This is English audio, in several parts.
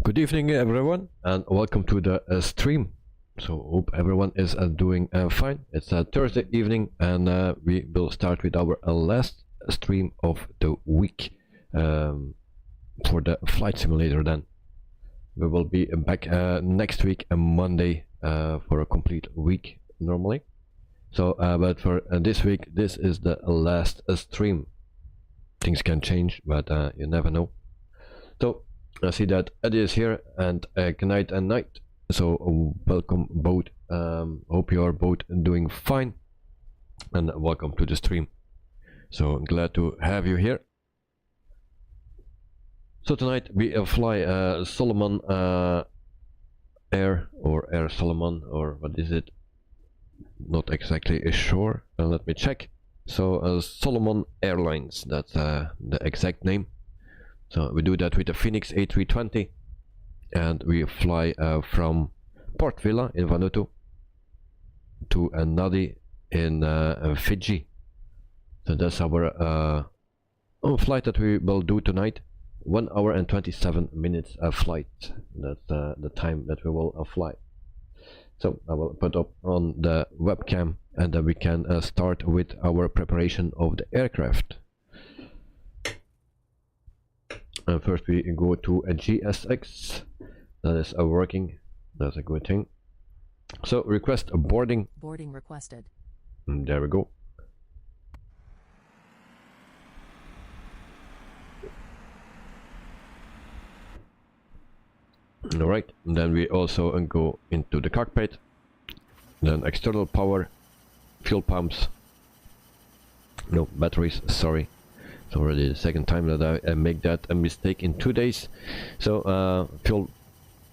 Good evening everyone and welcome to the stream. So hope everyone is doing fine. It's a Thursday evening and we will start with our last stream of the week for the flight simulator. Then we will be back next week on Monday for a complete week normally. So but for this week this is the last stream. Things can change, but you never know. So I see that Eddie is here, and good night and night. So welcome both. Hope you are both doing fine, and welcome to the stream. So glad to have you here. So tonight we fly Solomon Air or Air Solomon, or what is it? Not exactly sure. Let me check. So Solomon Airlines, that's the exact name. So we do that with the FENIX A320, and we fly from Port Vila in Vanuatu to Nadi in Fiji. So that's our flight that we will do tonight. 1 hour and 27 minutes flight. That's the time that we will fly. So I will put up on the webcam, and then we can start with our preparation of the aircraft. And first we go to a GSX. That is working. That's a good thing. So request a boarding. Boarding requested. There we go. Alright, then we also go into the cockpit, then external power, fuel pumps, no batteries, sorry, it's already the second time that I make that a mistake in 2 days. So fuel,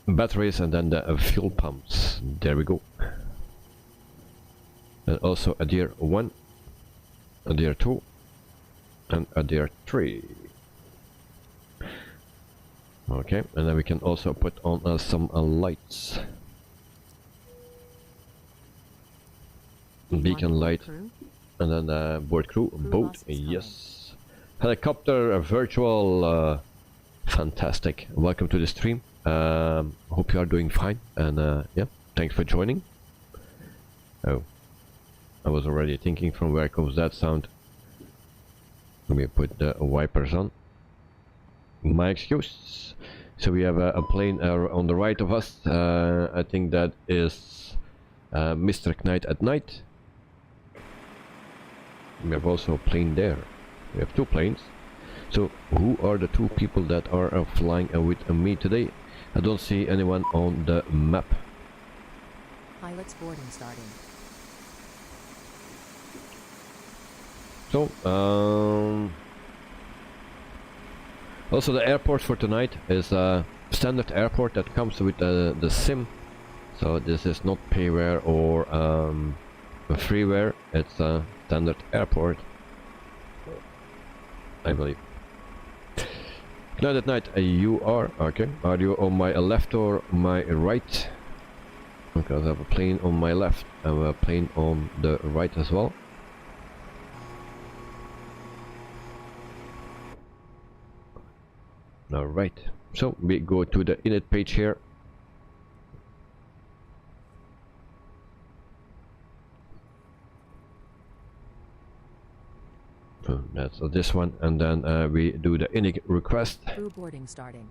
batteries, and then the fuel pumps, there we go. And also adhere 1, adhere 2, and adhere 3. Okay, and then we can also put on some lights. Beacon light, and then board crew, boat, yes. Helicopter, virtual, fantastic. Welcome to the stream. Hope you are doing fine, and yeah, thanks for joining. Oh, I was already thinking from where comes that sound. Let me put the wipers on. My excuse. So we have a plane on the right of us. I think that is Mr. Knight at night. We have also a plane there. We have 2 planes. So who are the 2 people that are flying with me today? I don't see anyone on the map. Pilots boarding starting. So also the airport for tonight is a standard airport that comes with the SIM. So this is not payware or freeware, it's a standard airport, I believe. Now at night you are, okay, are you on my left or my right? Because I have a plane on my left, I have a plane on the right as well. Alright, so we go to the init page here. So that's this one, and then we do the init request. Crew boarding starting.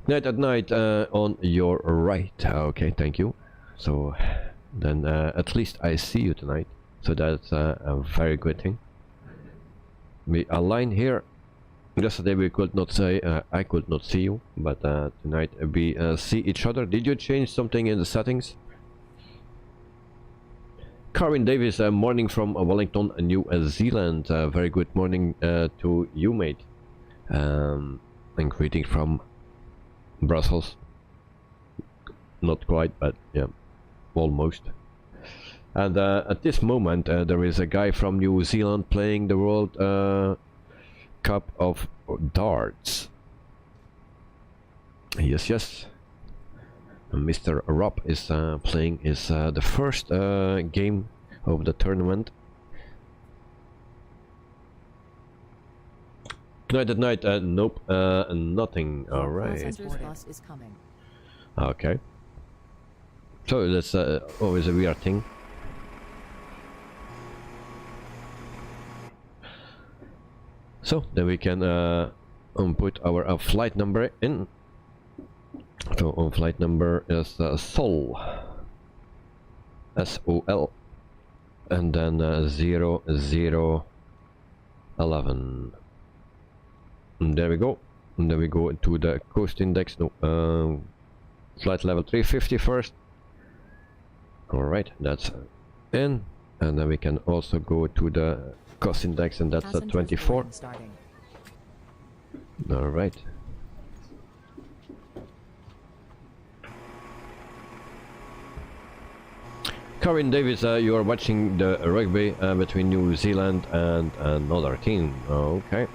Night at night on your right. Okay, thank you. So then at least I see you tonight, so that's a very good thing. We align here. Yesterday we could not say I could not see you, but tonight we see each other. Did you change something in the settings? Carwin Davis, morning from Wellington, New Zealand. Very good morning to you, mate. And greeting from Brussels. Not quite, but yeah, almost. And at this moment there is a guy from New Zealand playing the World Cup of Darts. Yes, yes. And Mr. Rob is playing his the first game of the tournament. Night at night, nope, nothing. Alright. Passenger's bus is coming. Okay. So that's always a weird thing. So then we can put our flight number in. So our flight number is SOL, SOL, and then 0011. And there we go. And then we go to the coast index. No, flight level 350 first. Alright, that's in. And then we can also go to the cost index, and that's at 24. Alright. Corinne Davis, you are watching the rugby between New Zealand and another team. Okay.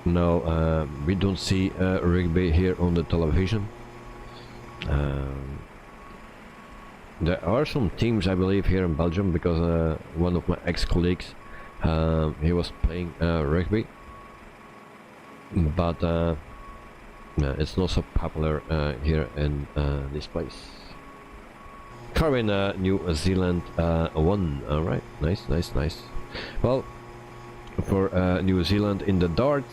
No, we don't see rugby here on the television. There are some teams, I believe, here in Belgium, because one of my ex-colleagues, he was playing rugby, but it's not so popular here in this place. Carvin, New Zealand won. Alright, nice. Well, for New Zealand in the darts,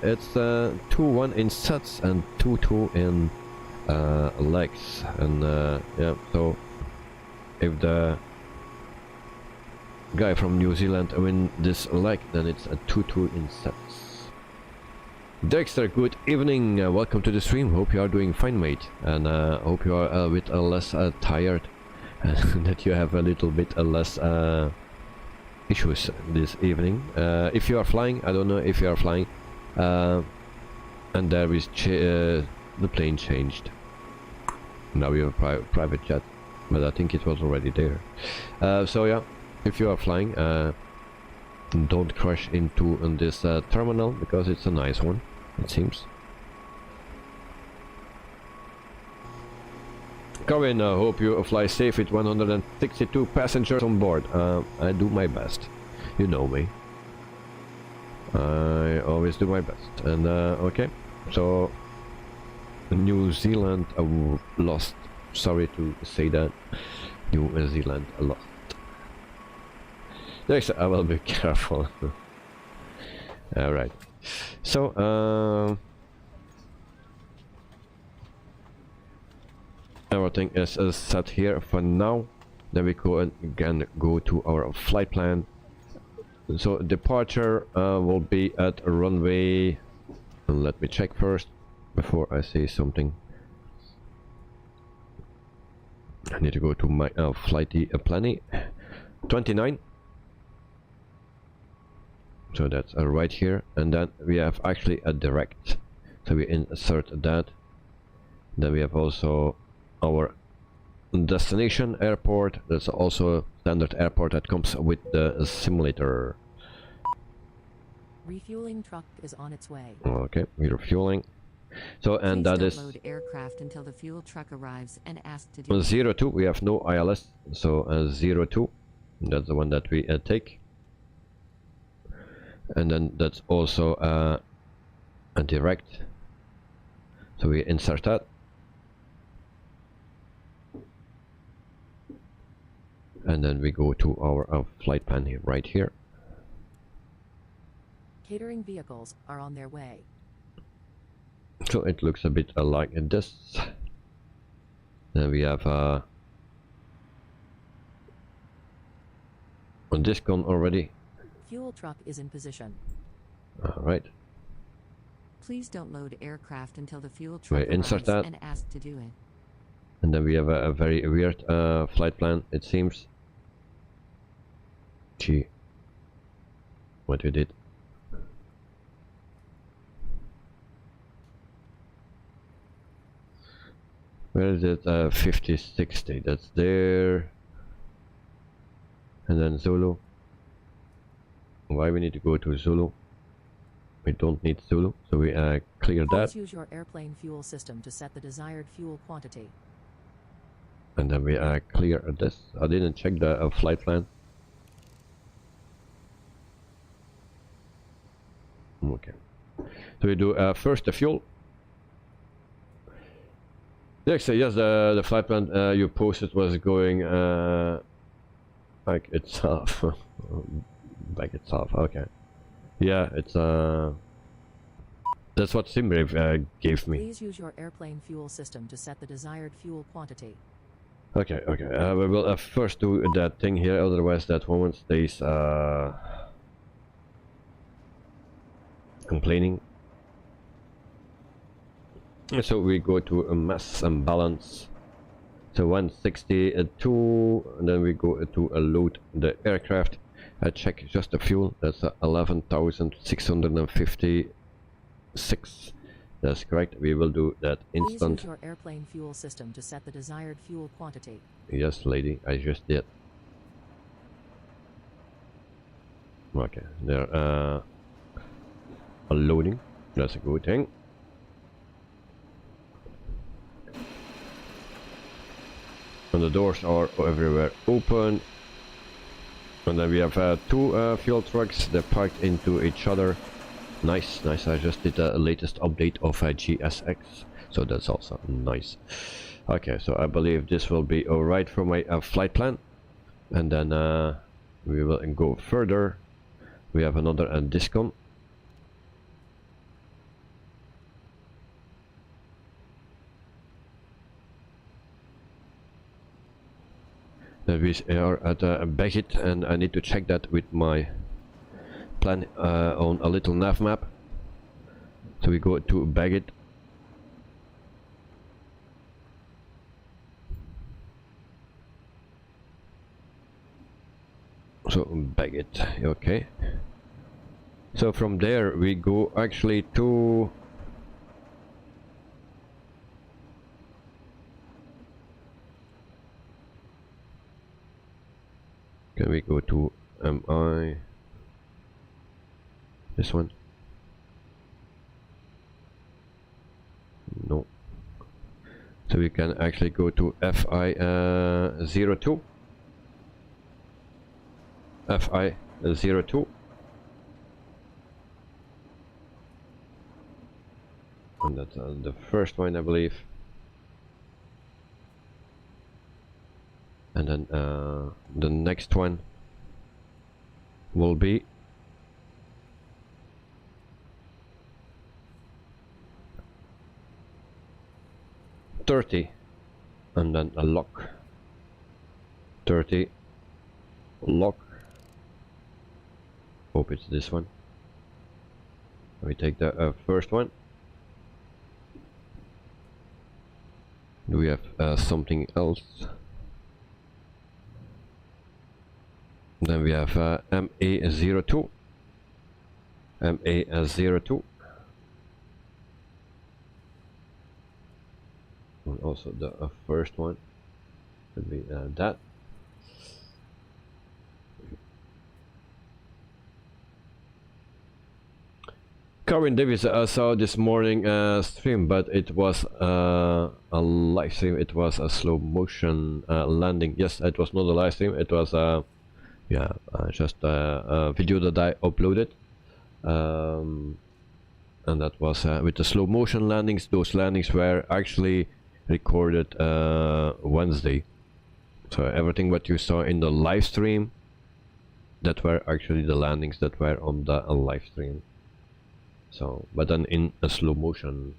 it's 2-1 in sets and 2-2 in legs, and yeah, so if the guy from New Zealand win this leg, then it's a 2-2 in sets. Dexter, good evening, welcome to the stream. Hope you are doing fine, mate, and hope you are a bit less tired and that you have a little bit less issues this evening. If you are flying, I don't know if you are flying, and there is the plane changed. Now we have a private jet, but I think it was already there. So yeah, if you are flying, don't crash into this terminal, because it's a nice one, it seems. Corinne, hope you fly safe with 162 passengers on board. I do my best, you know me. I always do my best. And okay, so New Zealand lost. Sorry to say that. New Zealand lost. Next, I will be careful. Alright. So, everything is set here for now. Then we go and again go to our flight plan. So departure will be at runway. Let me check first before I say something. I need to go to my flighty planning. 29. So that's right here, and then we have actually a direct. So we insert that. Then we have also our destination airport. That's also a standard airport that comes with the simulator. Refueling truck is on its way. Okay, we're refueling. So, and that is load aircraft until the fuel truck arrives and ask to do 02. We have no ILS, so 02. That's the one that we take. And then that's also a direct. So we insert that. And then we go to our flight plan here, right here. Catering vehicles are on their way. So it looks a bit like this. Then we have a discount already. Fuel truck is in position. Alright. Please don't load aircraft until the fuel truck arrives insert that. and ask to do it. And then we have a very weird flight plan, it seems. Gee, what we did. Where is it? 5060, that's there. And then Zulu. Why we need to go to Zulu? We don't need Zulu, so we clear that. Please use your airplane fuel system to set the desired fuel quantity. And then we clear this. I didn't check the flight plan. Okay. So we do first the fuel. Yes, the flight plan you posted was going back itself. Back itself. Okay. Yeah, it's that's what Simbrave gave me. Please use your airplane fuel system to set the desired fuel quantity. Okay, okay. We will first do that thing here, otherwise that woman stays complaining. So we go to a mass and balance. So 162, and then we go to load the aircraft. Check just the fuel. That's 11,656. That's correct. We will do that instant. Please use your airplane fuel system to set the desired fuel quantity. Yes, lady, I just did. Okay, they're loading. That's a good thing. And the doors are everywhere open. And then we have two fuel trucks. They're parked into each other. Nice, nice. I just did the latest update of GSX, so that's also nice. Okay, so I believe this will be alright for my flight plan. And then we will go further. We have another discom. Then we are at Baggett, and I need to check that with my plan on a little nav map. So we go to Baggett. So Baggett, okay. So from there we go actually to can we go to MI? This one? No. So we can actually go to FI02. FI02. And that's the first one, I believe. And then the next one will be .30, and then a lock. 30 lock. Hope it's this one. We take the first one. Do we have something else? Then we have MA02. MA02. And also the first one could be that. Corinne Davis saw this morning stream, but it was a live stream. It was a slow motion landing. Yes, it was not a live stream. It was just a video that I uploaded, and that was with the slow motion landings. Those landings were actually recorded Wednesday, so everything what you saw in the live stream, that were actually the landings that were on the live stream. So, but then in a slow motion.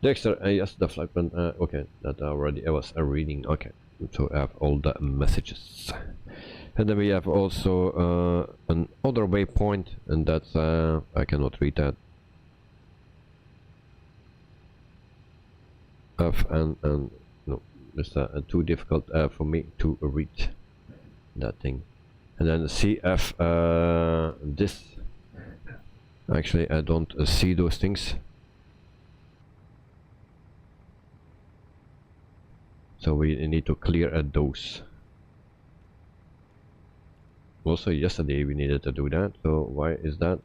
Dexter, yes, the flight plan. Okay, that already I was reading. Okay, so I have all the messages, and then we have also another waypoint, and that's I cannot read that. And no, it's too difficult for me to read that thing. And then CF this. Actually, I don't see those things. So we need to clear those. Also, yesterday we needed to do that. So why is that?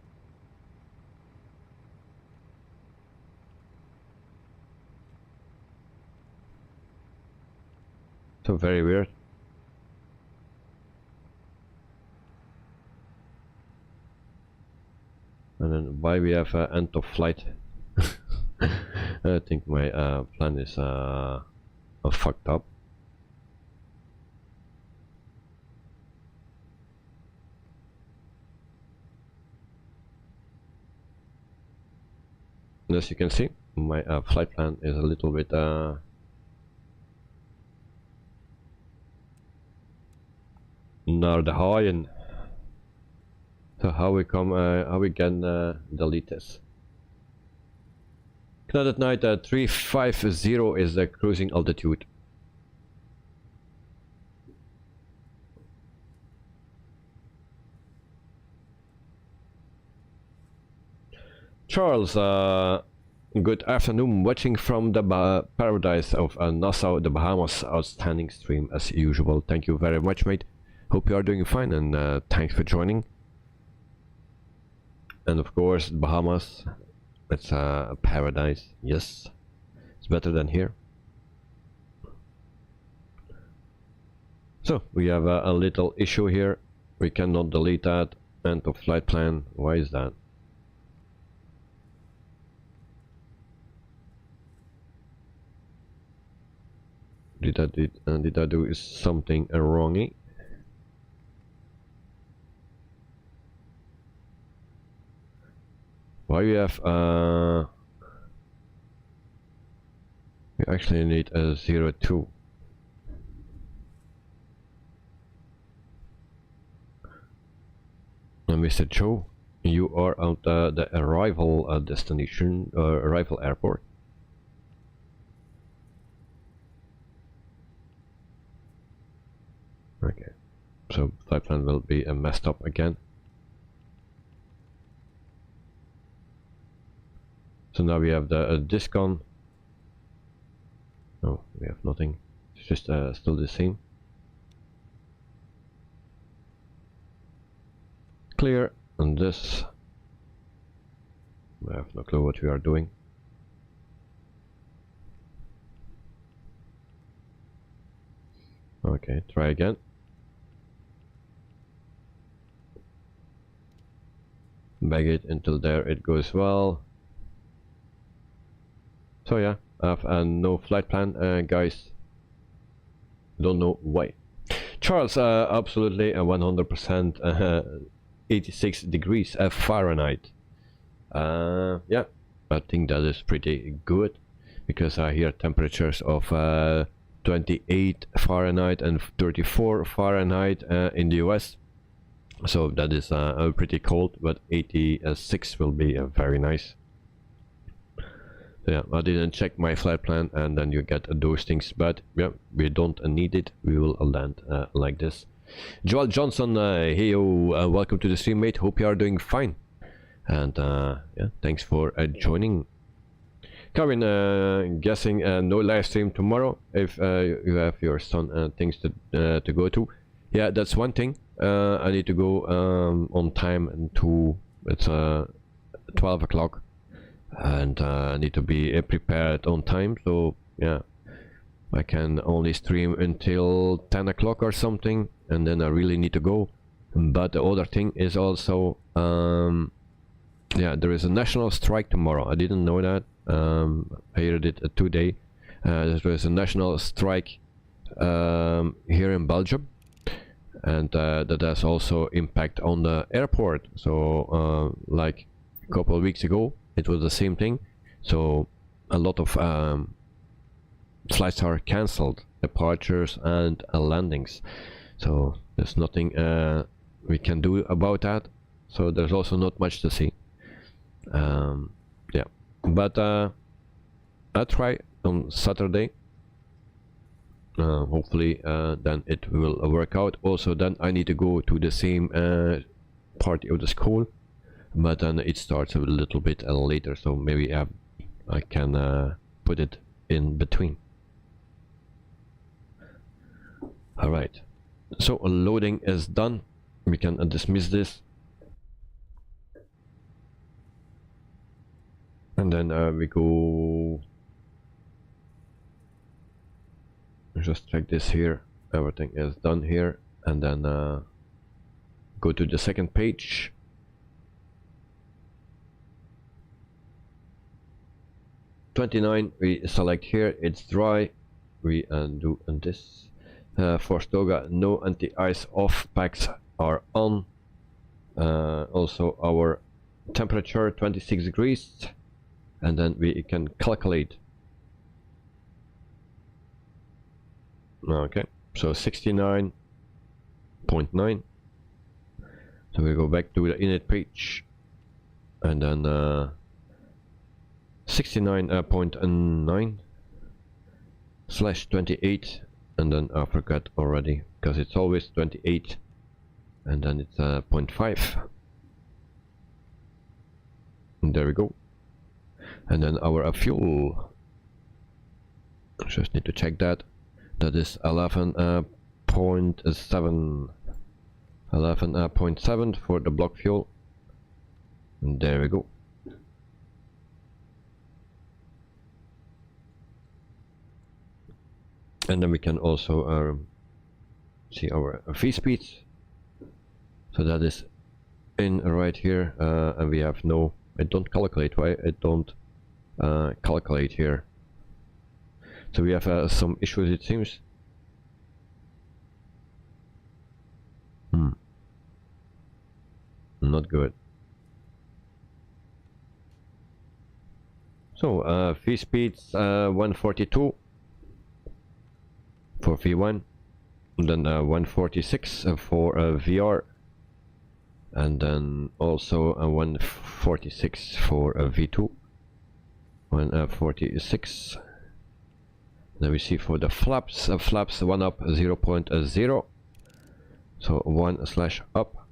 So very weird. and why we have end of flight. I think my plan is fucked up. And as you can see, my flight plan is a little bit naar de haaien. So how we can delete this? Cloud at night 350 is the cruising altitude. Charles, good afternoon, watching from the paradise of Nassau, the Bahamas. Outstanding stream as usual. Thank you very much, mate. Hope you are doing fine, and thanks for joining. And of course, Bahamas, it's a paradise. Yes, it's better than here. So we have a little issue here. We cannot delete that end of flight plan. Why is that? Did I do something wrongy? Why we have we actually need a 02. Mr. Joe, you are at the arrival destination, arrival airport. Okay, so flight plan will be messed up again. So now we have the disc on. No, we have nothing. It's just still the same. Clear, and this. I have no clue what we are doing. Okay, try again. Bag it until there it goes well. So yeah, I have no flight plan, guys. Don't know why. Charles, absolutely 100% 86 degrees Fahrenheit. Yeah, I think that is pretty good, because I hear temperatures of 28 Fahrenheit and 34 Fahrenheit in the US. So that is pretty cold, but 86 will be very nice. So yeah, I didn't check my flight plan, and then you get those things, but yeah, we don't need it. We will land like this. Joel Johnson, hey yo, welcome to the stream, mate. Hope you are doing fine, and yeah, thanks for joining. Karin, guessing no live stream tomorrow if you have your son things to go to. Yeah, that's one thing. I need to go on time, and it's 12 o'clock, and I need to be prepared on time. So yeah, I can only stream until 10 o'clock or something, and then I really need to go. But the other thing is also, yeah, there is a national strike tomorrow. I didn't know that. I heard it today. There is a national strike here in Belgium, and that has also impact on the airport. So like a couple of weeks ago, it was the same thing. So a lot of flights are cancelled, departures and landings. So there's nothing we can do about that. So there's also not much to see. Yeah, but I'll try on Saturday. Hopefully then it will work out. Also, then I need to go to the same party of the school, but then it starts a little bit later, so maybe I can put it in between. All right, so loading is done. We can dismiss this, and then we go. Just check this here. Everything is done here, and then go to the second page. 29 we select here, it's dry, we do this. For Stoga, no anti-ice off packs are on. Also our temperature 26 degrees, and then we can calculate. Okay, so 69.9. So we go back to the init page, and then 69.9/28, and then I forgot already because it's always 28, and then it's 0.5. And there we go. And then our fuel, just need to check that. That is 11.7. 11.7 for the block fuel. And there we go. And then we can also see our V speeds. So that is in right here, and we have no. I don't calculate. Why I don't calculate here? So we have some issues, it seems. Not good. So V speeds 142 for V1, and then 146 for VR, and then also 146 for V2, 146. Then we see for the flaps, flaps 1 up 0.0, so 1/up,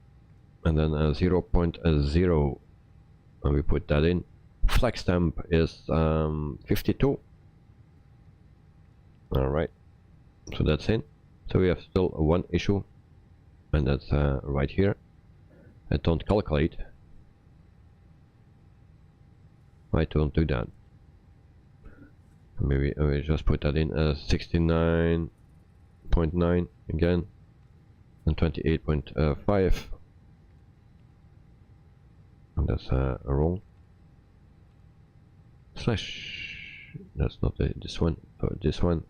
and then 0.0, and we put that in. Flex temp is 52. All right, so that's in. So we have still one issue, and that's right here. I don't calculate. I don't do that. Maybe I will just put that in as 69.9 again, and 28.5. And that's wrong. Slash. That's not this one. Or this one.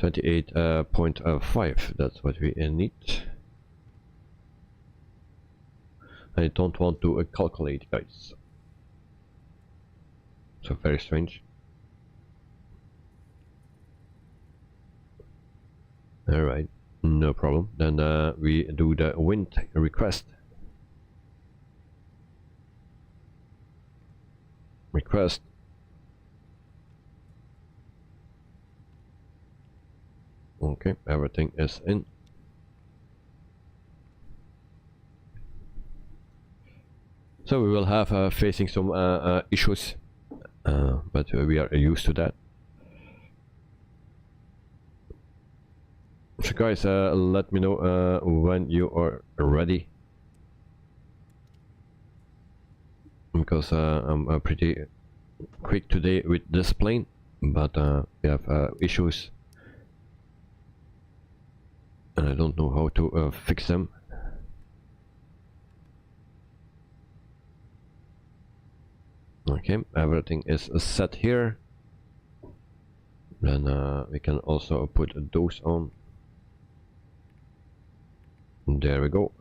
28.5. That's what we need. I don't want to calculate, guys. So very strange. Alright, no problem. Then we do the wind request. Okay, everything is in. So we will have facing some issues, but we are used to that. So guys, let me know when you are ready, because I'm pretty quick today with this plane, but we have issues, and I don't know how to fix them. Okay, everything is set here. Then we can also put those on. There we go.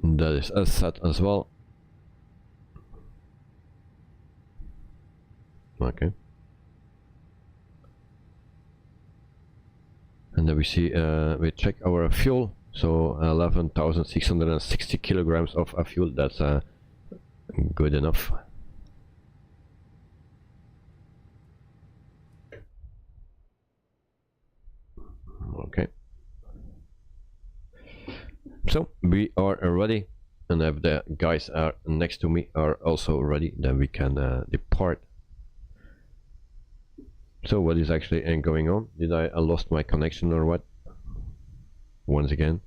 That is set as well. Okay. And then we see, we check our fuel. So 11,660 kilograms of fuel. That's good enough. Okay. So we are ready, and if the guys are next to me are also ready, then we can depart. So what is actually going on? Did I lost my connection or what? Once again.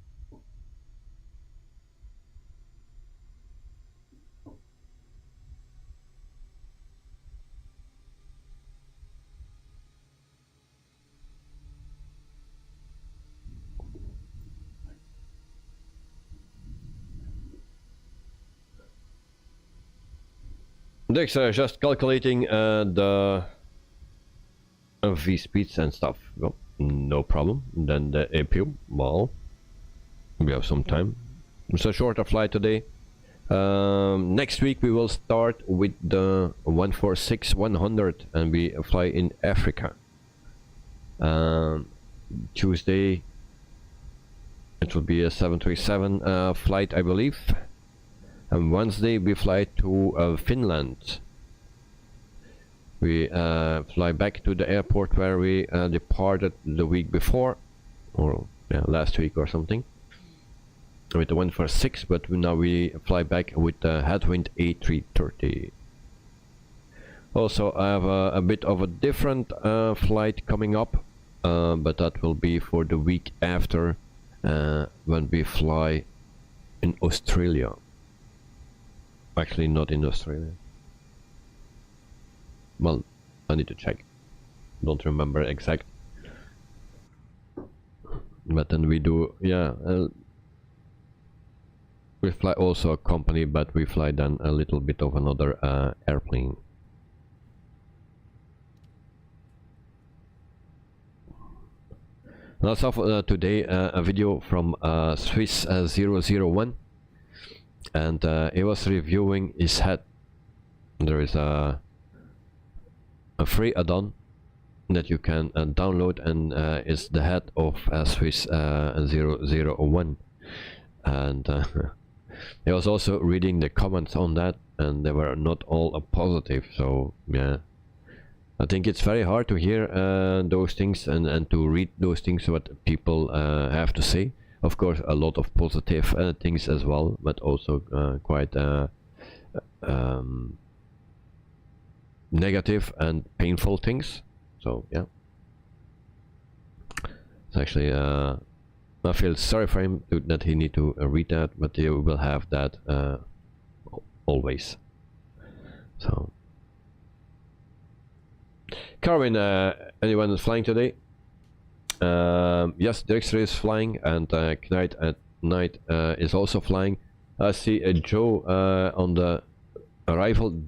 Next, just calculating the V speeds and stuff. Well, no problem. Then the APU, well, we have some time. It's a shorter flight today. Next week we will start with the 146-100 and we fly in Africa. Tuesday it will be a 737 flight, I believe. And Wednesday we fly to Finland. We fly back to the airport where we departed the week before, or yeah, last week or something, with the 146, but now we fly back with the headwind A320. Also, I have a bit of a different flight coming up, but that will be for the week after, when we fly in Australia. Actually, not in Australia. Well, I need to check. Don't remember exact. But then we do, yeah. We fly also a company, but we fly then a little bit of another airplane. Now, so today a video from Swiss 001, and he was reviewing his head. There is a free add-on that you can download, and it's the head of Swiss 001, and I was also reading the comments on that, and they were not all positive. So yeah, I think it's very hard to hear those things and to read those things what people have to say. Of course, a lot of positive things as well, but also quite negative and painful things. So yeah, it's actually I feel sorry for him that he need to read that, but you will have that always. So Carwin, anyone is flying today? Yes, Dexter is flying, and Knight at Night is also flying. I see Joe on the arrival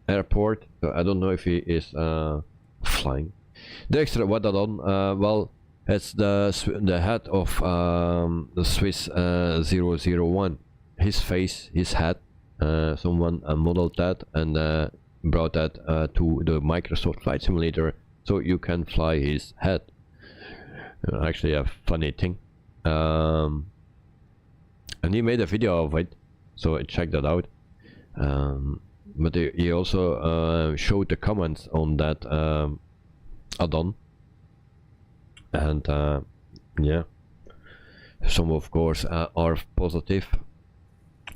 airport, so I don't know if he is flying. Dexter, what on? Well, it's the head of the Swiss 001. His face, his head. Someone modeled that and brought that to the Microsoft Flight Simulator, so you can fly his head. Actually, a funny thing. And he made a video of it, so I checked that out. But he also showed the comments on that add-on, and yeah, some of course are positive,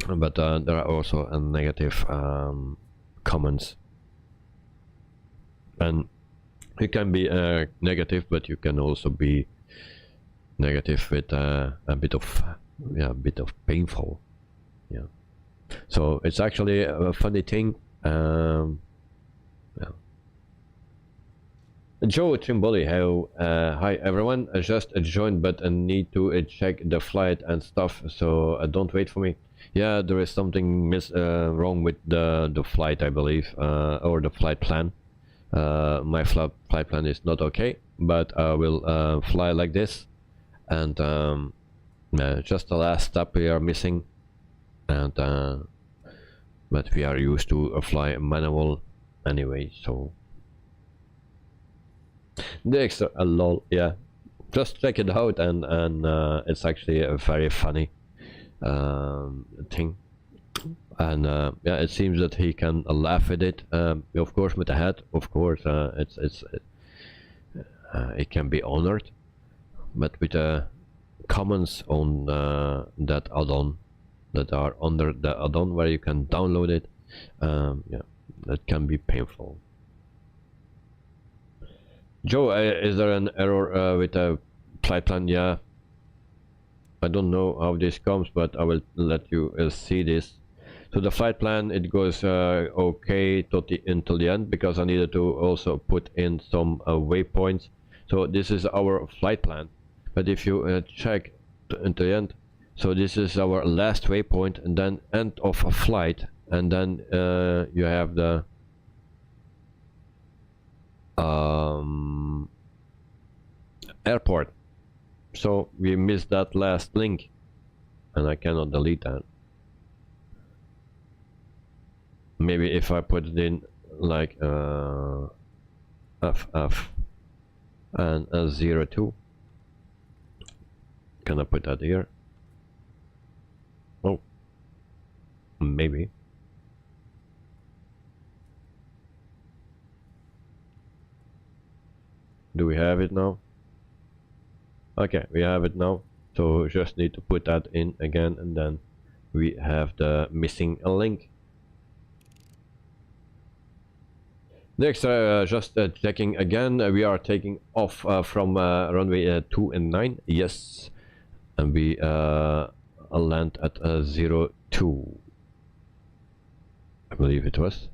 but there are also negative comments, and you can be negative, but you can also be negative with a bit of painful. Yeah, so it's actually a funny thing. Yeah. Joe Trimboli, how hi everyone, I just joined, but I need to check the flight and stuff, so don't wait for me. Yeah, there is something wrong with the flight, I believe, or the flight plan. My flight plan is not okay, but I will fly like this, and just the last step we are missing, and but we are used to fly manual anyway, so the extra lol, yeah, just check it out, and it's actually a very funny thing, and yeah, it seems that he can laugh at it. Of course, with the head, of course, it can be honored, but with the comments on that add-on that are under the add-on where you can download it, yeah, that can be painful. Joe, is there an error with the flight plan? Yeah, I don't know how this comes, but I will let you see this. So the flight plan, it goes okay until the end, because I needed to also put in some waypoints. So this is our flight plan, but if you check until the end, so this is our last waypoint, and then end of a flight, and then you have the airport. So we missed that last link, and I cannot delete that. Maybe if I put it in like FF and 02. Can I put that here? Oh, maybe. Do we have it now? Okay, we have it now. So just need to put that in again, and then we have the missing link. Next, just checking again. We are taking off from runway 29. Yes, and we land at 02. I believe it was.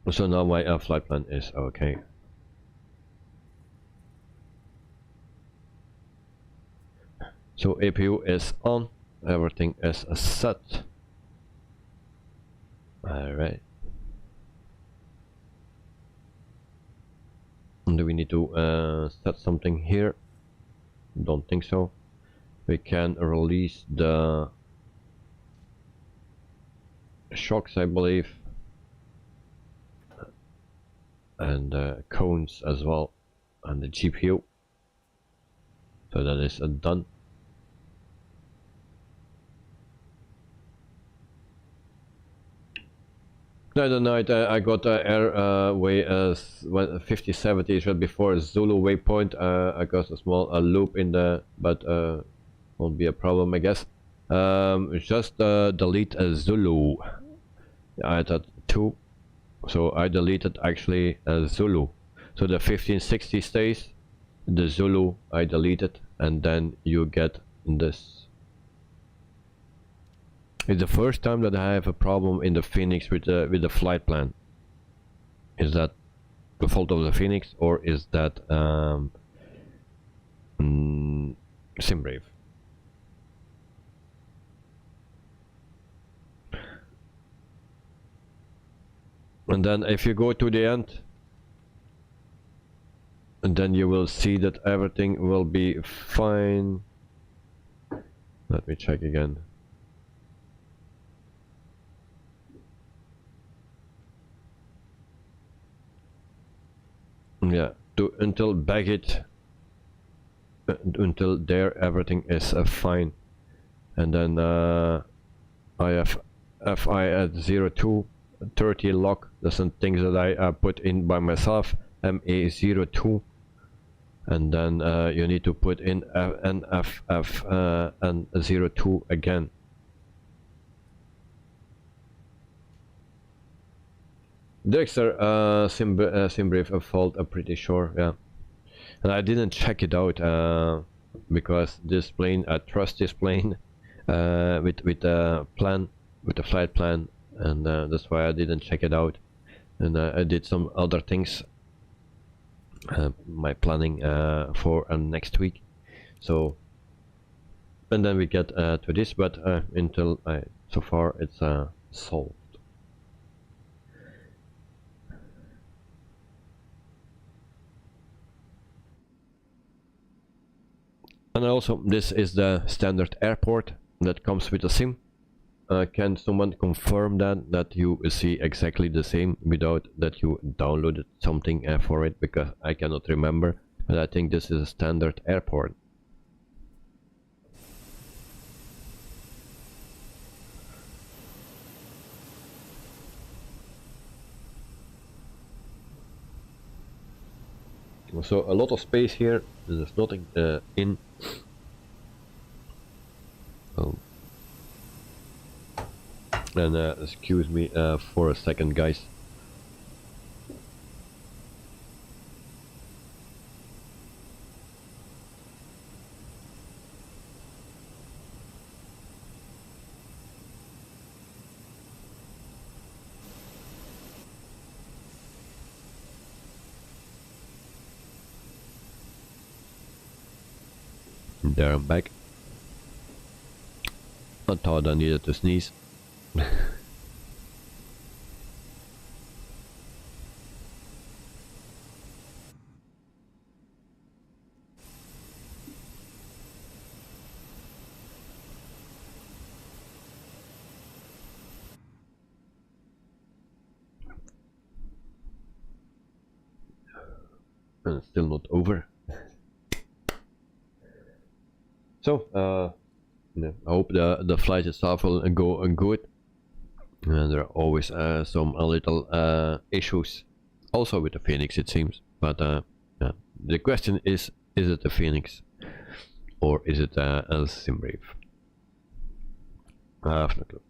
So now my flight plan is okay. So APU is on, everything is set. Alright. Do we need to set something here? Don't think so. We can release the shocks, I believe, and cones as well, and the GPU. So that is done. The other night I got airway 5070 just before Zulu waypoint. I got a small loop in the, but won't be a problem, I guess. Just delete Zulu. I thought 2, so I deleted actually Zulu. So the 1560 stays, the Zulu I deleted, and then you get this. It's the first time that I have a problem in the FENIX with the flight plan. Is that the fault of the FENIX, or is that SimBrave? And then if you go to the end, and then you will see that everything will be fine. Let me check again. Yeah, until Baggett, until there everything is fine, and then I have FI at 02, 30 lock. There's some things that I put in by myself, MA02, and then you need to put in NFF and 02 again. Dexter, SimBrave fault, I'm pretty sure, yeah. And I didn't check it out because this plane, I trust this plane with the plan, with the flight plan, and that's why I didn't check it out. And I did some other things, my planning for next week. So, and then we get to this, but until so far it's solved. And also, this is the standard airport that comes with a SIM. Can someone confirm that you see exactly the same without that you downloaded something for it? Because I cannot remember, but I think this is a standard airport. So a lot of space here. There's nothing in. Oh. And excuse me for a second, guys. There I'm back. I thought I needed to sneeze. And still not over. So, yeah, I hope the flight itself will go good. And there are always some little issues, also with the FENIX it seems. But yeah. The question is it a FENIX or is it a SimBrief? I have no clue.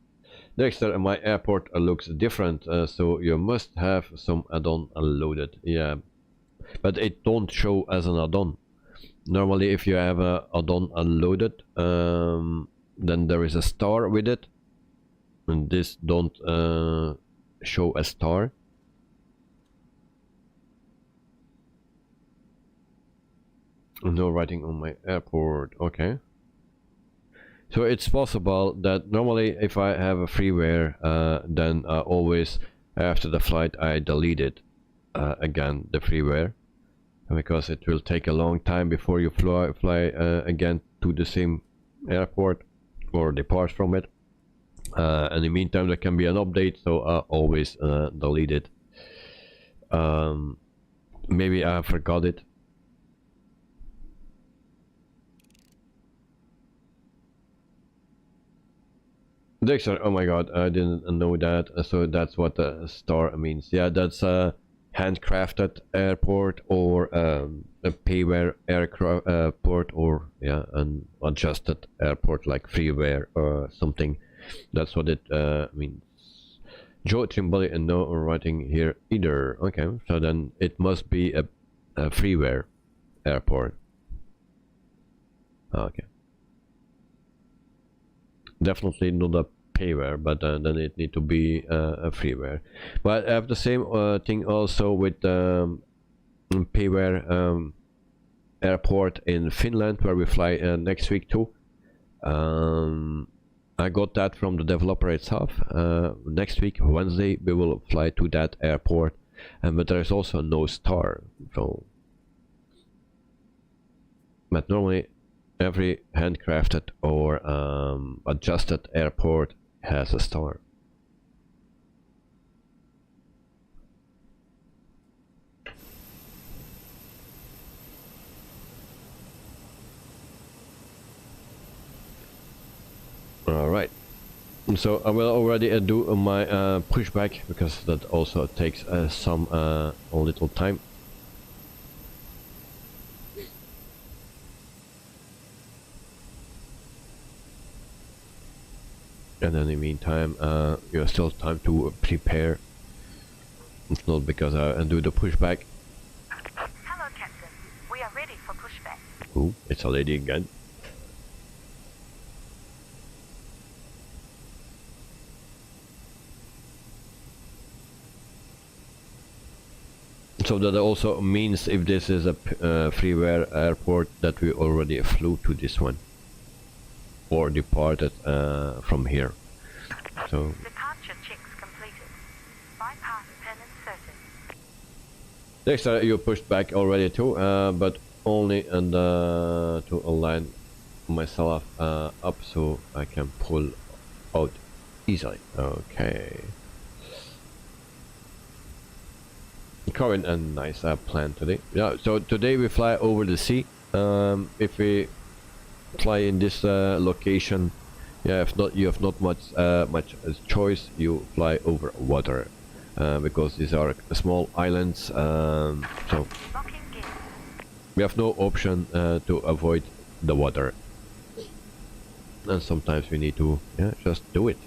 Next, my airport looks different, so you must have some add-on loaded. Yeah, but it don't show as an add-on. Normally, if you have a add-on loaded, then there is a star with it, and this don't show a star. No writing on my airport. Okay. So it's possible that normally if I have a freeware, then always after the flight I delete it again, the freeware, because it will take a long time before you fly again to the same airport or depart from it. In the meantime there can be an update, so I always delete it. Maybe I forgot it. Dexter, oh my god, I didn't know that. So that's what the star means. Yeah, that's a handcrafted airport or a payware airport, or yeah, an adjusted airport like freeware or something. That's what it means. Joe Trimboli and no writing here either. Okay, so then it must be a freeware airport. Okay. Definitely not a payware, but then it need to be a freeware. But I have the same thing also with payware airport in Finland, where we fly next week too. I got that from the developer itself. Next week, Wednesday, we will fly to that airport, but there is also no star. So, but normally every handcrafted or adjusted airport has a star. Alright, so I will already do my pushback, because that also takes some little time. And in the meantime, you have still time to prepare. It's not because I do the pushback. Hello, Captain. We are ready for pushback. Ooh, it's a lady again. So that also means if this is a freeware airport, that we already flew to this one or departed from here. So Departure checks completed. Bypass pin inserted. next you pushed back already too, but only and to align myself up so I can pull out easily. Okay. Current and nice plan today. Yeah, so today we fly over the sea. If we fly in this location, yeah, if not, you have not much choice. You fly over water because these are small islands. So we have no option to avoid the water, and sometimes we need to just do it.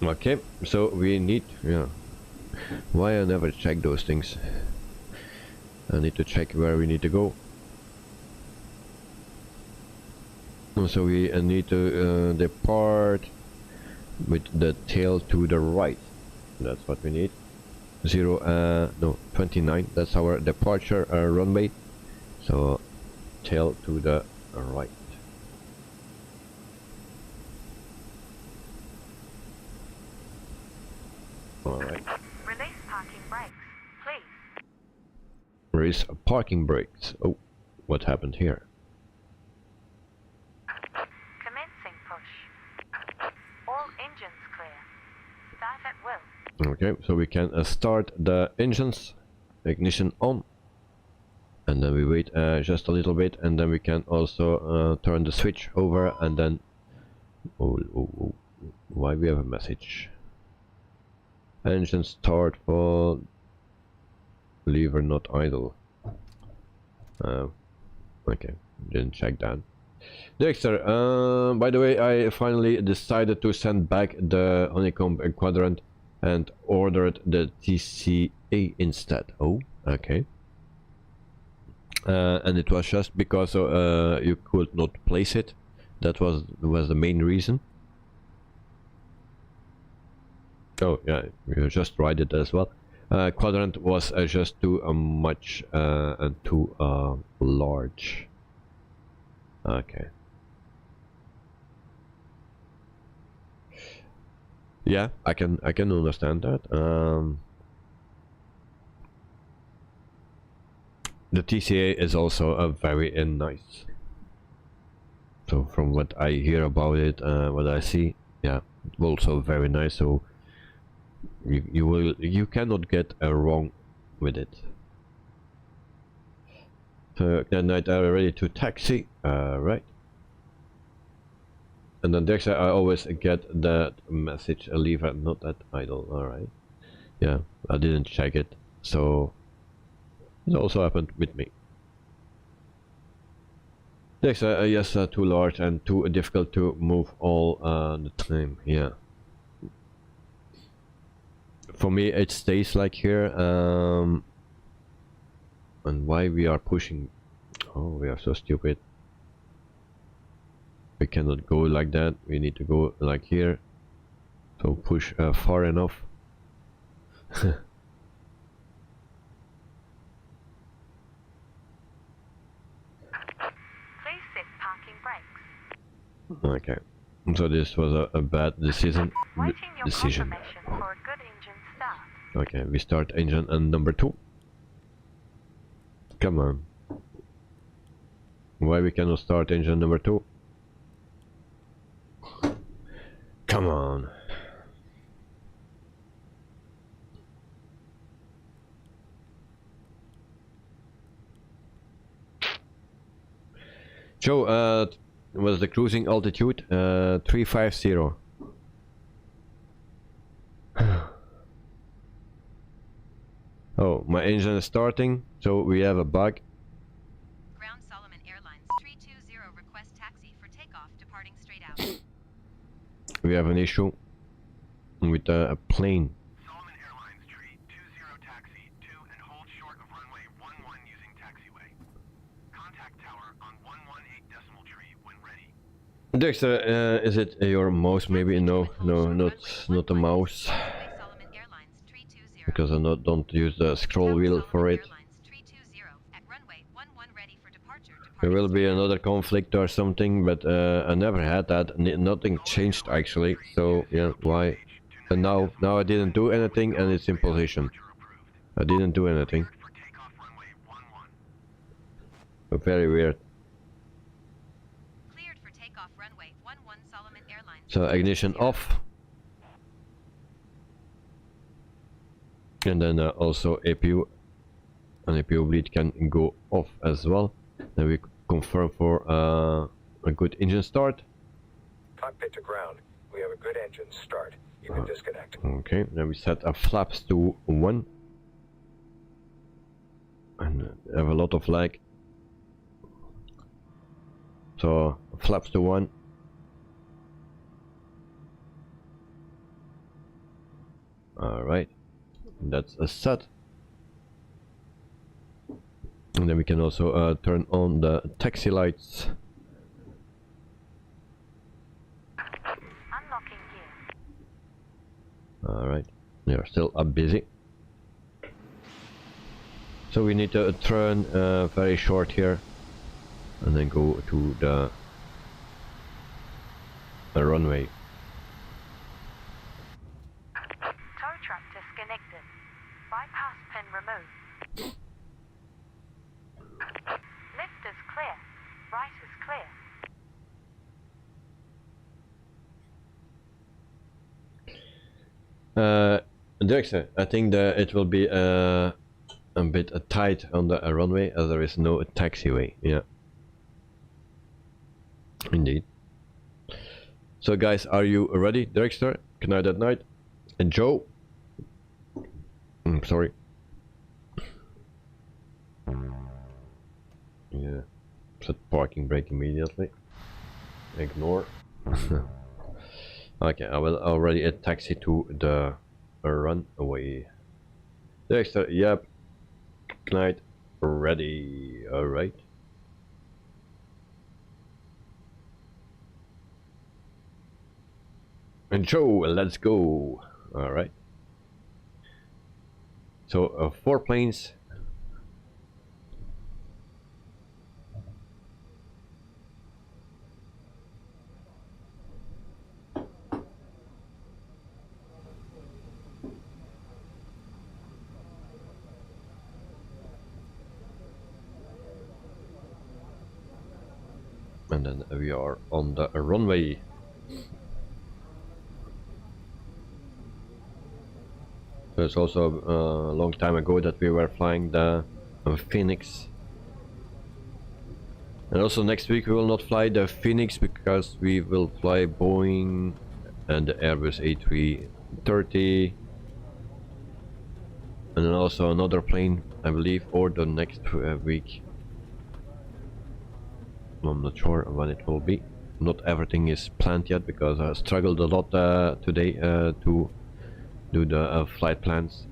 Okay, so we need, why I never check those things. I need to check where we need to go. So we need to depart with the tail to the right. That's what we need. 29, that's our departure runway. So tail to the right. Alright. Release parking brakes, please. Release parking brakes. Oh, what happened here? Commencing push. All engines clear. Start at will. Okay, so we can start the engines, ignition on, and then we wait just a little bit, and then we can also turn the switch over, and then why we have a message? Engine start for lever not idle. Okay, didn't check that. Dexter, by the way, I finally decided to send back the Honeycomb quadrant and ordered the TCA instead. Oh, okay. And it was just because you could not place it. That was the main reason. Oh yeah, you just write it as well. Quadrant was just too much and too large. Okay. Yeah, I can understand that. The TCA is also a very nice. So from what I hear about it, what I see, yeah, also very nice. So you cannot get wrong with it. So that night ready to taxi, right? And then Dexter, I always get that message, lever not at idle. All right, yeah, I didn't check it, so it also happened with me. Dexter, yes, too large and too difficult to move all the time. Yeah. For me, it stays like here. And why we are pushing? Oh, we are so stupid. We cannot go like that. We need to go like here. So push far enough. Please sit parking brakes. Okay. So this was a bad decision. Waiting your confirmation for a good engine start. Okay, we start engine and number 2. Come on. Why we cannot start engine number 2? Come on. Joe, was the cruising altitude 350. Oh, my engine is starting, so we have a bug. Ground Solomon Airlines 320 request taxi for takeoff departing straight out. We have an issue with a plane. Solomon Airlines 320 taxi to and hold short of runway 11 using taxiway. Contact tower on 118 decimal tree when ready. Dexter, is it your mouse? Maybe no, not a mouse. Because I don't use the scroll wheel for it. There will be another conflict or something, but I never had that. Nothing changed actually. So yeah, why? And now I didn't do anything, and it's in position. I didn't do anything. Very weird. Cleared for takeoff runway 11 Solomon Airlines. So ignition off. And then also APU and APU bleed can go off as well. Then we confirm for a good engine start. Cockpit to ground. We have a good engine start. You can disconnect. Okay, then we set our flaps to 1. And have a lot of lag. So flaps to 1. Alright. That's a set. And then we can also turn on the taxi lights. Unlocking gear. Alright, they are still busy. So we need to turn very short here and then go to the runway. Tow truck disconnected. Bypass pin removed. Left is clear. Right is clear. Director, I think that it will be a bit tight on the runway as there is no taxiway. Yeah, indeed. So guys, are you ready, Director? Good night at night. And Joe? Sorry. Yeah. Set parking brake immediately. Ignore. Okay, I will already taxi to the runway. Director, yep. Good night. Ready. Alright. And Joe, let's go. Alright. So 4 planes. And then we are on the runway. So it's also a long time ago that we were flying the FENIX. And also next week we will not fly the FENIX because we will fly Boeing and the Airbus A320. And then also another plane, I believe, or the next week. I'm not sure when it will be. Not everything is planned yet because I struggled a lot today to do the flight plans.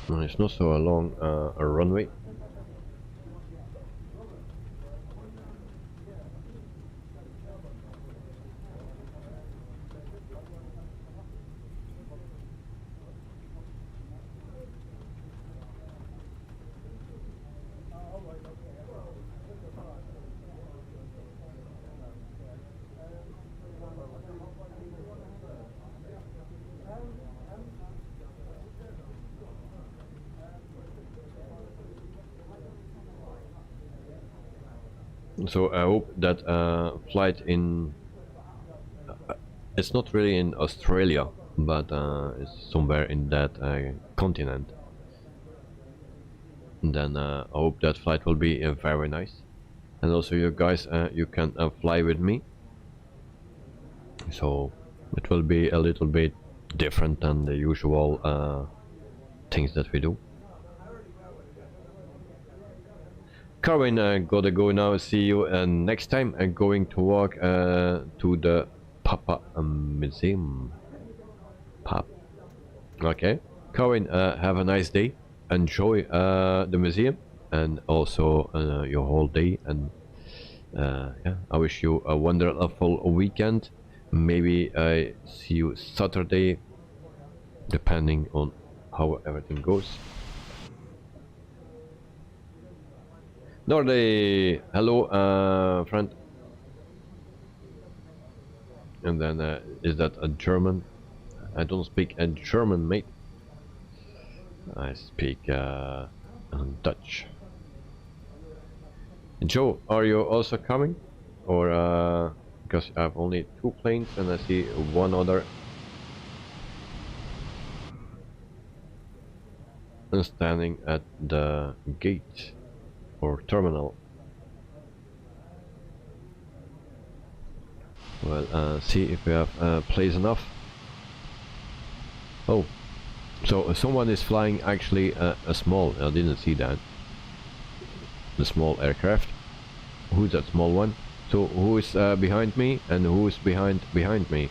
And it's not so long a runway. So I hope that flight in it's not really in Australia, but it's somewhere in that continent. And then I hope that flight will be very nice. And also you guys, you can fly with me. So it will be a little bit different than the usual things that we do. Carwin, gotta go now. See you next time. I'm going to walk to the Papa Museum. Okay. Carwin, have a nice day. Enjoy the museum and also your whole day. And yeah, I wish you a wonderful weekend. Maybe I see you Saturday, depending on how everything goes. Nadi, hello, friend. And then, is that a German? I don't speak a German, mate. I speak Dutch. Joe, are you also coming? Or, because I have only 2 planes and I see one other. I'm standing at the gate. Or terminal. Well, see if we have place enough. Oh, so someone is flying actually a small. I didn't see that. The small aircraft. Who's that small one? So who is behind me and who is behind me?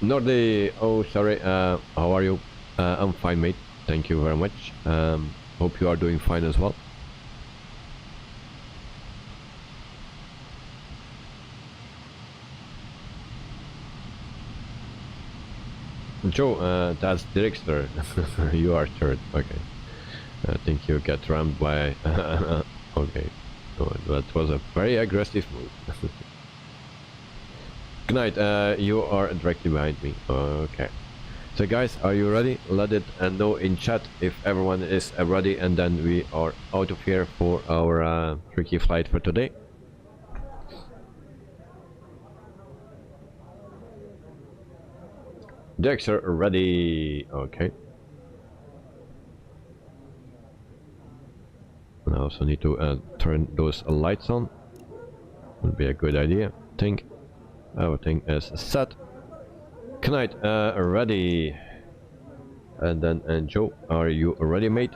Nadi, oh sorry, how are you? I'm fine, mate. Thank you very much. Hope you are doing fine as well. Joe, that's Dirkster. You are third. Okay. I think you get rammed by... okay. Oh, that was a very aggressive move. Good night, you are directly behind me. Okay. So guys, are you ready? Let it know in chat if everyone is ready, and then we are out of here for our tricky flight for today. Dexter ready. Okay. I also need to turn those lights on. Would be a good idea. I think everything is set. Good night, ready. And then Joe, are you ready, mate?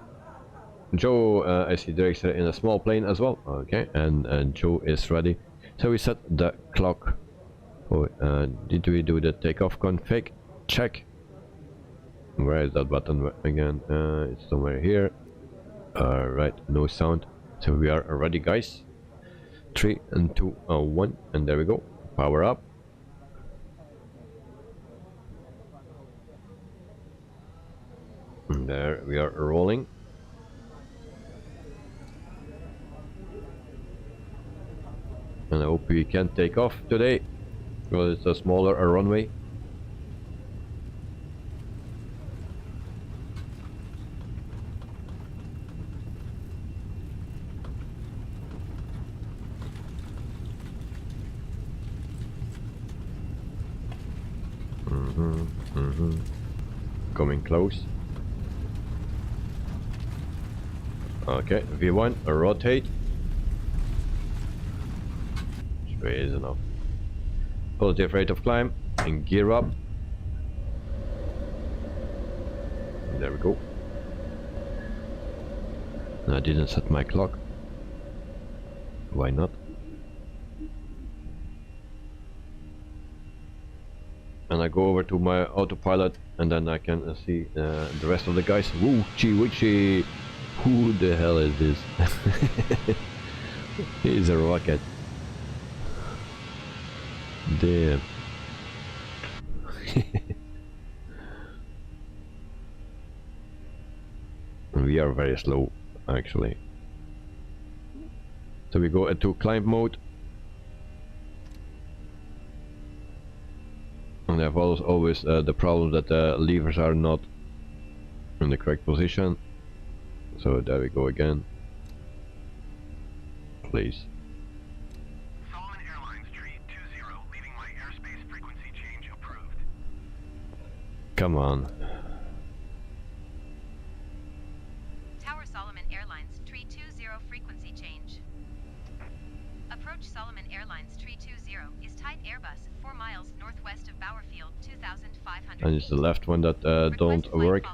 Joe, I see Dexter in a small plane as well. Okay, and Joe is ready. So we set the clock. Oh, did we do the takeoff config? Check. Where is that button again? It's somewhere here. Alright, no sound. So we are ready, guys. 3 and 2 1, and there we go. Power up. And there we are rolling. And I hope we can take off today, because it's a smaller runway. Coming close. Okay, V1, rotate. Straight is enough. Positive rate of climb, and gear up. There we go. I didn't set my clock. Why not? And I go over to my autopilot, and then I can see the rest of the guys. Woo, witchy. Who the hell is this? He's a rocket. Damn. We are very slow, actually. So we go into climb mode. And I have always the problem that the levers are not in the correct position. So there we go again. Please. Solomon Airlines tree 20, leaving my airspace frequency change approved. Come on. Tower Solomon Airlines tree 20 frequency change. Approach Solomon Airlines tree 20 is type Airbus 4 miles northwest of Bowerfield 2500. And it's the left one that don't work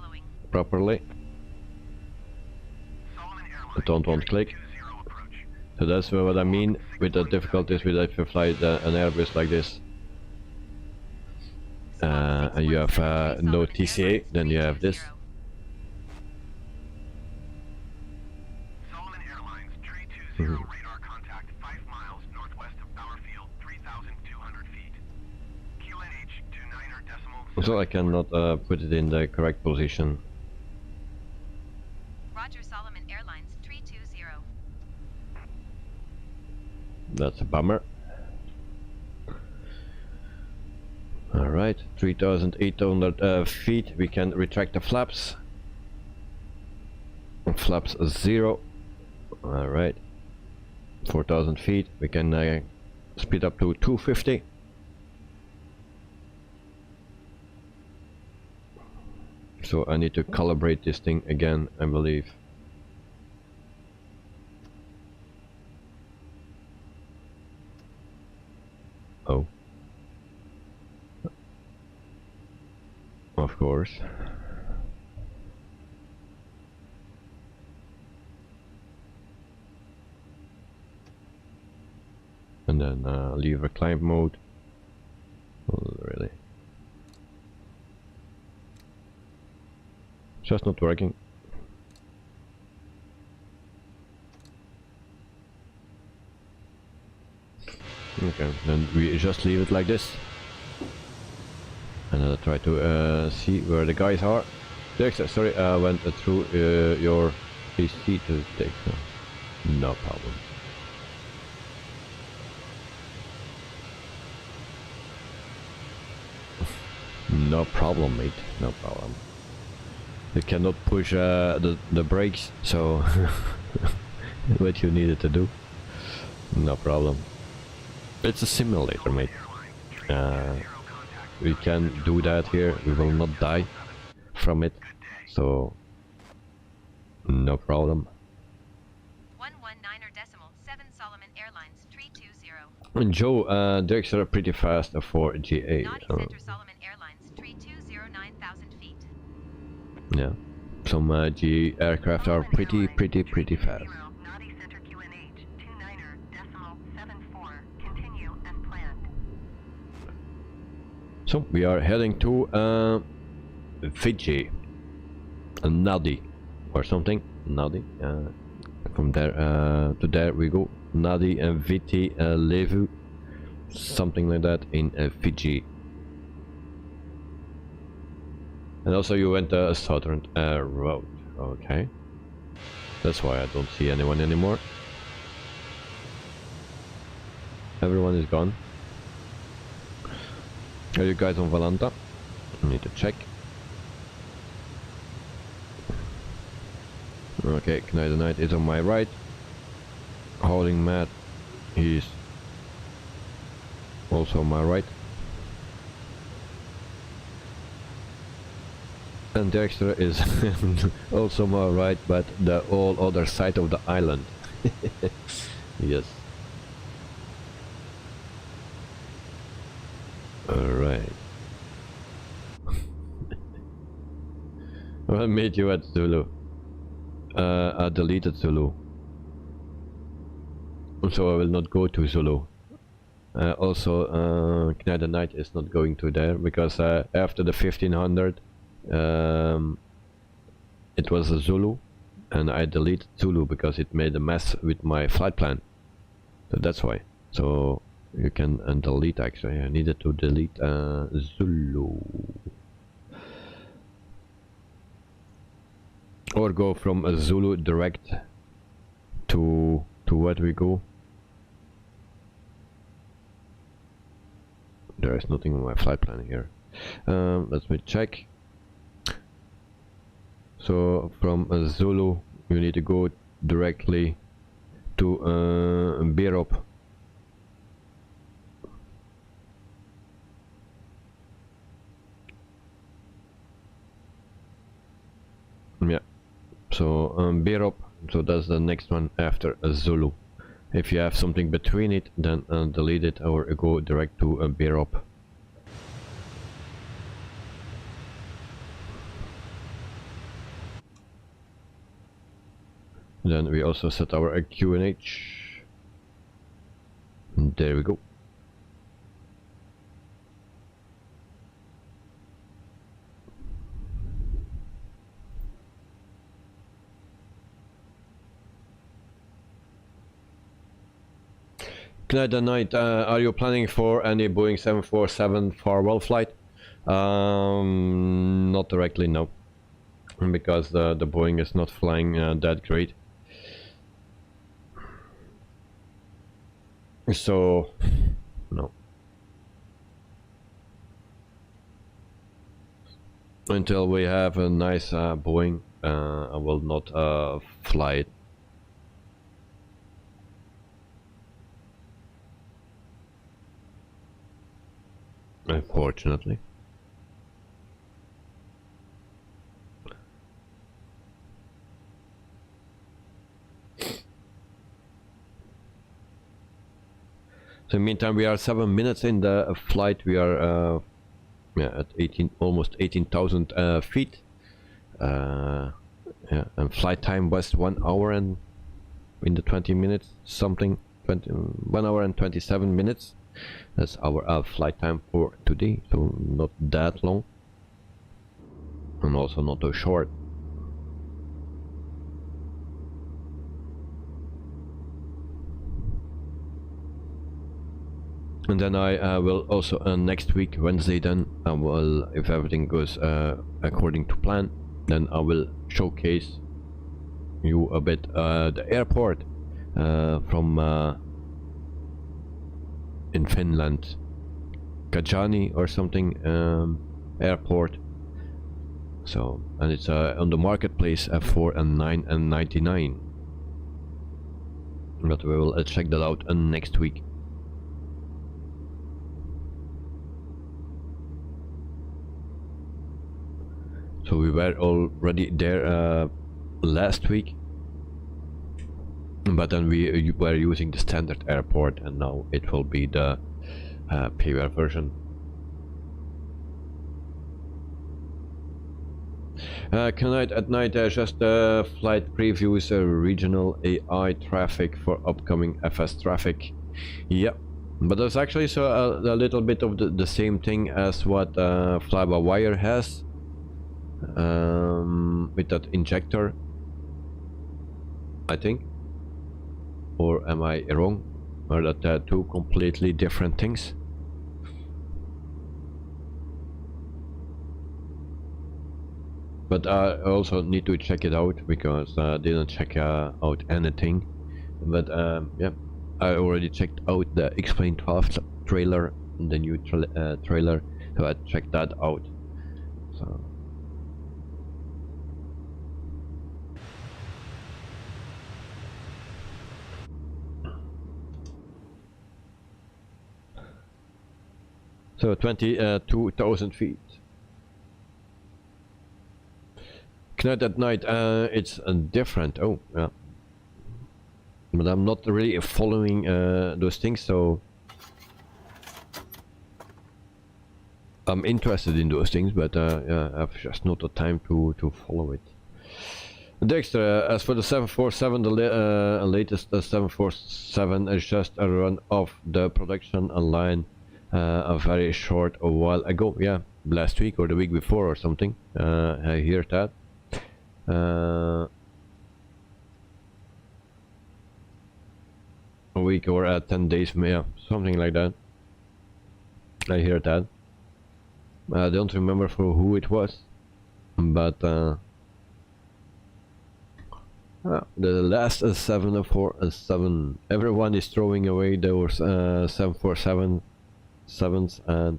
properly. I don't want to click. So that's what I mean with the difficulties with if you fly an Airbus like this. And you have no TCA, then you have this. Solomon Airlines tree 20 radar contact 5 miles northwest of Bowerfield 3,200 feet. QNH 29er decimal. So I cannot put it in the correct position. Roger Solomon Airlines tree 20. That's a bummer. Alright, 3,800 feet. We can retract the flaps. Flaps 0. Alright. 4,000 feet. We can speed up to 250. So I need to calibrate this thing again, I believe. Oh. Of course. And then lever climb mode. Oh, really? Just not working. Okay, then we just leave it like this. And I'll try to see where the guys are. Sorry, I went through your PC to take. No problem. No problem, mate. No problem. You cannot push the brakes, so what you needed to do. No problem. It's a simulator, mate. We can do that here. We will not die from it, so no problem. 119.7 Solomon Airlines 320. And Joe, Dirks are pretty fast for GA. Nadi Center Solomon Airlines 320 9,000 feet. Yeah, some GA aircraft are pretty fast. Nadi Center QNH 29.74. Continue as planned. So we are heading to Fiji, Nadi or something. Nadi. From there to there we go. Nadi and Viti Levu, something like that in Fiji. And also you went a southern road. Okay, that's why I don't see anyone anymore. Everyone is gone. Are you guys on Valanta? I need to check. Okay, Knight Knight is on my right. Holding Matt, he's also on my right. And Dexter is also on my right, but the all other side of the island. Yes. Alright. I'll meet you at Zulu. I deleted Zulu, so I will not go to Zulu. Also, Knight Knight is not going to there because after the 1500 it was a Zulu, and I deleted Zulu because it made a mess with my flight plan. So that's why. So you can delete. Actually, I needed to delete Zulu. Or go from a Zulu direct to what we go. There is nothing on my flight plan here. Let me check. So from a Zulu you need to go directly to Birop. Yeah. So Birop, so that's the next one after a Zulu. If you have something between it, then delete it or go direct to a Birop. Then we also set our QNH. There we go. Knight and Night, are you planning for any Boeing 747 farewell flight? Not directly, no. Because the Boeing is not flying that great. So, no. Until we have a nice Boeing, I will not fly it. Unfortunately. So in the meantime, we are 7 minutes in the flight. We are at almost 18,000 feet. Yeah, and flight time was 1 hour and in the 20 minutes something. 1 hour and 27 minutes. That's our flight time for today, so not that long and also not too short. And then I will also next week, Wednesday, then I will, if everything goes according to plan, then I will showcase you a bit the airport from in Finland, Kajani or something airport. So, and it's on the marketplace for $9.99. But we will check that out next week. So we were already there last week, but then we were using the standard airport, and now it will be the payware version. At night just flight previews, regional AI traffic for upcoming FS traffic. Yeah, but there's actually a little bit of the same thing as what fly-by-wire has. With that injector, I think, or am I wrong? Or that they're two completely different things? But I also need to check it out because I didn't check out anything. But yeah, I already checked out the Explain 12 trailer, the new trailer, so I checked that out. So. So 22,000 feet. Knight at night, it's different. Oh, yeah. But I'm not really following those things, so I'm interested in those things, but yeah, I've just not the time to follow it. Dexter, as for the 747, the latest 747 is just a run off the production line. A very short a while ago, yeah, last week or the week before or something. I hear that. A week or 10 days, yeah, something like that. I hear that. I don't remember for who it was, but the last 747, everyone is throwing away those 747 sevens, and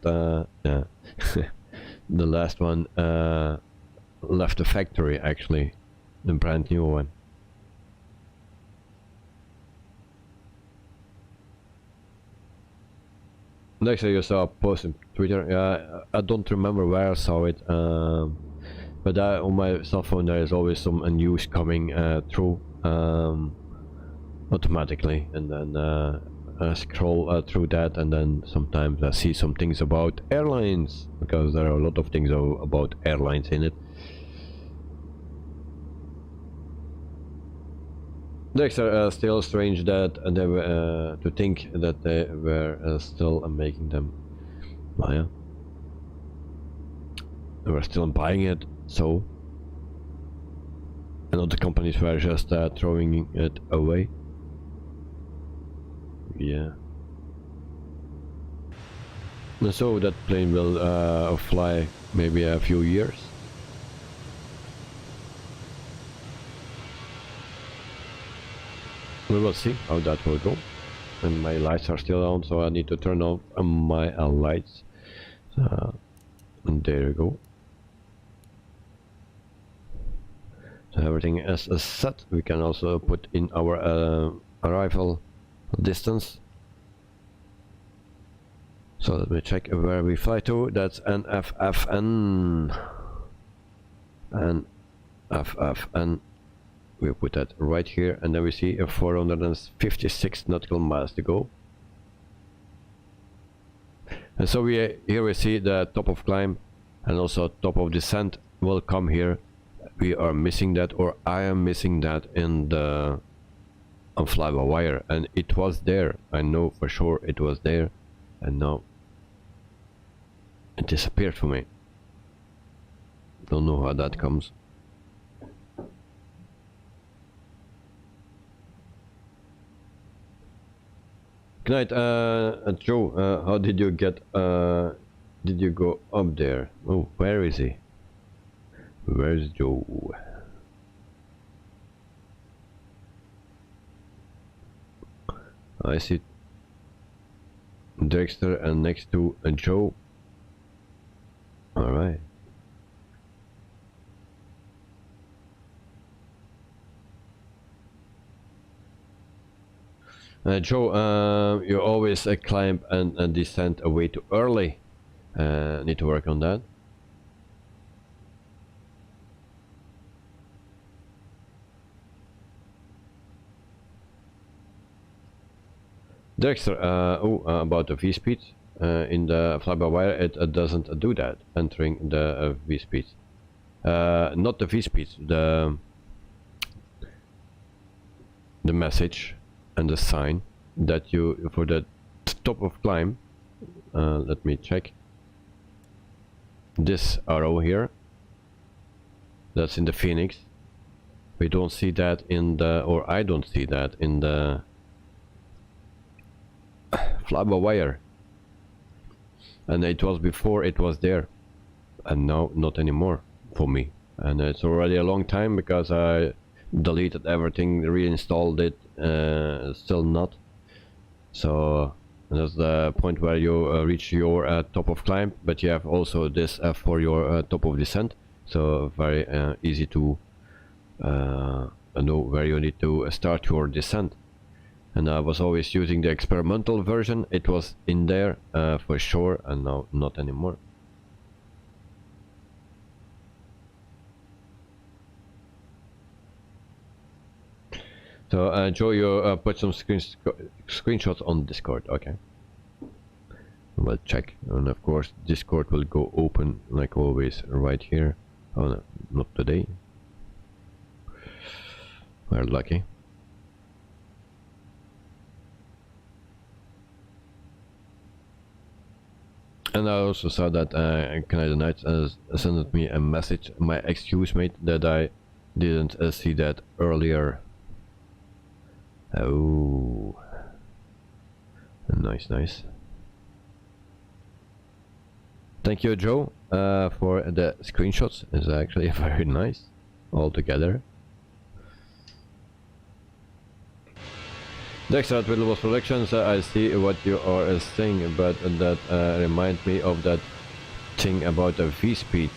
yeah, the last one left the factory, actually, the brand new one. Next, I saw a post on Twitter. Yeah, I don't remember where I saw it, but on my cell phone there is always some news coming through automatically, and then scroll through that, and then sometimes I see some things about airlines, because there are a lot of things about airlines in it. Next, still strange that they were to think that they were still making them. Well, yeah, they were still buying it, so, and other companies were just throwing it away. Yeah. So that plane will fly maybe a few years. We will see how that will go. And my lights are still on, so I need to turn on my lights. And there you go. So everything is set. We can also put in our arrival distance. So let me check where we fly to. That's NFFN. NFFN. We put that right here, and then we see a 456 nautical miles to go. And so here we see the top of climb and also top of descent will come here. We are missing that, or I am missing that in the on fly-by-wire, and it was there. I know for sure it was there, and now it disappeared for me. Don't know how that comes. Good night, Joe. How did you get? Did you go up there? Oh, where is he? Where's Joe? I see Dexter and next to Joe. All right. Joe, you always climb and descend way too early. Need to work on that. Dexter, about the V-speed. In the fly-by-wire it doesn't do that, entering the V-speed. Not the V-speed, the message and the sign that you, for the top of climb, let me check. This arrow here, that's in the FENIX. We don't see that in the, or I don't see that in the fly-by-wire. And it was before, it was there, and now not anymore for me. And it's already a long time because I deleted everything, reinstalled it, still not. So that's the point where you reach your top of climb, but you have also this for your top of descent. So very easy to know where you need to start your descent. And I was always using the experimental version. It was in there for sure, and now not anymore. So Joe, you put some screenshots on Discord, okay? We'll check, and of course Discord will go open like always right here. Oh no, not today. We're lucky. And I also saw that Canadian Knights sent me a message, my excuse mate, that I didn't see that earlier. Oh, nice, nice. Thank you, Joe, for the screenshots. It's actually very nice altogether. Dexter at Vila Productions, I see what you are saying, but that reminds me of that thing about the V-speed.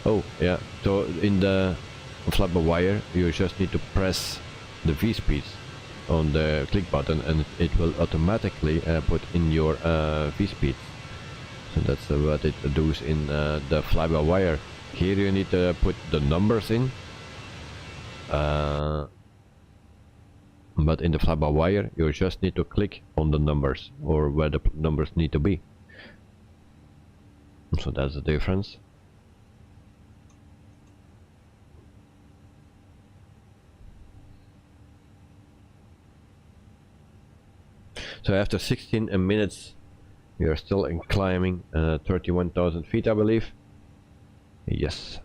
Oh, yeah, so in the fly-by-wire, you just need to press the V-speed on the click button and it will automatically put in your V-speed. So that's what it does in the fly-by-wire. Here you need to put the numbers in. But in the fly-by-wire, you just need to click on the numbers or where the numbers need to be. So that's the difference. So after 16 minutes, we are still in climbing 31,000 feet, I believe. Yes.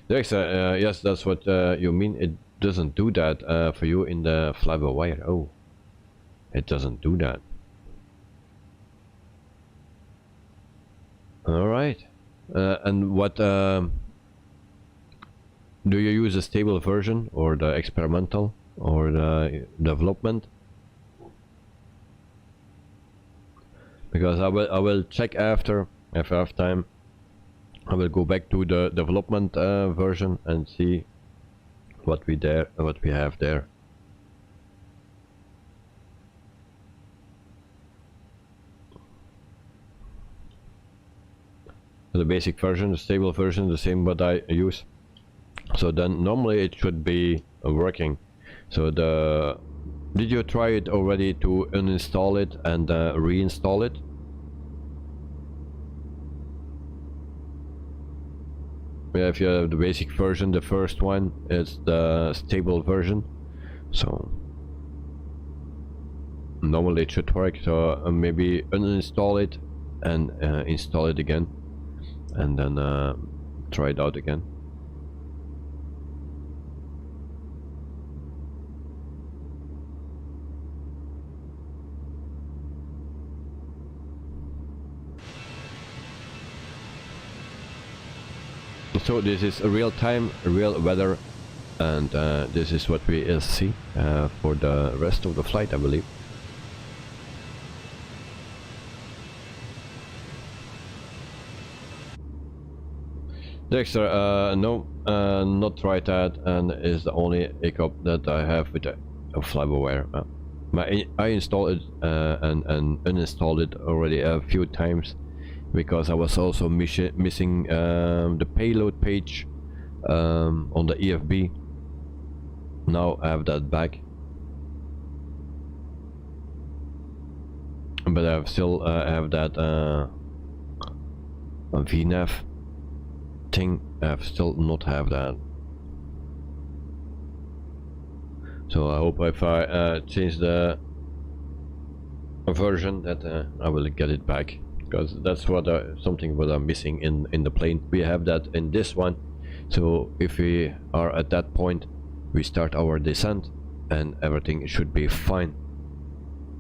Dexter, yes, that's what you mean. It doesn't do that for you in the fly-by-wire. Oh, it doesn't do that. All right. And what do you use, a stable version or the experimental or the development? Because I will check after, if I have time. I will go back to the development version and see what we have there. The basic version, the stable version, the same what I use. So then normally it should be working. So did you try it already to uninstall it and reinstall it? Yeah, if you have the basic version, the first one is the stable version. So normally it should work. So maybe uninstall it and install it again, and then try it out again. So this is real time, real weather, and this is what we see for the rest of the flight, I believe. Dexter, no, not tried that, and is the only hiccup that I have with a fly-by-wire. I installed it and uninstalled it already a few times because I was also missing the payload page on the EFB. Now I have that back, but I still have that VNAV thing. I still not have that. So I hope if I change the version that I will get it back, because that's what something what I'm missing in the plane. We have that in this one, so if we are at that point, we start our descent and everything should be fine.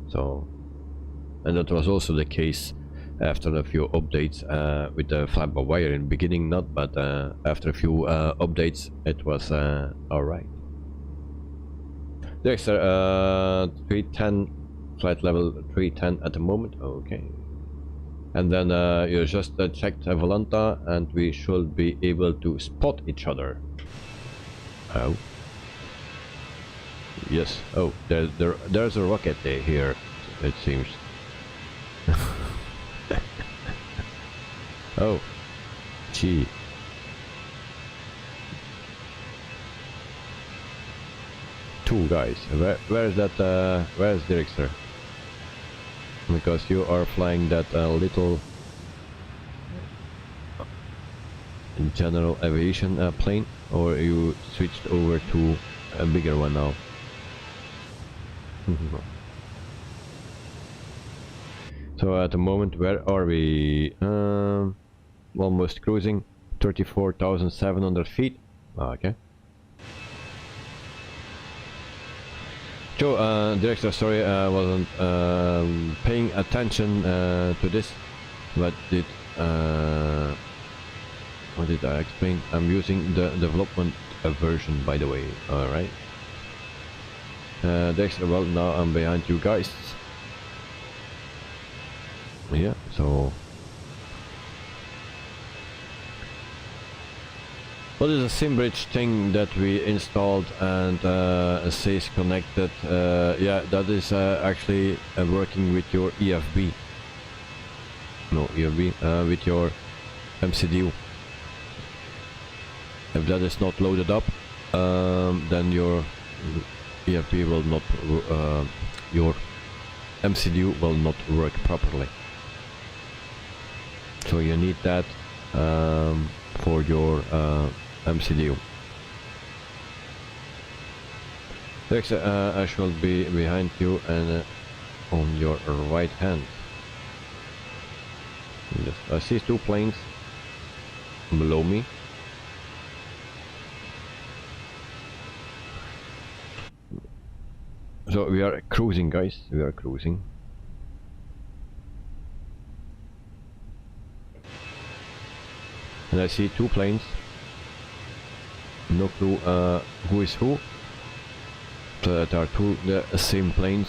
So, and that was also the case after a few updates with the fly-by-wire in the beginning, not, but after a few updates it was alright. Dexter, 310, flight level 310 at the moment, okay. And then you just checked Volanta and we should be able to spot each other. Oh. Yes, oh, there's a rocket here, it seems. Oh, gee. Two guys. Where is that? Where is Dexter? Because you are flying that little general aviation plane, or you switched over to a bigger one now? So at the moment, where are we? Almost cruising 34,700 feet. Okay. Joe, Director, sorry, I wasn't paying attention to this, but what did I explain? I'm using the development version, by the way. All right. Dexter, well, now I'm behind you guys. Yeah, so what is a SimBridge thing that we installed and says connected? Yeah, that is actually working with your EFB. No, EFB, with your MCDU. If that is not loaded up, then your EFB will not, your MCDU will not work properly. So you need that for your MCDU. Next, I shall be behind you and on your right hand. Yes, I see two planes below me. So we are cruising, guys. We are cruising. And I see two planes. No clue who is who. But there are two the same planes.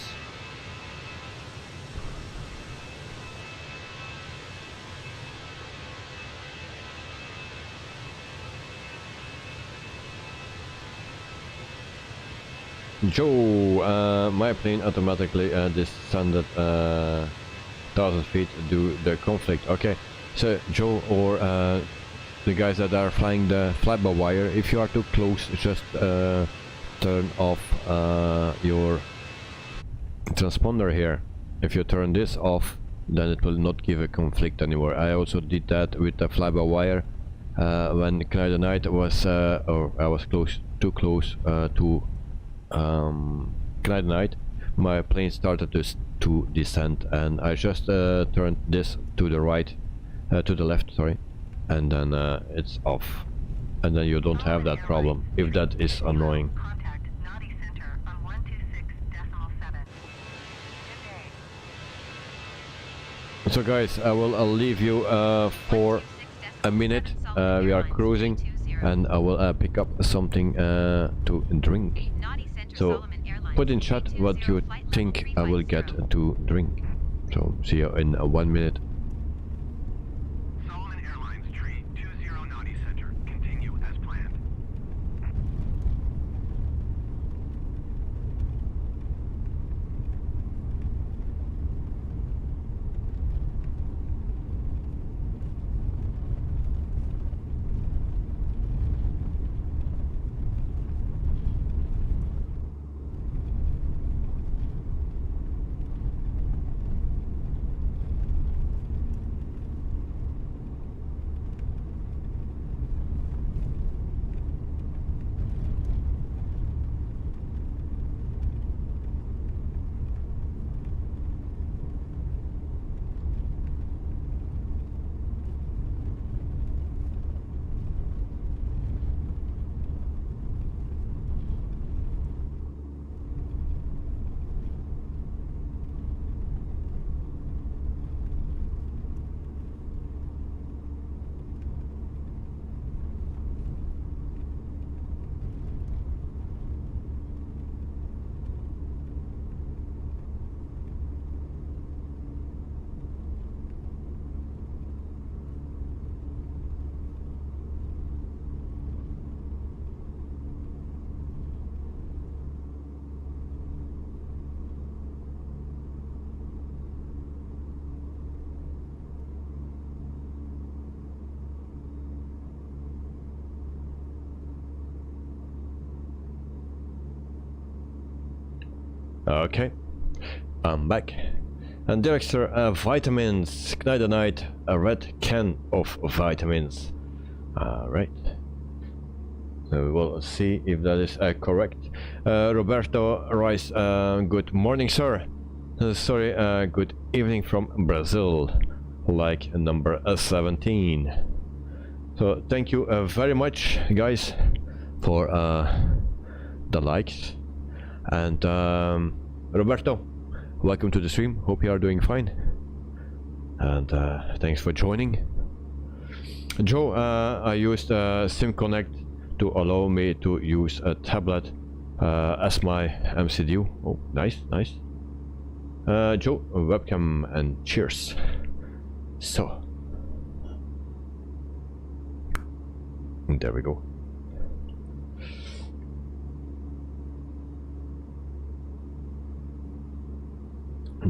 Joe, my plane automatically descended 1,000 feet due to the conflict. Okay, so Joe or the guys that are flying the fly-by-wire, if you are too close, just turn off your transponder here. If you turn this off, then it will not give a conflict anymore. I also did that with the fly-by-wire when Canada Night was, or I was too close to Canada Night. My plane started to descend, and I just turned this to the right, to the left, sorry, and then it's off, and then you don't have that problem, if that is annoying. Contact Nadi Center on 126.7. Good day. So guys, I'll leave you for a minute. We are cruising, and I will pick up something to drink. So put in chat what you think I will get to drink. So see you in 1 minute. Solomon Airlines tree 20 Nadi Center. Continue as planned. Okay, I'm back. And director, vitamins, Knight, a red can of vitamins. Alright. So we will see if that is correct. Roberto Rice, good morning, sir. Sorry, good evening from Brazil, like number 17. So thank you very much, guys, for the likes. And Roberto, welcome to the stream. Hope you are doing fine. And thanks for joining. Joe, I used SimConnect to allow me to use a tablet as my MCU. Oh, nice, nice. Joe, webcam and cheers. So, there we go.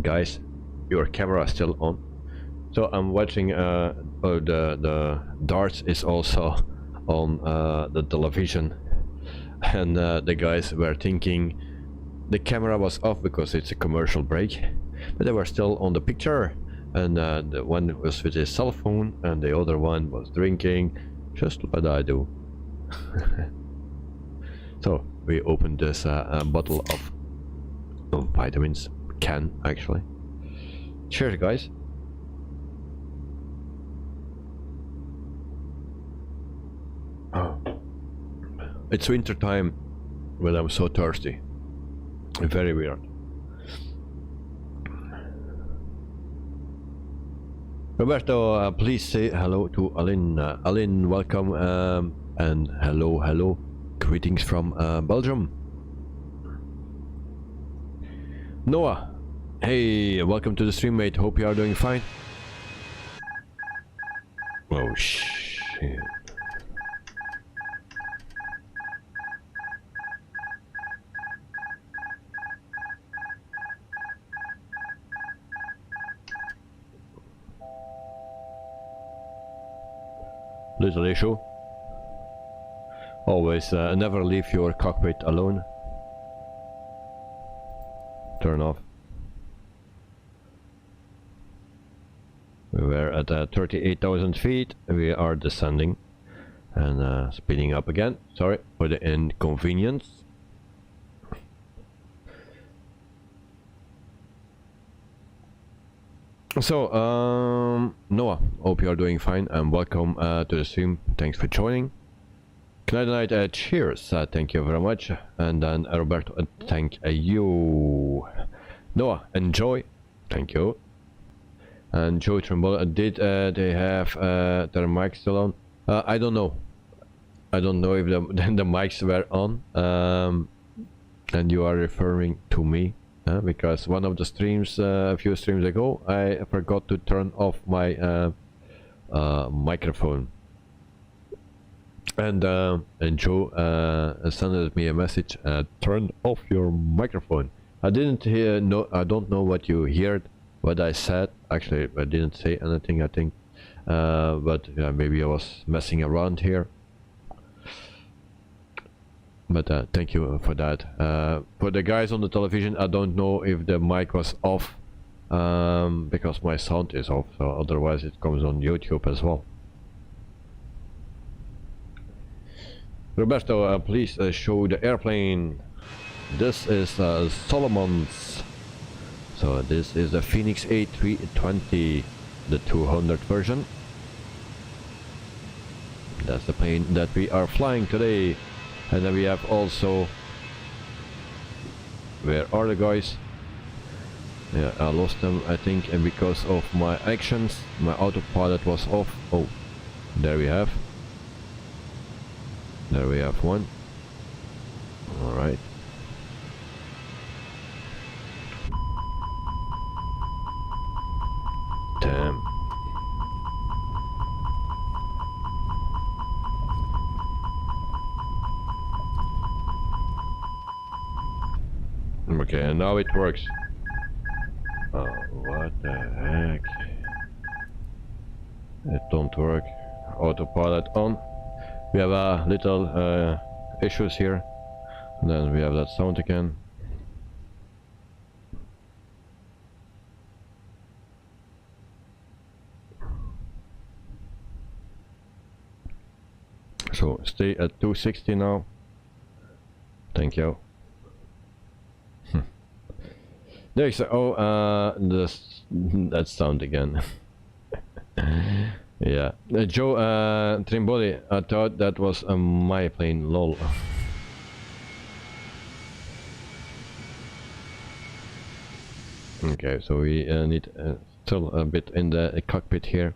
Guys, your camera is still on, so I'm watching. The darts is also on the television, and the guys were thinking the camera was off because it's a commercial break, but they were still on the picture, and the one was with his cell phone and the other one was drinking, just what I do. So we opened this bottle of vitamins. Can actually. Cheers, guys. Oh, it's winter time when I'm so thirsty. Very weird. Roberto, please say hello to Aline. Aline, welcome, and hello, greetings from Belgium. Noah, hey, welcome to the stream, mate. Hope you are doing fine. Oh shit. Little issue. Always never leave your cockpit alone. Turn off. We were at 38,000 feet. We are descending and speeding up again. Sorry for the inconvenience. So, Noah, hope you are doing fine and welcome to the stream. Thanks for joining. Knight, cheers, thank you very much. And then Roberto, thank you. Noah, enjoy, thank you. And Joe Trimble, did they have their mics still on? I don't know. I don't know if the the mics were on. And you are referring to me, because one of the streams a few streams ago, I forgot to turn off my microphone. And Joe sent me a message, turn off your microphone. I didn't hear, no, I don't know what you heard, what I said. Actually, I didn't say anything, I think. But yeah, maybe I was messing around here. But thank you for that. For the guys on the television, I don't know if the mic was off, because my sound is off, so otherwise it comes on YouTube as well. Roberto, please show the airplane. This is Solomon's. So this is the FENIX A320, the 200 version. That's the plane that we are flying today. And then we have also, where are the guys? Yeah, I lost them, I think, and because of my actions, my autopilot was off. Oh, there we have. There we have one. Alright. Damn. Okay, and now it works. Oh, what the heck? It don't work. Autopilot on. We have a little issues here. And then we have that sound again. So stay at 260 now. Thank you. There's that sound again. Yeah, Joe Trimboli, I thought that was my plane, lol. Okay, so we need still a bit in the cockpit here.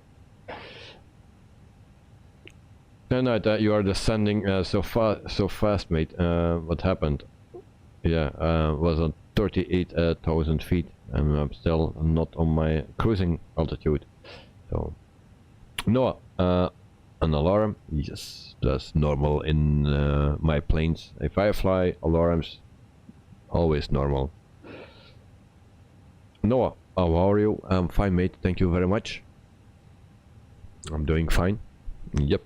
Tonight you are descending so fast, mate. What happened? Yeah, was on 38,000 feet, and I'm still not on my cruising altitude. So, no, an alarm. Yes, that's normal in my planes. If I fly, alarms always normal. Noah, how are you? I'm fine, mate. Thank you very much. I'm doing fine. Yep.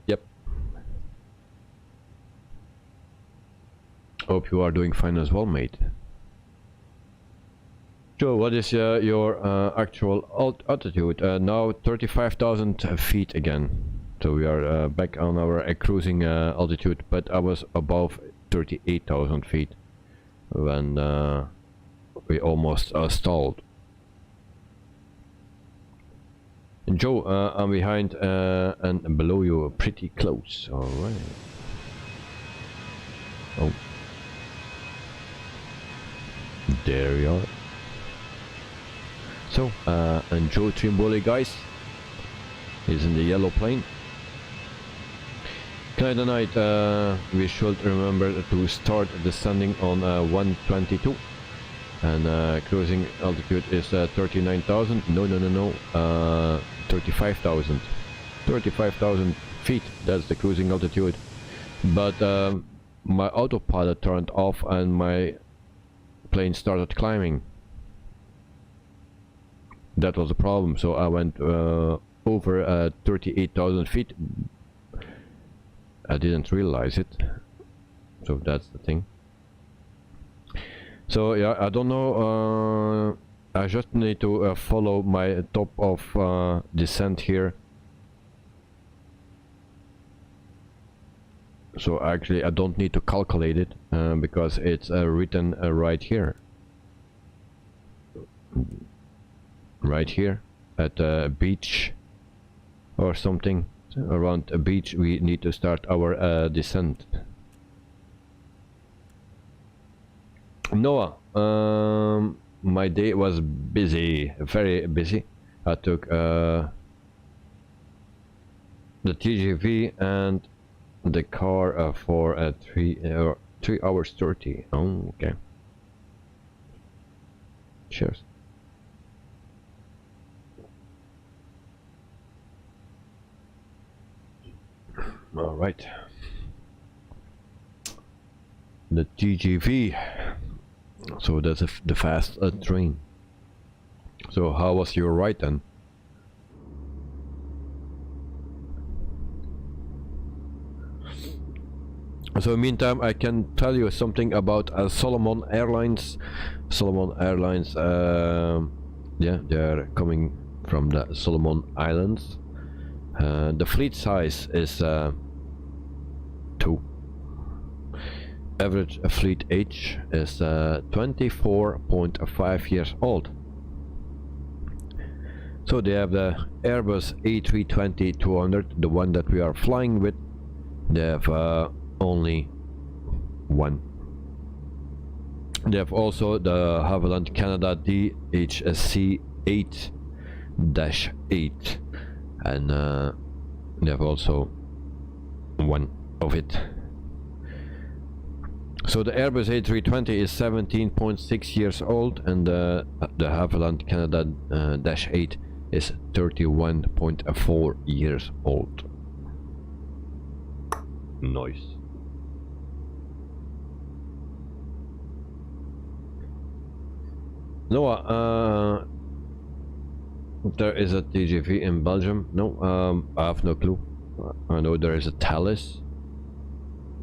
Hope you are doing fine as well, mate. Joe, what is your actual altitude? Now 35,000 feet again. So we are back on our cruising altitude, but I was above 38,000 feet when we almost stalled. And Joe, I'm behind and below you, pretty close. All right. Oh. There we are. So, and Joe Trimboli, guys, is in the yellow plane. Canada night, we should remember to start descending on 122. And cruising altitude is 39,000. No. 35,000. 35,000 feet, that's the cruising altitude. But my autopilot turned off and my plane started climbing. That was the problem, so I went over 38,000 feet. I didn't realize it, so that's the thing. So yeah, I don't know, I just need to follow my top of descent here. So actually I don't need to calculate it because it's written right here. Right here at a beach or something. Around a beach we need to start our descent. Noah, my day was busy, very busy. I took the TGV and the car for 3 hours 30. Oh, okay. Cheers. All right. The TGV. So that's the fast train. So how was your ride then? So in the meantime, I can tell you something about Solomon Airlines. Solomon Airlines, yeah, they're coming from the Solomon Islands. The fleet size is 2. Average fleet age is 24.5 years old. So they have the Airbus A320-200, the one that we are flying with. They have only 1. They have also the Havilland Canada DHSC-8-8, and they have also 1 of it. So the Airbus A320 is 17.6 years old, and the Havilland Canada -8 is 31.4 years old. Nice. Noah, there is a TGV in Belgium. No, I have no clue. I know there is a Thalys.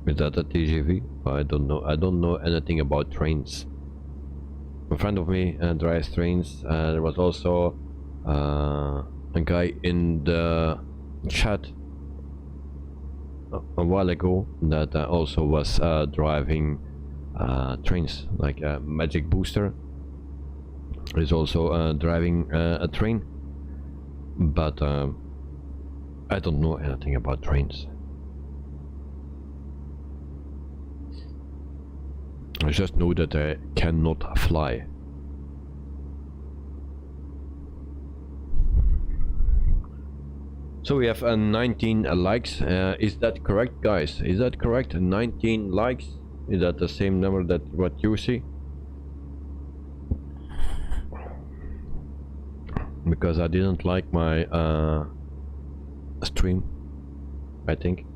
Is that a TGV? I don't know. I don't know anything about trains. A friend of me drives trains. There was also a guy in the chat a while ago that also was driving trains, like a Magic Booster is also driving a train, but I don't know anything about trains. I just know that I cannot fly. So we have 19 likes. Is that correct, guys? Is that correct? 19 likes? Is that the same number that what you see? Because I didn't like my stream, I think.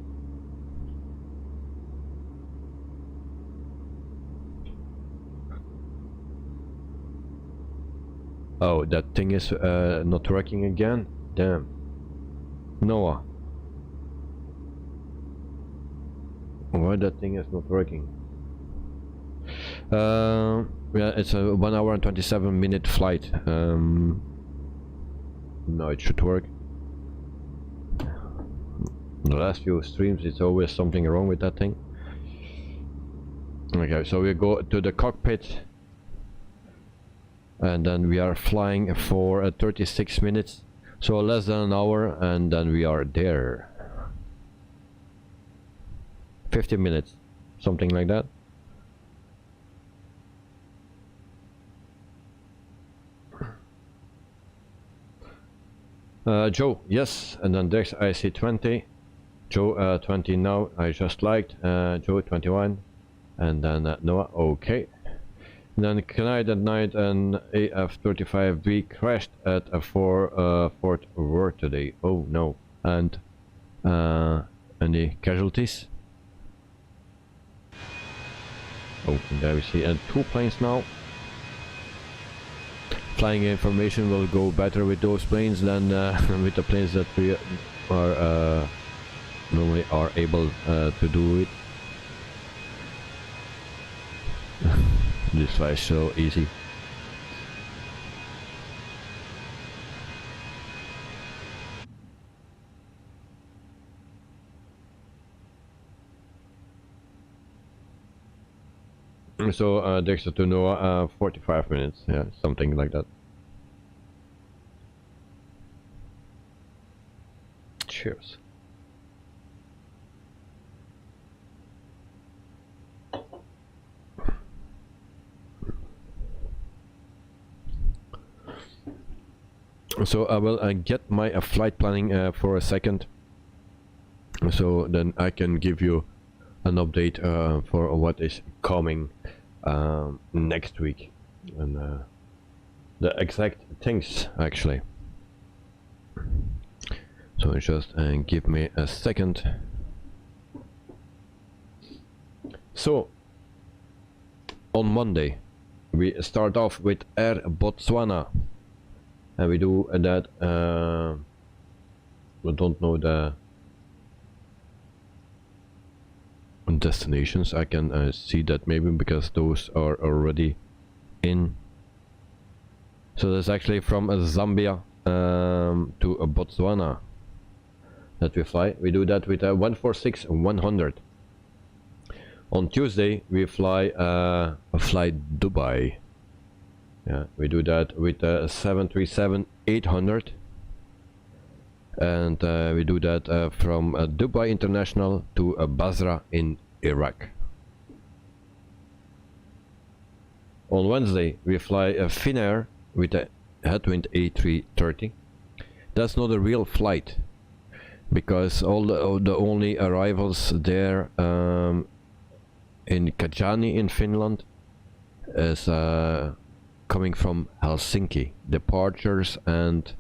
Oh, that thing is not working again? Damn. Noah, why that thing is not working? Yeah, it's a 1 hour and 27 minute flight. No, it should work. The last few streams, it's always something wrong with that thing. Okay, so we go to the cockpit, and then we are flying for 36 minutes. So less than an hour, and then we are there. 50 minutes, something like that. Joe, yes, and then Dex I see 20. Joe 20 now, I just liked. Joe 21, and then Noah, okay. And then tonight at night an AF-35V crashed at Fort Worth today. Oh no. And any casualties? Oh, and there we see 2 planes now. Flying information will go better with those planes than with the planes that we are normally are able to do it. This fly is so easy. So Dexter to Noah, 45 minutes, yeah, something like that. Cheers. So I will get my flight planning for a second, so then I can give you an update for what is coming next week, and the exact things actually. So just give me a second. So on Monday we start off with Air Botswana, and we do that. We don't know the destinations. I can see that maybe because those are already in. So that's actually from Zambia to Botswana that we fly. We do that with a 146-100. On Tuesday we fly Dubai. Yeah, we do that with a 737-800, and we do that from Dubai International to Basra in Iraq. On Wednesday we fly a Finnair with a headwind A330. That's not a real flight, because all the only arrivals there in Kajaani in Finland is coming from Helsinki. Departures and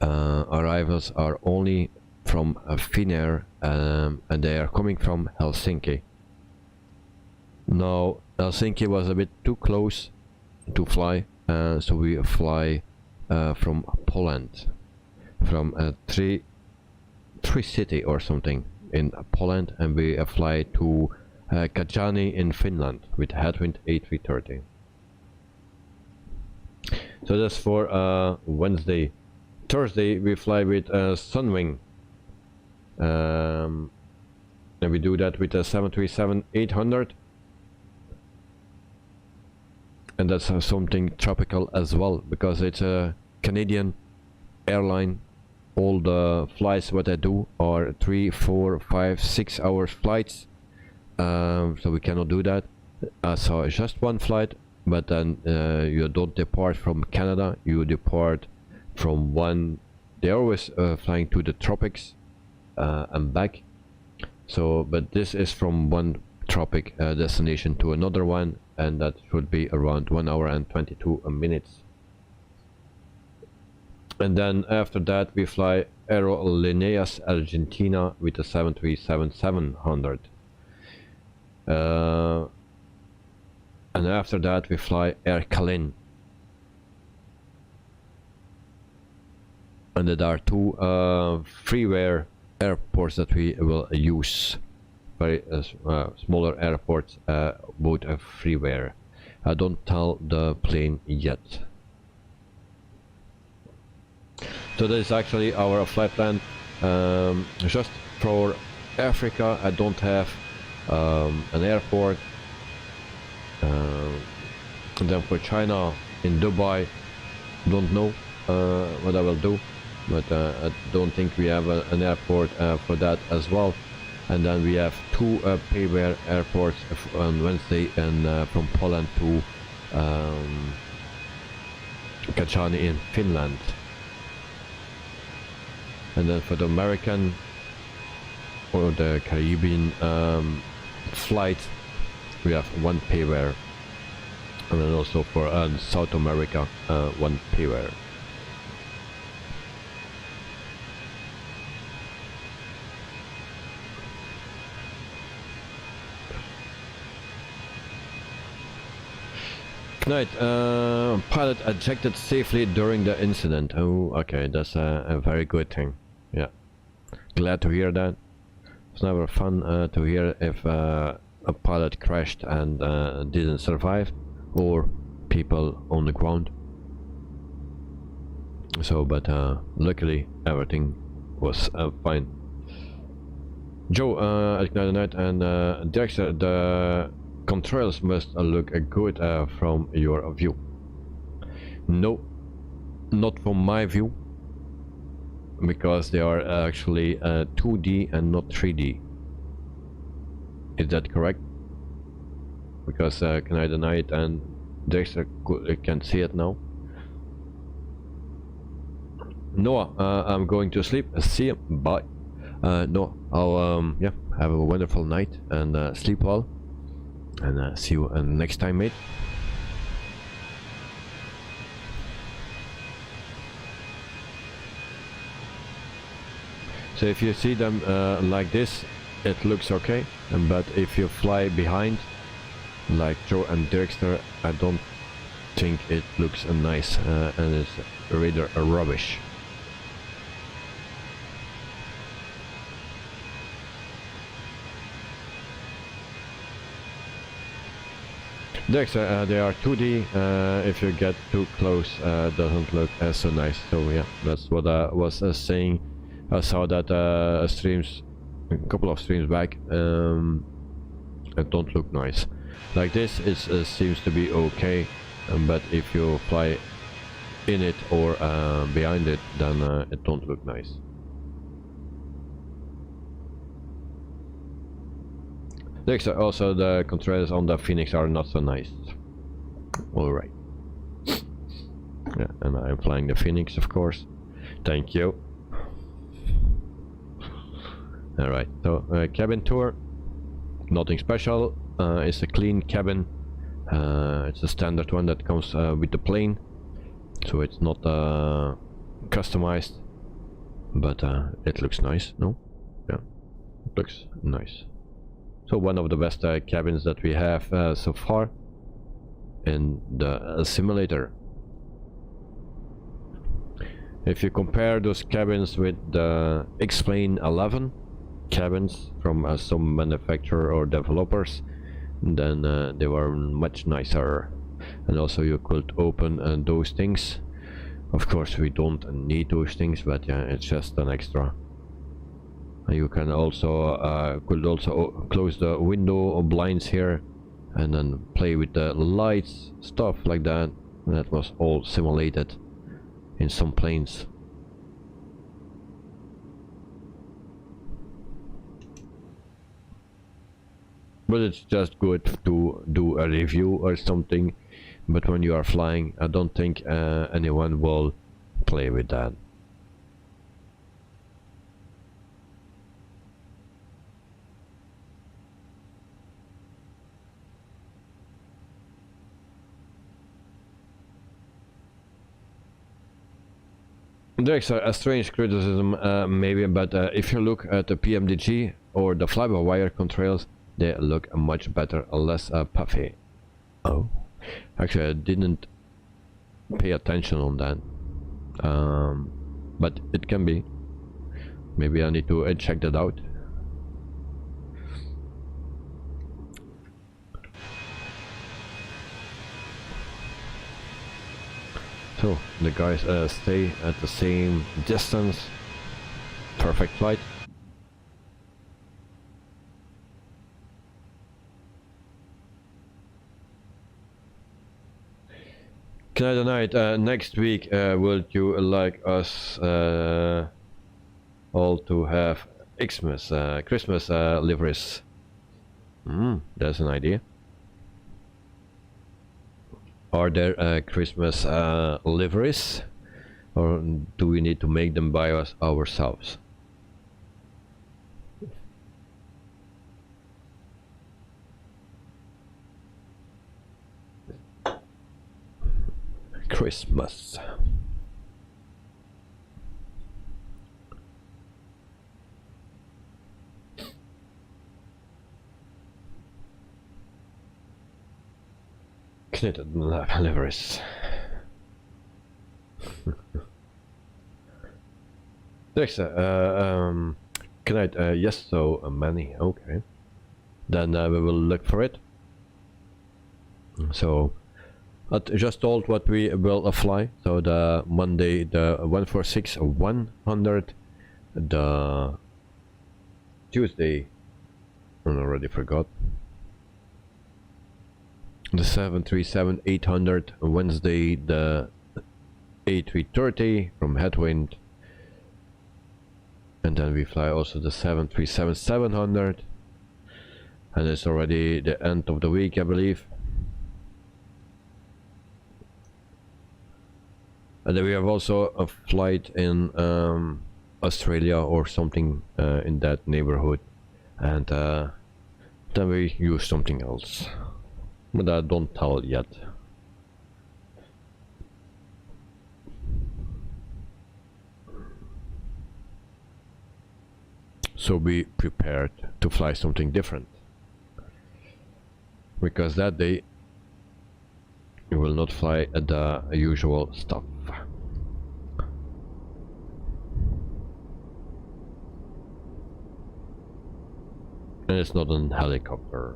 arrivals are only from Finnair, and they are coming from Helsinki. Now Helsinki was a bit too close to fly, so we fly from Poland, from a three city or something in Poland, and we fly to Kajaani in Finland with headwind A330. So that's for Wednesday. Thursday we fly with Sunwing, and we do that with a 737-800, and that's something tropical as well, because it's a Canadian airline. All the flights what I do are 3, 4, 5, 6 hours flights, so we cannot do that. So just one flight, but then you don't depart from Canada, you depart from one. They're always flying to the tropics and back. So but this is from one tropic destination to another one, and that should be around 1 hour and 22 minutes. And then after that we fly Aerolíneas Argentina with a 737-700. And after that we fly Air Calin. And there are two freeware airports that we will use. Very smaller airports, both freeware. I don't tell the plane yet. So that is actually our flight plan. Just for Africa I don't have an airport. And then for China in Dubai, don't know what I will do, but I don't think we have an airport for that as well. And then we have two payware airports on Wednesday, and from Poland to Kajaani in Finland. And then for the American or the Caribbean flight, we have one payware, and then also for South America one payware. Right, pilot ejected safely during the incident. Oh, okay, that's a very good thing. Yeah, glad to hear that. It's never fun to hear if a pilot crashed and didn't survive, or people on the ground. So, but luckily everything was fine. Joe, at Night and Dexter, the contrails must look good from your view. No, not from my view, because they are actually 2D and not 3D. Is that correct? Because Canada Night and Dexter can see it now. Noah, I'm going to sleep. See you. Bye. No, I'll yeah, have a wonderful night and sleep well. And see you next time, mate. So if you see them like this, it looks okay. But if you fly behind, like Joe and Dirkster, I don't think it looks nice, and it's rather rubbish. Dirkster, they are 2D. If you get too close, doesn't look so nice. So yeah, that's what I was saying. I saw that streams, a couple of streams back. It don't look nice. Like this, it seems to be okay, but if you fly in it or behind it, then it don't look nice. Next, also the controls on the FENIX are not so nice. Alright. Yeah, and I'm flying the FENIX, of course. Thank you. Alright, so cabin tour. Nothing special. It's a clean cabin. It's a standard one that comes with the plane, so it's not customized, but it looks nice. No, yeah, it looks nice. So one of the best cabins that we have so far in the simulator. If you compare those cabins with the X-Plane 11 cabins from some manufacturer or developers, then they were much nicer. And also you could open those things. Of course we don't need those things, but yeah, it's just an extra. You can also could also close the window blinds here and then play with the lights, stuff like that. That was all simulated in some planes. But it's just good to do a review or something. But when you are flying, I don't think anyone will play with that. There's a strange criticism, maybe, but if you look at the PMDG or the fly-by-wire controls, they look much better, less puffy. Oh, actually, I didn't pay attention on that, but it can be. Maybe I need to check that out. So the guys stay at the same distance. Perfect flight. Canada Night, next week would you like us all to have Xmas, Christmas liveries? That's an idea. Are there Christmas liveries, or do we need to make them by us ourselves? Christmas. Knitted liveries. Next, can I? Yes, so many. Okay, then we will look for it. So, I just told what we will fly. So the Monday, the 146-100, the Tuesday, I already forgot. The 737-800, Wednesday the A330 from Headwind, and then we fly also the 737-700, and it's already the end of the week, I believe. And then we have also a flight in Australia or something in that neighborhood, and then we use something else, but I don't tell yet. So be prepared to fly something different, because that day you will not fly the usual stuff. And it's not a helicopter.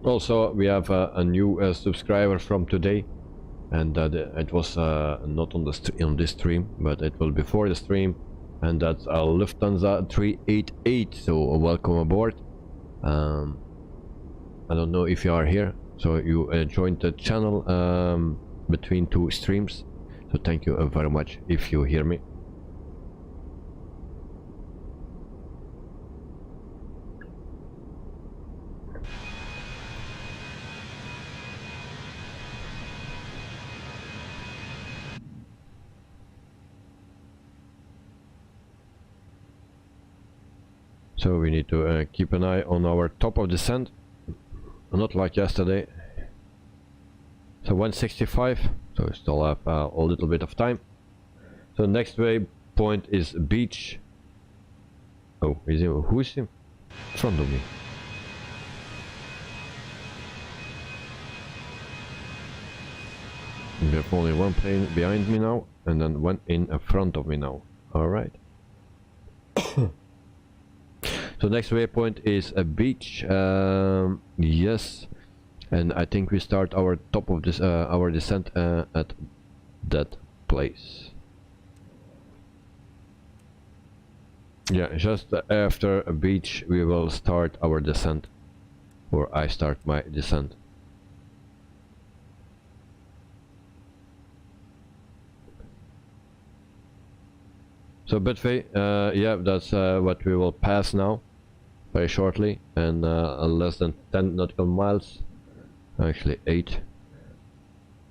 Also, we have a new subscriber from today, and it was not on this stream, but it will be before the stream, and that's Lufthansa 388. So welcome aboard. I don't know if you are here, so you joined the channel between two streams. So thank you very much if you hear me. So we need to keep an eye on our top of descent, not like yesterday. So 165, so we still have a little bit of time. So next waypoint is beach. Oh, is he? Who is he? In front of me. We have only one plane behind me now, and then one in front of me now. Alright. So next waypoint is a beach, yes, and I think we start our top of this our descent at that place. Yeah, just after a beach we will start our descent, or I start my descent. So Betway, yeah, that's what we will pass now. Very shortly, and less than 10 nautical miles, actually 8.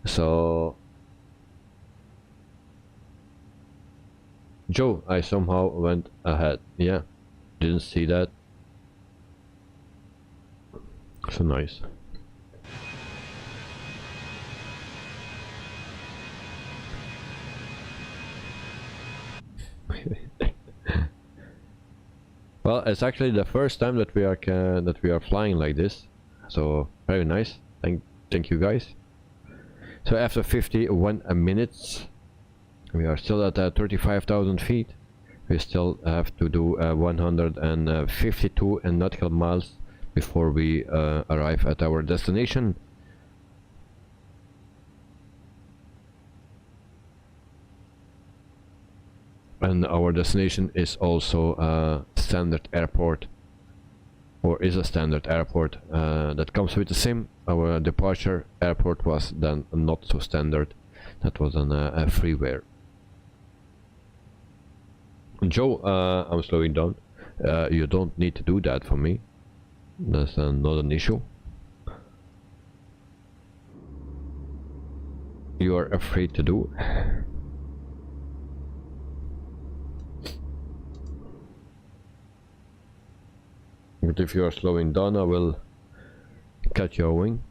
So Joe, I somehow went ahead. Yeah, didn't see that. So nice. Well, it's actually the first time that we are flying like this, so very nice. Thank you guys. So after 51 minutes, we are still at 35,000 feet. We still have to do 152 nautical miles before we arrive at our destination. And our destination is also a standard airport, or is a standard airport that comes with the SIM. Our departure airport was then not so standard. That was a freeware. Joe, I'm slowing down. You don't need to do that for me. That's not an issue. You are afraid to do. But if you are slowing down, I will cut your wing.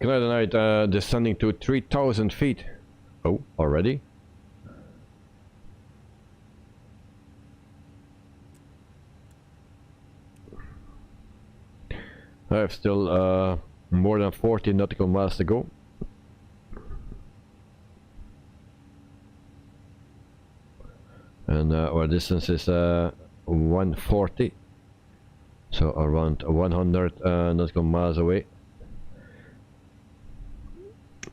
Tonight, descending to 3,000 feet. Oh, already? I have still more than 40 nautical miles to go. And our distance is 140, so around 100 nautical miles away.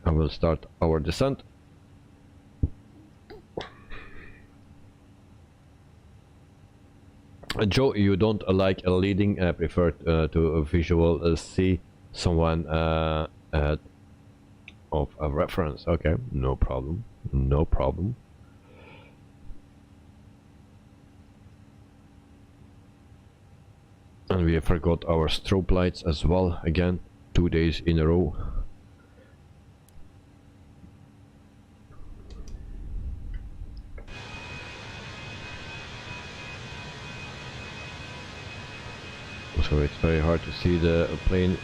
I will start our descent. Joe, you don't like leading, prefer to visual see someone ahead of a reference. Okay, no problem, no problem. And we forgot our strobe lights as well, again, 2 days in a row. So it's very hard to see the plane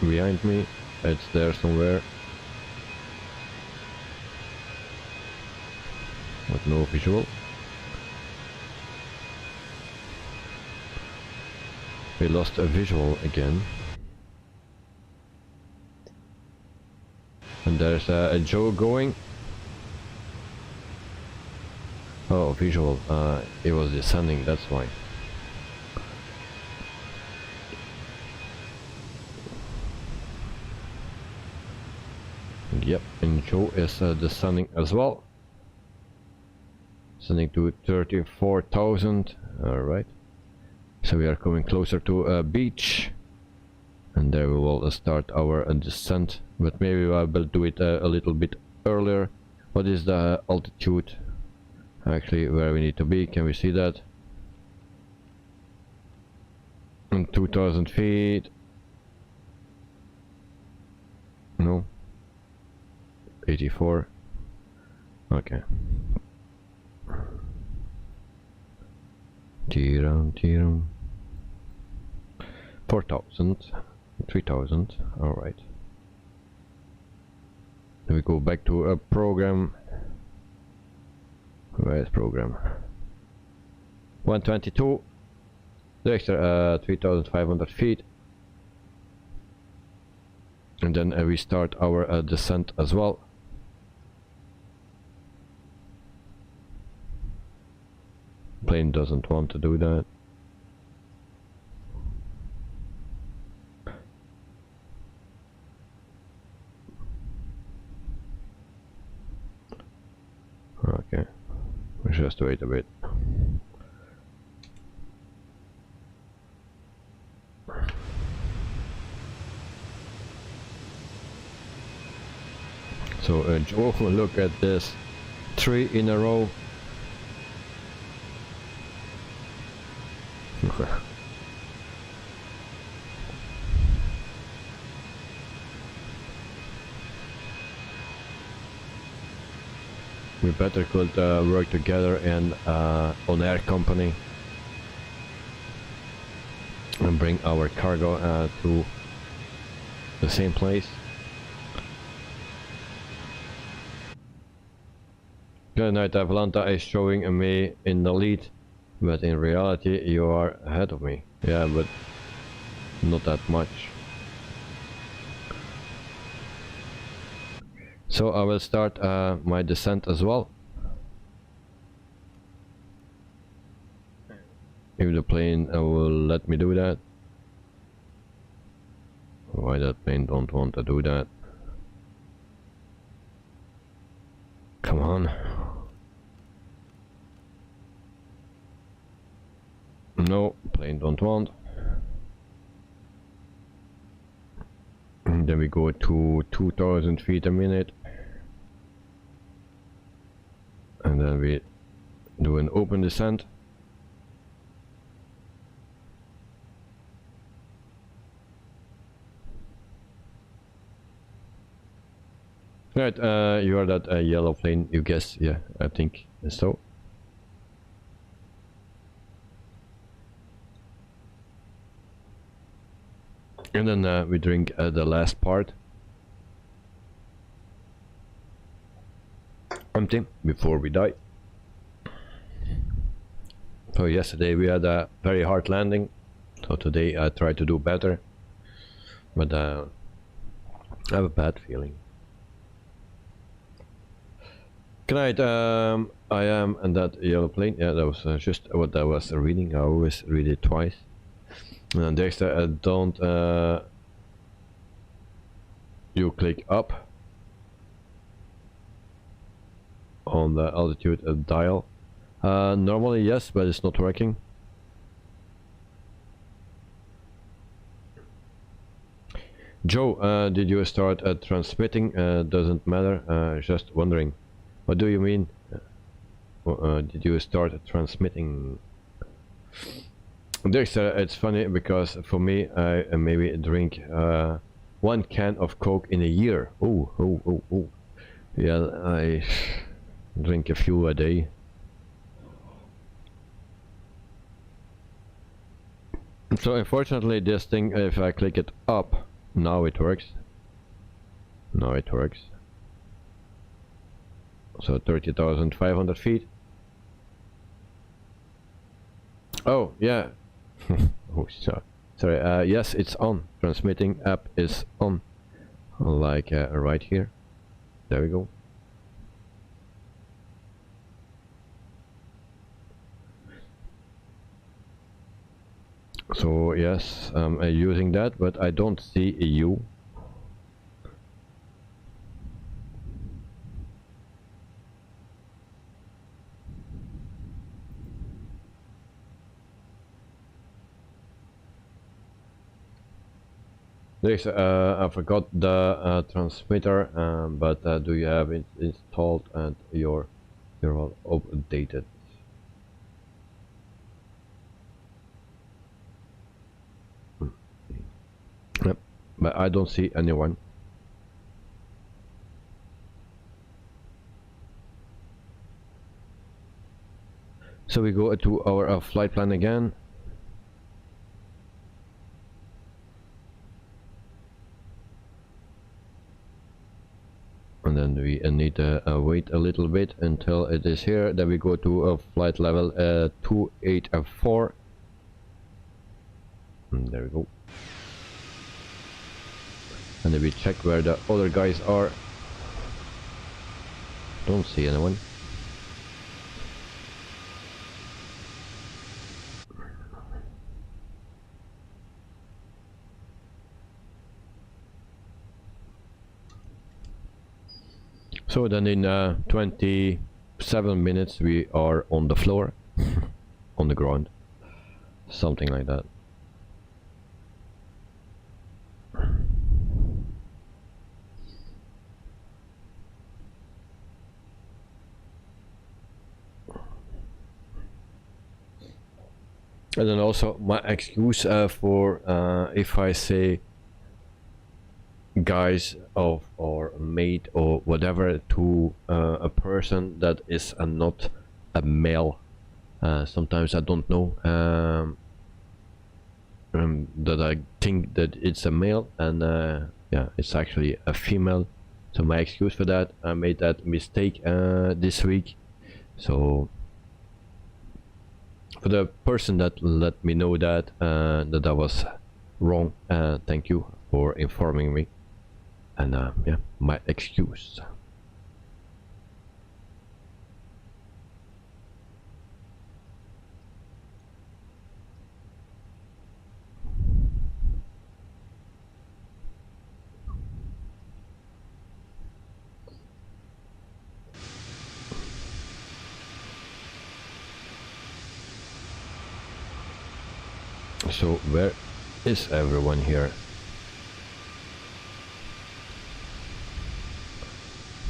behind me. It's there somewhere, but no visual. We lost a visual again. And there's a Joe going. Oh, visual. It was descending, that's why. Yep, and Joe is descending as well. Descending to 34,000. Alright. So we are coming closer to a beach. And there we will start our descent. But maybe I will do it a little bit earlier. What is the altitude? Actually, where we need to be? Can we see that? 2,000 feet. No. 84. Okay. Tiram. 4,000. 3,000. Alright. Then we go back to a program. Where is program? 122. The extra 3,500 feet. And then we start our descent as well. Plane doesn't want to do that. Okay, we just wait a bit. So Joe, look at this, 3 in a row. We better could work together and on air company and bring our cargo to the same place. Good night, Atlanta is showing me in the lead, but in reality you are ahead of me. Yeah, but not that much. So I will start my descent as well. If the plane will let me do that. Why that plane don't want to do that? Come on. No, plane don't want. And then we go to 2,000 feet a minute. And then we do an open descent. Right, you are that yellow plane, you guess, yeah, I think so. And then we drink the last part. Empty before we die. So yesterday we had a very hard landing. So today I try to do better. But I have a bad feeling. Good night. I am in that yellow plane. Yeah, that was just what I was reading. I always read it twice. And Dexter, don't you click up on the altitude dial. Normally yes, but it's not working. Joe, did you start transmitting? Doesn't matter, just wondering. What do you mean? Did you start transmitting? Dexter, it's funny because for me, I maybe drink 1 can of Coke in a year. Oh. Yeah, I drink a few a day. So unfortunately this thing, if I click it up, now it works. Now it works. So 30,500 feet. Oh yeah. Oh sorry. Yes, it's on. Transmitting app is on. Like right here. There we go. So yes, I'm using that, but I don't see a U. This, I forgot the transmitter, but do you have it installed and you're all updated? Yep, but I don't see anyone. So we go to our flight plan again. And then we need to wait a little bit until it is here. Then we go to flight level 284. And there we go. And then we check where the other guys are. Don't see anyone. So then in 27 minutes we are on the floor, on the ground, something like that. And then also my excuse for if I say guys of or mate or whatever to a person that is not a male. Sometimes I don't know that I think that it's a male, and yeah, it's actually a female. So my excuse for that, I made that mistake this week. So for the person that let me know that that I was wrong, thank you for informing me. And yeah, my excuse. So where is everyone here?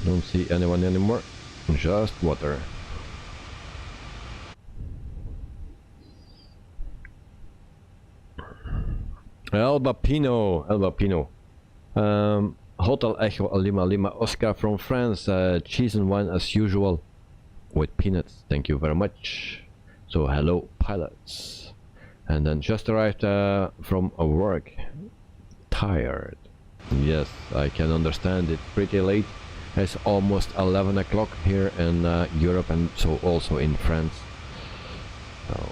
Don't see anyone anymore, just water. Elba Pino. Hotel Echo Lima Lima Oscar from France. Cheese and wine as usual with peanuts. Thank you very much. So hello pilots. And then just arrived from work. Tired. Yes, I can understand it. Pretty late. It's almost 11 o'clock here in Europe, and so also in France. So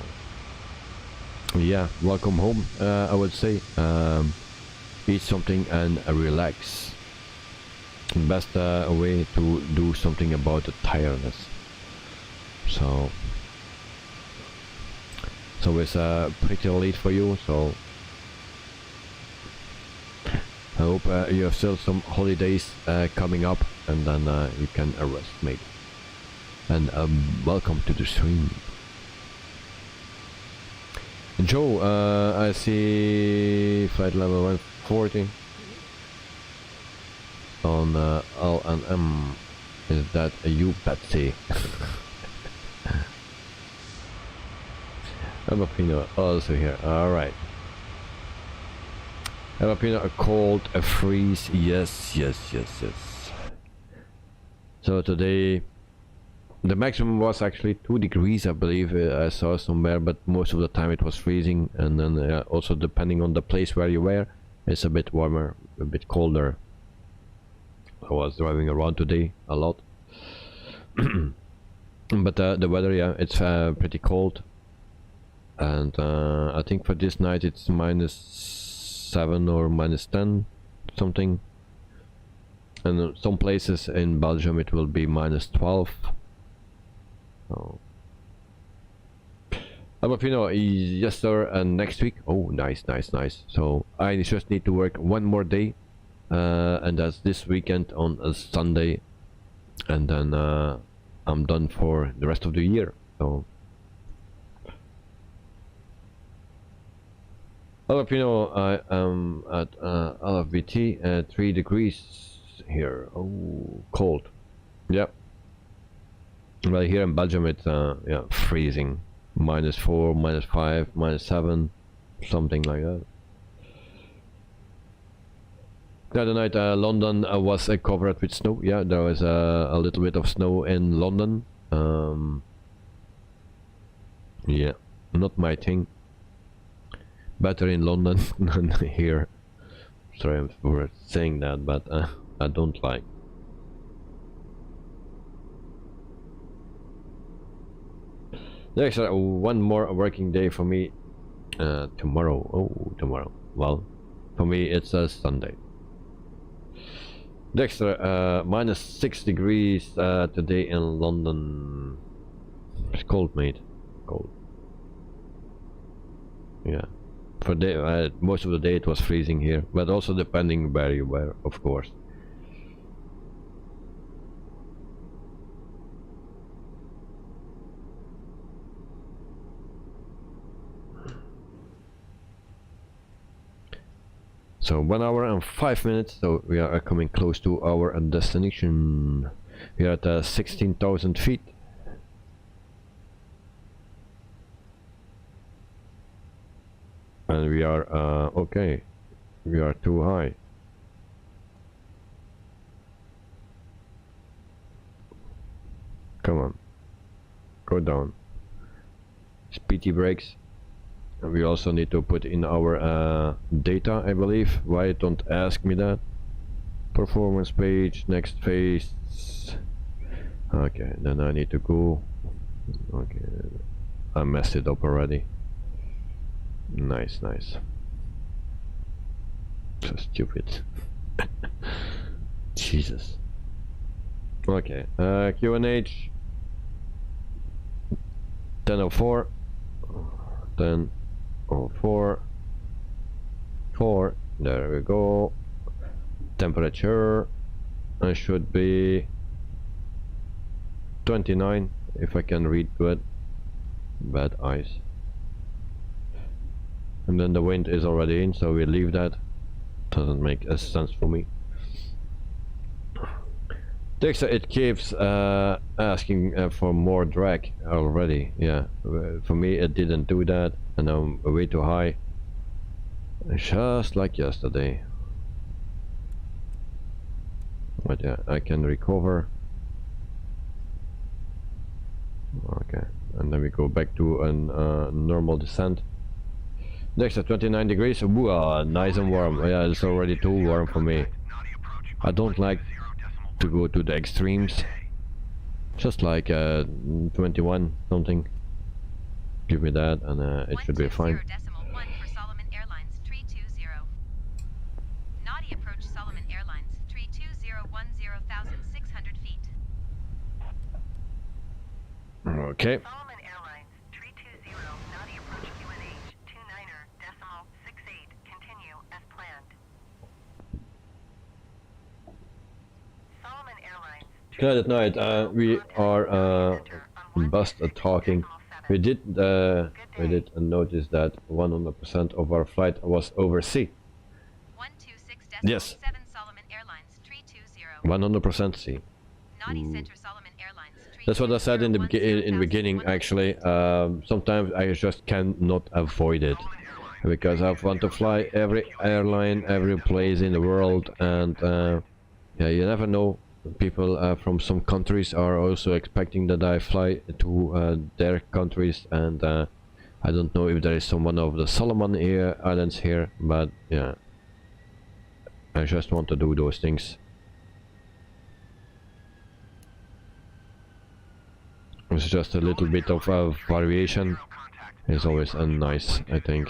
yeah, welcome home. I would say eat something and relax. best way to do something about the tiredness. So it's pretty late for you, so I hope you have still some holidays coming up, and then you can rest, mate. And welcome to the stream. Joe, I see flight level 140 on LNM. Is that you, Betsy? Avapino also here. Alright. Avapino, a cold, a freeze. Yes. So today the maximum was actually 2 degrees, I believe. I saw somewhere, but most of the time it was freezing. And then also depending on the place where you were, it's a bit warmer, a bit colder. I was driving around today a lot. But the weather, yeah, it's pretty cold. And I think for this night it's -7 or -10 something. And some places in Belgium it will be -12. Oh. But you know, yes sir, and next week, oh nice. So I just need to work one more day, and that's this weekend on a Sunday, and then I'm done for the rest of the year. So Filipino, I am at LFBT at 3 degrees here. Oh, cold. Yep. Well, here in Belgium it's yeah, freezing. -4, -5, -7, something like that. The other night London was covered with snow. Yeah, there was a little bit of snow in London. Yeah, not my thing. Better in London than here. Sorry for saying that, but I don't like. Next, one more working day for me tomorrow. Oh, tomorrow. Well, for me it's a Sunday. Dexter, -6 degrees today in London. It's cold, mate. Cold. Yeah. For day, most of the day it was freezing here, but also depending where you were, of course. So 1 hour and 5 minutes, so we are coming close to our destination. We are at 16,000 feet. And we are, okay, we are too high. Come on, go down. Speedy brakes. And we also need to put in our data, I believe. Why don't ask me that? Performance page, next phase. Okay, then I need to go. Okay, I messed it up already. Nice. So stupid. Jesus. Okay, QNH 10:04. 10:04. 4. There we go. Temperature should be 29 if I can read good. Bad eyes. And then the wind is already in, so we leave that. Doesn't make sense for me. Dexter, it keeps asking for more drag already. Yeah, for me it didn't do that, and I'm way too high. Just like yesterday. But yeah, I can recover. Okay, and then we go back to a normal descent. Next at 29 degrees. Ooh, nice and warm. Yeah, it's already too warm for me. I don't like to go to the extremes. Just like 21 something. Give me that, and it should be fine. 120.1 for Solomon Airlines 320. Nadi approach Solomon Airlines 32010 Okay. Solomon Airlines 320 Nadi approach QNH 29.68. Continue as planned. Solomon Airlines. Good at night. We are bust talking. We did notice that 100% of our flight was over sea. 126.7 Yes. Solomon Airlines 320. 100% sea. Nadi Center Solomon Airlines 320. That's what I said in the beginning. Actually, sometimes I just cannot avoid it because I want to fly every airline, every place in the world, and yeah, you never know. People from some countries are also expecting that I fly to their countries, and I don't know if there is someone of the Solomon Islands here, but yeah, I just want to do those things. It's just a little bit of variation. It's always nice, I think.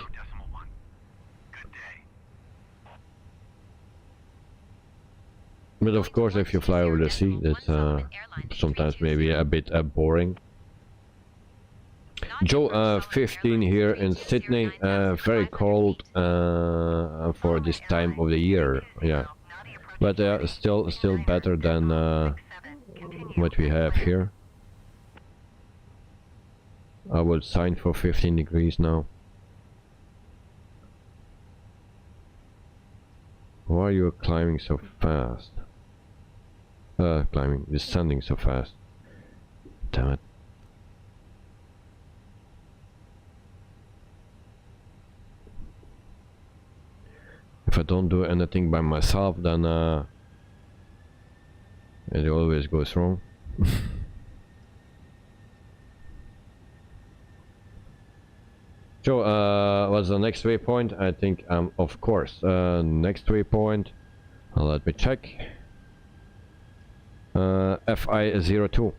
But of course, if you fly over the sea, that's sometimes maybe a bit boring. Joe, 15 here in Sydney, very cold for this time of the year, yeah. But still better than what we have here. I would sign for 15 degrees now. Why are you climbing so fast? Descending so fast. Damn it. If I don't do anything by myself, then it always goes wrong. So, what's the next waypoint? I think, of course, next waypoint. Let me check. FI02.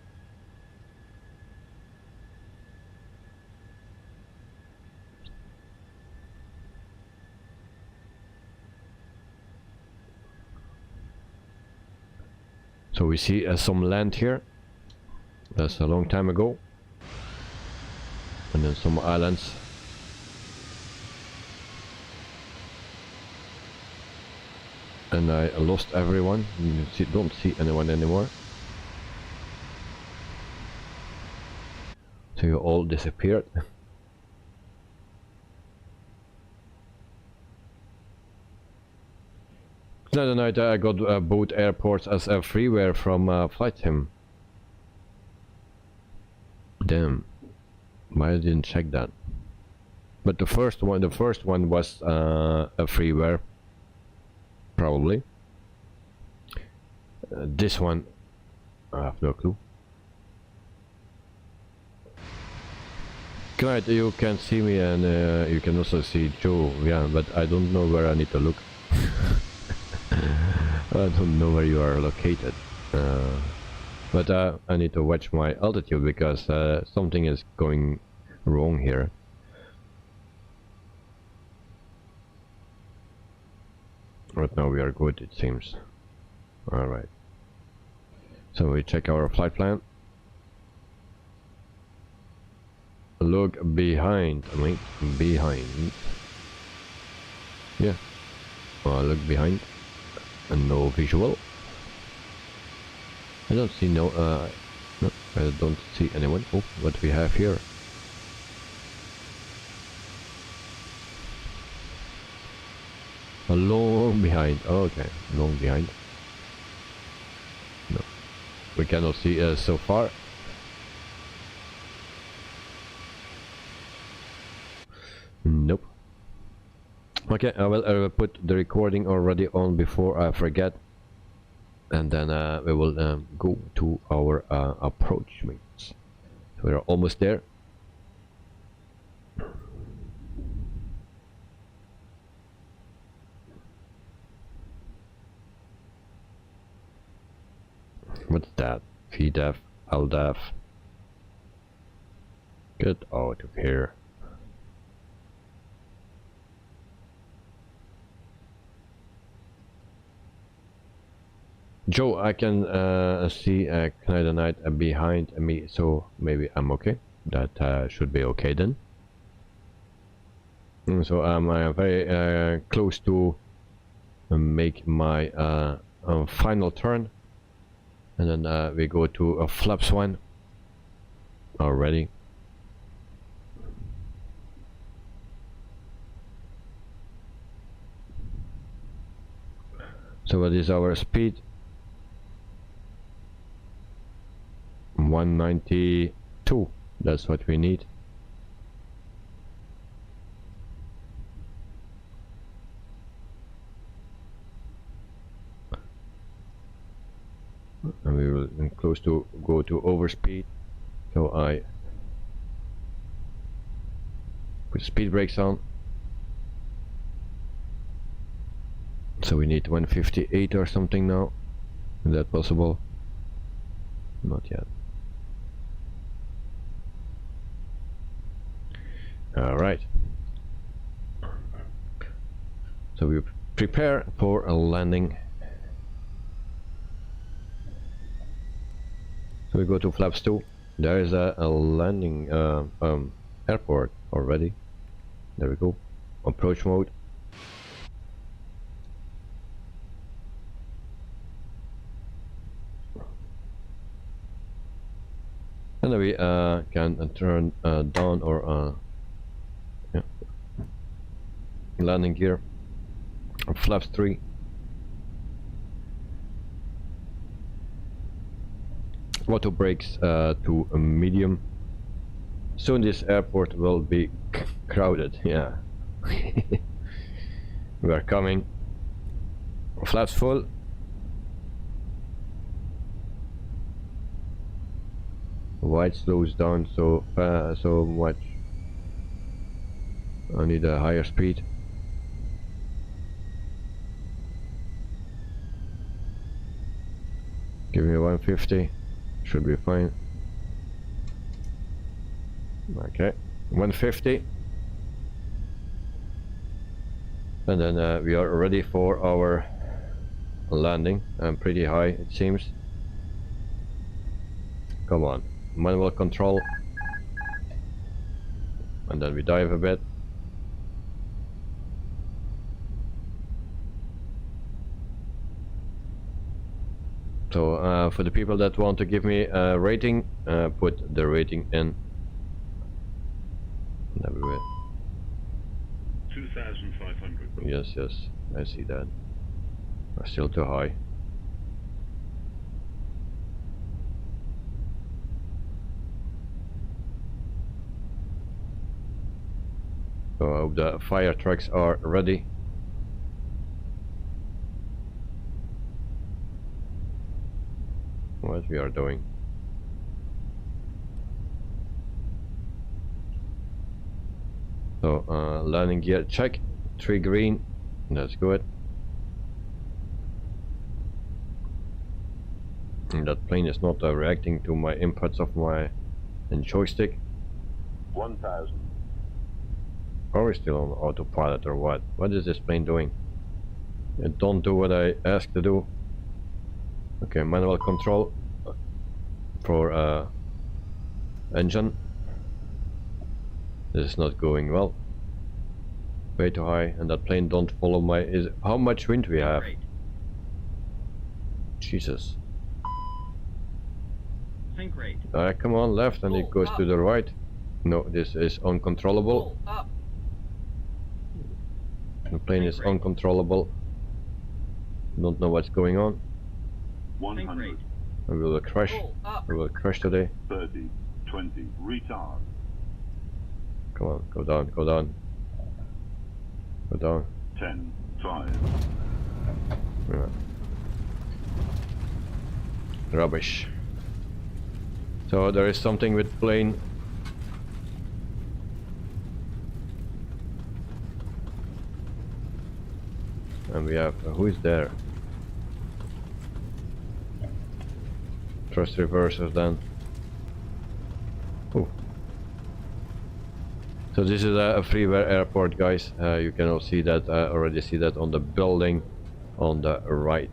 So we see some land here. That's a long time ago. And then some islands. And I lost everyone. You don't see anyone anymore. So you all disappeared. The other night I got both airports as a freeware from Flight Sim. Damn, why I didn't check that? But the first one was a freeware. Probably. This one, I have no clue. Good, you can see me, and you can also see Joe. Yeah, but I don't know where I need to look. I don't know where you are located. But I need to watch my altitude because something is going wrong here. Right now we are good, it seems. Alright. So we check our flight plan. Look behind. Wait, behind. Yeah. Look behind. And no visual. I don't see no, I don't see anyone. Oh, what we have here. A long behind. Oh, okay, long behind. No, we cannot see so far. Nope. Okay, I will put the recording already on before I forget, and then we will go to our approach mates. So we are almost there. What's that? VDEF, LDEF. Get out of here. Joe, I can see a Canada Knight behind me, so maybe I'm okay. That should be okay then. So I'm very close to make my final turn, and then we go to flaps 1 already. So what is our speed? 192. That's what we need. And we will close to go to overspeed. So I put speed brakes on. So we need 158 or something now. Is that possible? Not yet. Alright. So we prepare for a landing. So we go to flaps 2. There is a landing airport already. There we go. Approach mode. And then we can turn down or yeah, landing gear. Flaps 3. Auto brakes to a medium. Soon this airport will be crowded. Yeah. We are coming. Flaps full. Wide slows down so much. I need a higher speed. Give me 150. Should be fine. Okay, 150. And then we are ready for our landing. Pretty high it seems. Come on, manual control. And then we dive a bit. So for the people that want to give me a rating, put the rating in. There we go. 2,500. Yes, yes, I see that. Still too high. So I hope the fire trucks are ready. What we are doing. So landing gear check, 3 green, that's good. And that plane is not reacting to my inputs of my joystick. 1,000. Are we still on autopilot or what? What is this plane doing? It don't do what I asked to do. Okay, manual control for engine. This is not going well. Way too high, and that plane don't follow my. How much wind we have? Jesus. Think rate. Come on, left, and it goes to the right. No, this is uncontrollable. The plane is uncontrollable. Don't know what's going on. 100. We will crash. We will crash today. 30. 20. Retard. Come on, go down, go down. Go down. 10. 5. Yeah. Rubbish. So there is something with plane. And we have who is there? Thrust reversers then. Oh. So this is a freeware airport, guys. You can all see that. Already see that on the building on the right.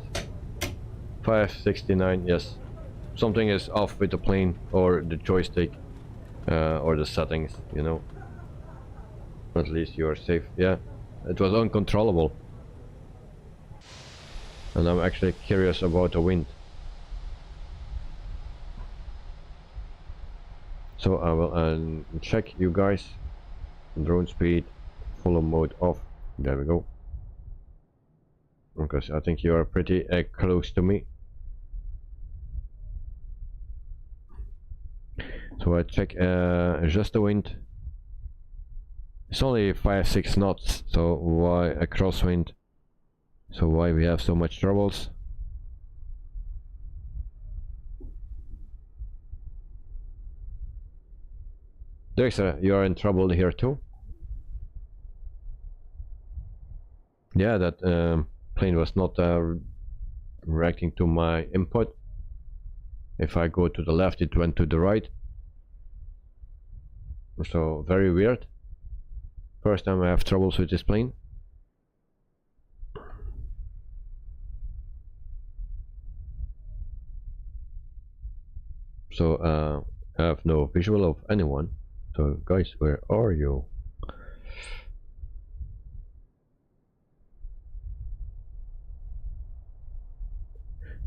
569, yes. Something is off with the plane or the joystick or the settings, you know. At least you are safe. Yeah, it was uncontrollable. And I'm actually curious about the wind. So I will check you guys. Drone speed, follow mode off. There we go. Because I think you are pretty close to me. So I check just the wind. It's only 5-6 knots, so why a crosswind? So why we have so much troubles? Dexter, you are in trouble here too? Yeah, that plane was not reacting to my input. If I go to the left, it went to the right. So very weird. First time I have troubles with this plane. So I have no visual of anyone. So guys, where are you?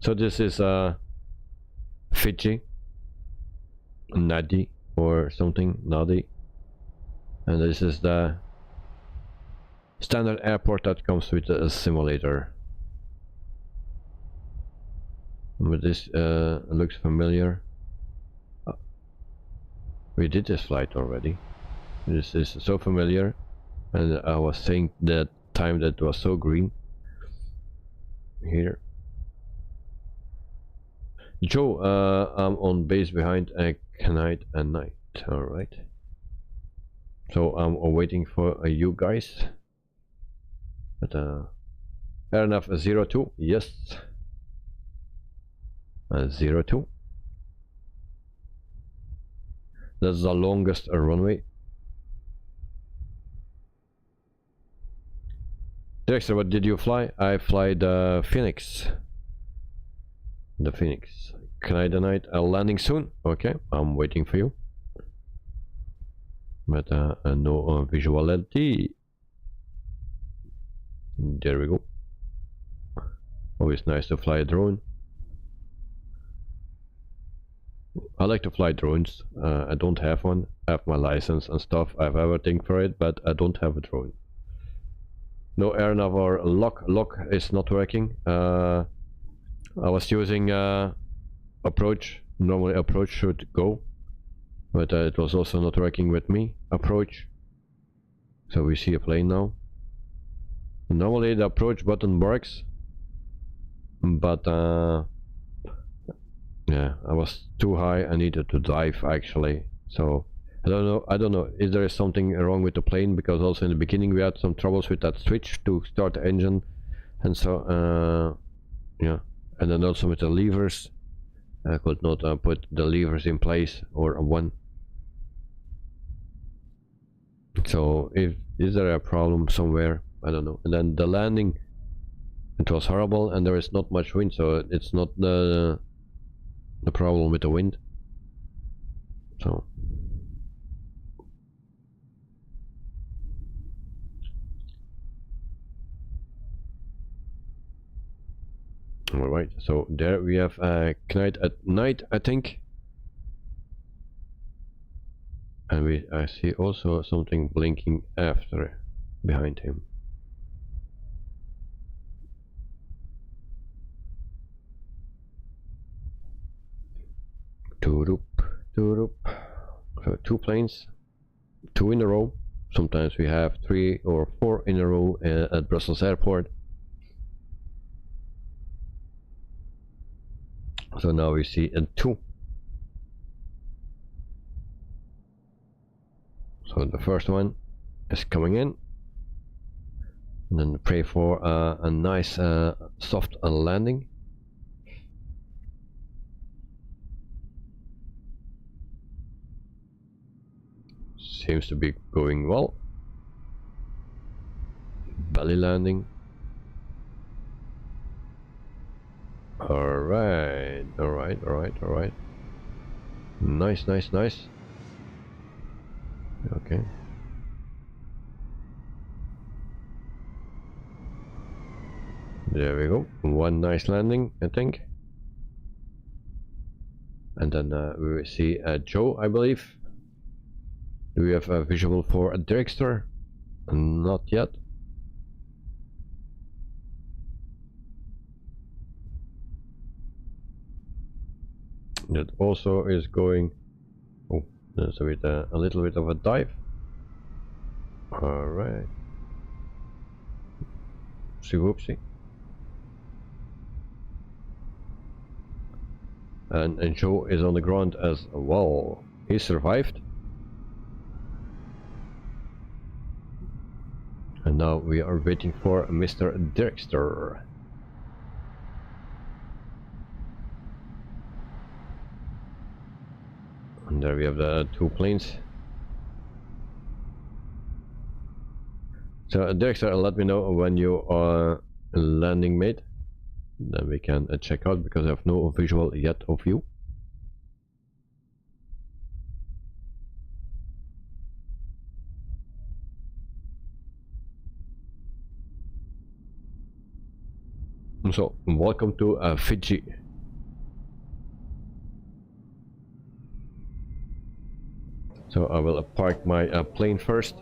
So this is Fiji, Nadi or something, Nadi. And this is the standard airport that comes with a simulator. But this looks familiar. We did this flight already. This is so familiar, and I was saying that time that was so green. Here. Joe, I'm on base behind Knight and Night. Alright. So I'm waiting for you guys. But airnav 02, yes. 02. That's the longest runway. Dexter, what did you fly? I fly the FENIX. The FENIX. Knight, landing soon. Okay, I'm waiting for you. But no visuality. There we go. Always nice to fly a drone. I like to fly drones. I don't have one. I have my license and stuff. I have everything for it, but I don't have a drone. No airnav or lock. Lock is not working. I was using approach. Normally approach should go, but it was also not working with me. Approach. So we see a plane now. Normally the approach button works, but yeah, I was too high. I needed to dive actually. So I don't know if there is something wrong with the plane, because also in the beginning we had some troubles with that switch to start the engine, and so yeah, and then also with the levers. I could not put the levers in place or one. So is there a problem somewhere? I don't know. And then the landing, it was horrible, and there is not much wind, so it's not the problem with the wind. So all right, so there we have Knight at night, I think, and I see also something blinking after behind him. So 2 planes, 2 in a row. Sometimes we have 3 or 4 in a row at Brussels airport. So now we see 2. So the first one is coming in, and then pray for a nice soft landing. Seems to be going well. Belly landing. Alright, alright, alright, alright. Nice, nice, nice. Okay. There we go. One nice landing, I think. And then we will see Joe, I believe. Do we have a visual for a dragster? Not yet. That also is going. Oh, there's a little bit of a dive. Alright. Whoopsie. And Joe is on the ground as well. He survived. And now we are waiting for Mr. Dragster. And there we have the two planes. So Dragster, let me know when you are landing, mate. Then we can check out, because I have no visual yet of you. So, welcome to Fiji. So I will park my plane first.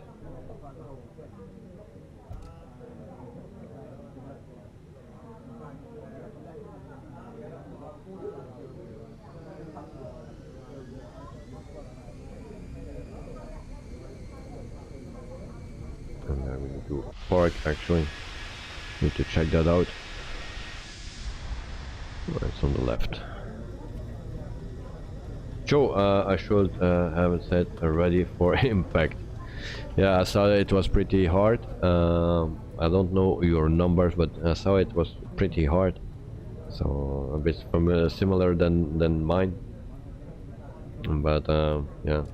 And then we need to park, actually. Need to check that out. It's on the left. Joe, I should have said ready for impact. Yeah, I saw it was pretty hard. I don't know your numbers, but I saw it was pretty hard. So a bit similar than mine. But yeah.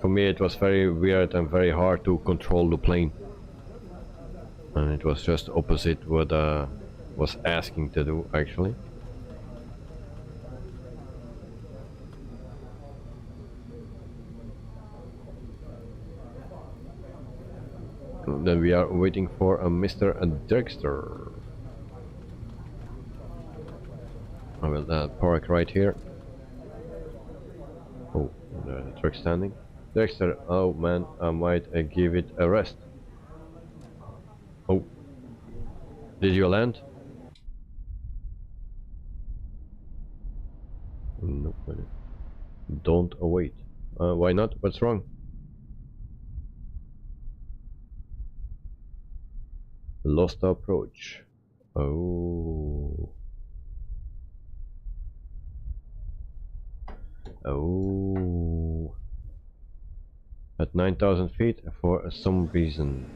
For me it was very weird and very hard to control the plane. And it was just opposite what I was asking to do, actually. Then we are waiting for a Mr. Dragster. I will park right here. Oh, the truck standing. Dragster, oh man, I might give it a rest. Oh, did you land? Nope. Don't await. Why not? What's wrong? Lost approach. Oh. Oh. At 9,000 feet for some reason.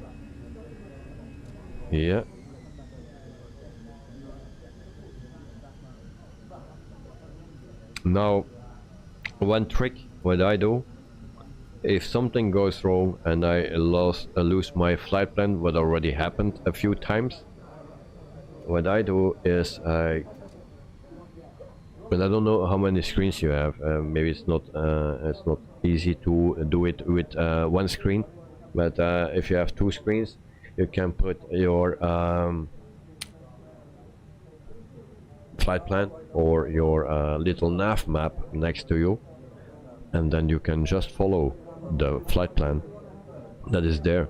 Yeah. Now, one trick what I do, if something goes wrong and I lose my flight plan, what already happened a few times, what I do is but I don't know how many screens you have. Maybe it's not easy to do it with one screen, but if you have two screens, you can put your flight plan or your little nav map next to you, and then you can just follow the flight plan that is there,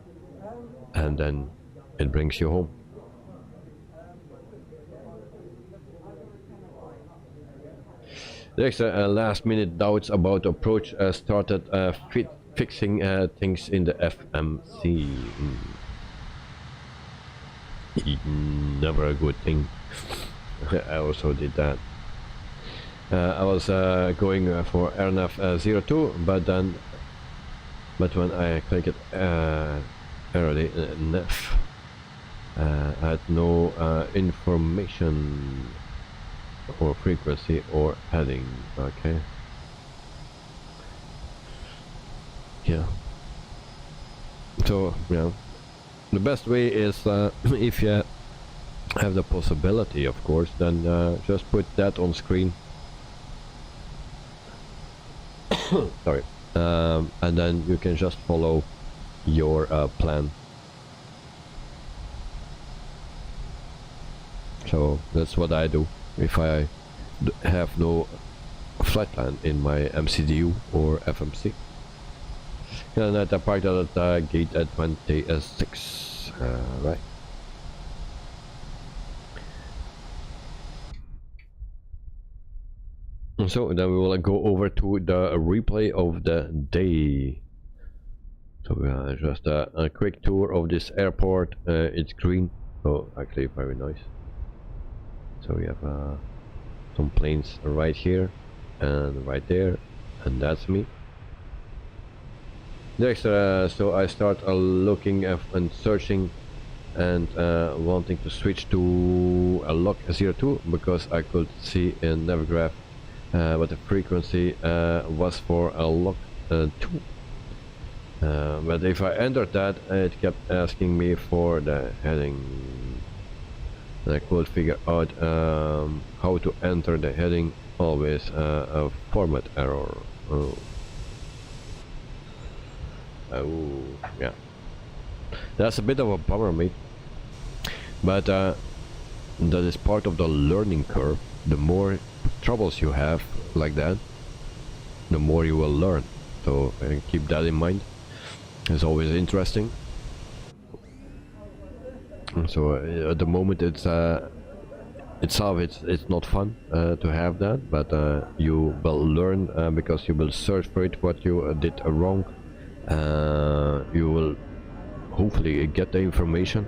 and then it brings you home. There's last minute doubts about approach started fixing things in the FMC. Never a good thing. I also did that. I was going for NFFN02, but when I clicked NF, I had no information or frequency or heading. Okay. Yeah. So yeah, the best way is if you have the possibility, of course, then just put that on screen. Sorry. And then you can just follow your plan. So that's what I do if I have no flight plan in my MCDU or FMC. And at the parked at gate at 26, right. So then we will go over to the replay of the day. So just a quick tour of this airport. It's green, so actually very nice. So we have some planes right here and right there, and that's me. Next, so I start looking and searching and wanting to switch to a lock 02 because I could see in Navigraph what the frequency was for a lock 2. But if I entered that, it kept asking me for the heading. And I could figure out how to enter the heading. Always a format error. Oh, yeah. That's a bit of a bummer, mate. But that is part of the learning curve. The more troubles you have like that, the more you will learn. So keep that in mind. It's always interesting. So at the moment it's not fun to have that, but you will learn because you will search for it what you did wrong. You will hopefully get the information.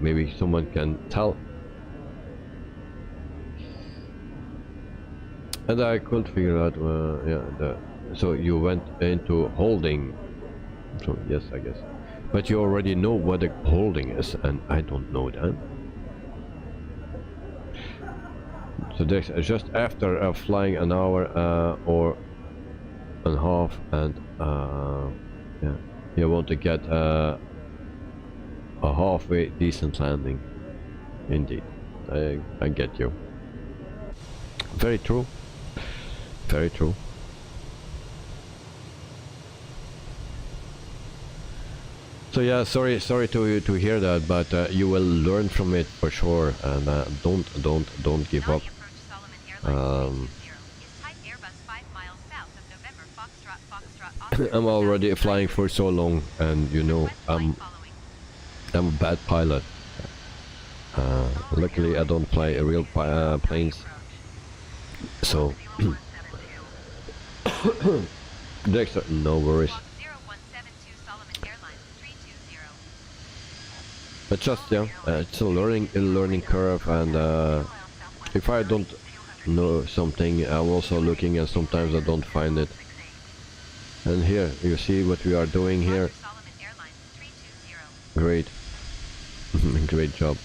Maybe someone can tell. And I could figure out, yeah, so you went into holding. So yes, I guess. But you already know what a holding is, and I don't know that. So there's just after flying an hour or and a half, and yeah, you want to get a halfway decent landing. Indeed, I get you. Very true. Very true. So yeah, sorry to hear that, but you will learn from it for sure, and don't give up. I'm already flying for so long, and you know I'm a bad pilot. Luckily, I don't fly real planes, so Dexter, no worries. But just yeah, it's a learning curve, and if I don't know something, I'm also looking, and sometimes I don't find it. And here you see what we are doing here. Great, great job.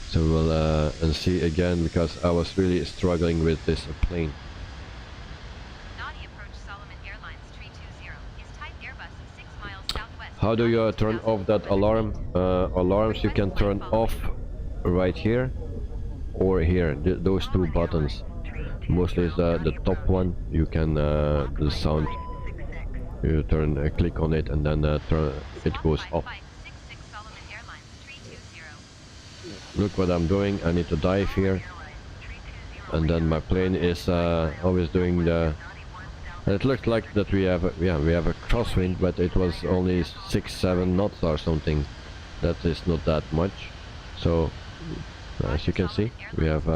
So we'll and see again, because I was really struggling with this plane. Nadi approach Solomon Airlines 320 is type Airbus 6 miles southwest. How do you turn off that alarm? Alarms you can turn off right here or here. Those two buttons. Mostly is the top one. You can the sound. You turn click on it, and then it goes off. Look what I'm doing. I need to dive here, and then my plane is always doing the. It looked like that we have a crosswind, but it was only 6-7 knots or something. That is not that much. So as you can see, we have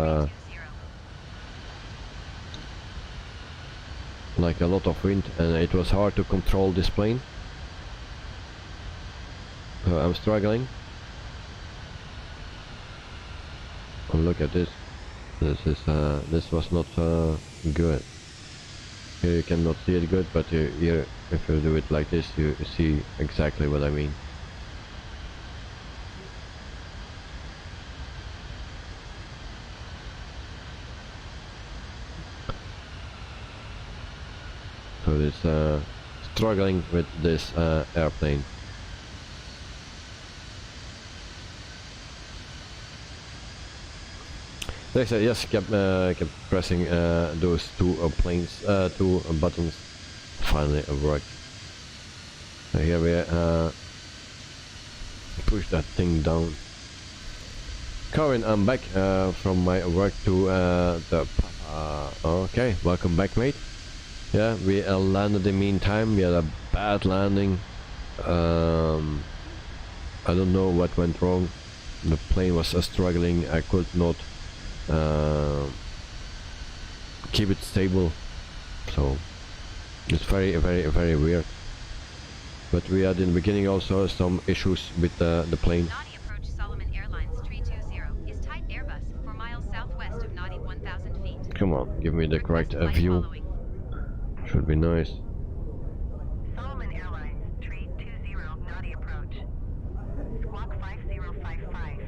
like a lot of wind, and it was hard to control this plane. So I'm struggling. Oh, look at this. This was not good. Here you cannot see it good, but here, if you do it like this, you see exactly what I mean. So this struggling with this airplane. They said yes, kept pressing those two two buttons. Finally it worked. So here we push that thing down. Corin, I'm back from my work to the okay, welcome back, mate. Yeah, we landed in the meantime. We had a bad landing. I don't know what went wrong. The plane was struggling. I could not keep it stable, so it's very weird. But we had in the beginning also some issues with the plane. Nadi approach Solomon Airlines 320 is type Airbus 4 miles southwest of Nadi 1,000 feet. Come on, give me the correct Request flight view. following. Should be nice. Solomon Airlines 320 Nadi approach. Squawk 5055.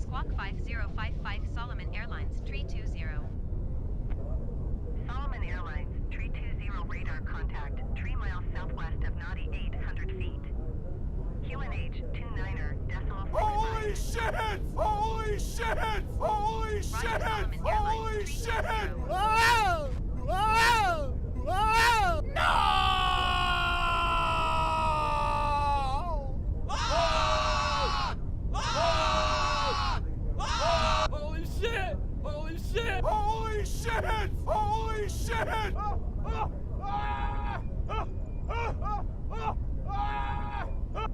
Squawk 5055 Solomon Airlines 320. Solomon Airlines 320 radar contact 3 miles southwest of Nadi 800 feet. QNH 29er decimal 65. Holy shit! Holy shit! Holy shit! Holy shit! Whoa! Whoa! Whoa! No! Ah! Ah! Ah! Holy shit! Holy shit! Holy shit! Holy shit! Ah! Ah! Ah! Ah! Ah! Ah! Ah!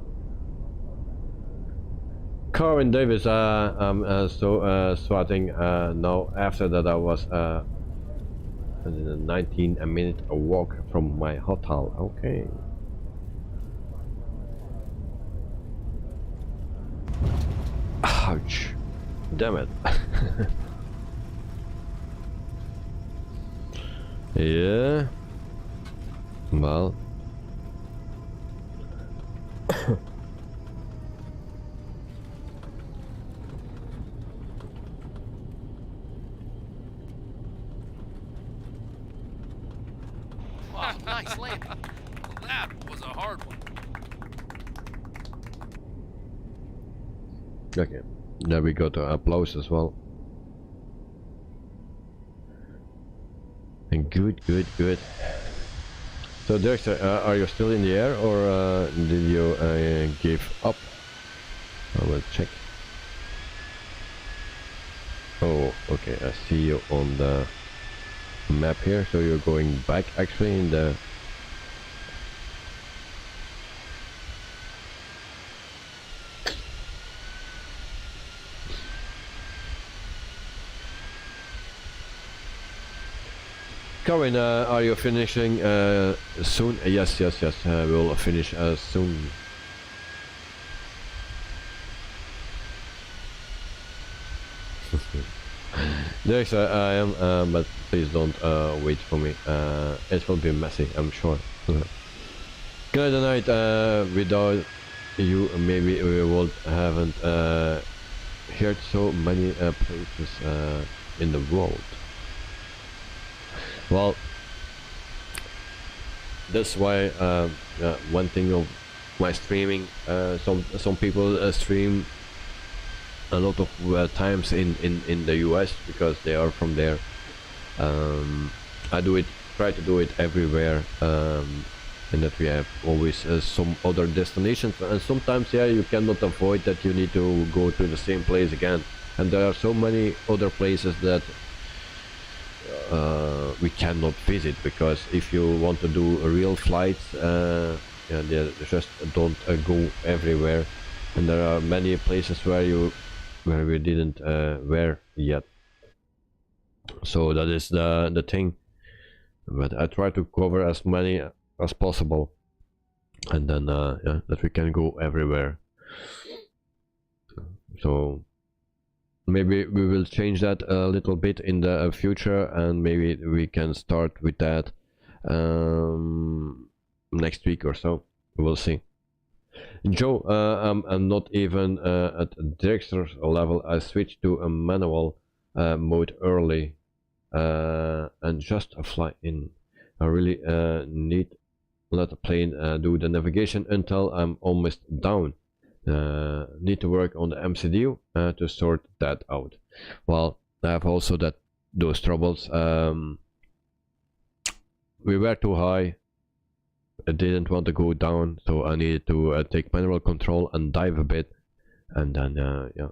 Corin Davis, I'm swatting now. After that, I was 19 a minute a walk from my hotel. Okay. Ouch! Damn it. Yeah. Well. Wow, nice landing. That was a hard one. Okay. There we go to applause as well. And good. So Dexter, are you still in the air, or did you give up? I will check. Oh, okay, I see you on the map here, so you're going back actually in the... Corin, are you finishing soon? Yes, we'll finish soon. Yes, I am, but please don't wait for me. It will be messy, I'm sure. Good night. Without you, maybe we would haven't heard so many places in the world. Well, that's why one thing of my streaming, some people stream a lot of times in the US because they are from there. I try to do it everywhere, and that we have always some other destinations, and sometimes you cannot avoid that you need to go to the same place again, and there are so many other places that we cannot visit, because if you want to do real flights, they just don't go everywhere, and there are many places where we didn't were yet. So that is the thing, but I try to cover as many as possible, and then that we can go everywhere. So maybe we will change that a little bit in the future, and maybe we can start with that next week or so. We'll see. Joe, I'm not even at Dexter's level. I switched to a manual mode early and just fly in. I really need let the plane do the navigation until I'm almost down. need to work on the MCU to sort that out. Well, I have also those troubles. We were too high. I didn't want to go down, so I needed to take manual control and dive a bit, and then yeah,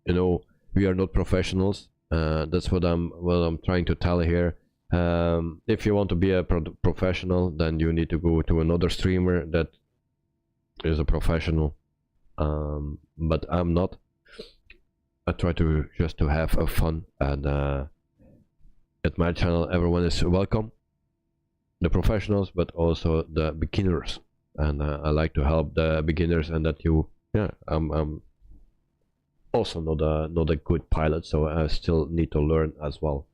you know, we are not professionals. That's what I'm trying to tell here. If you want to be a professional, then you need to go to another streamer that is a professional, but I'm not. I try to just to have a fun, and at my channel everyone is welcome, the professionals but also the beginners, and I like to help the beginners, and that you, yeah, I'm also not a good pilot, so I still need to learn as well.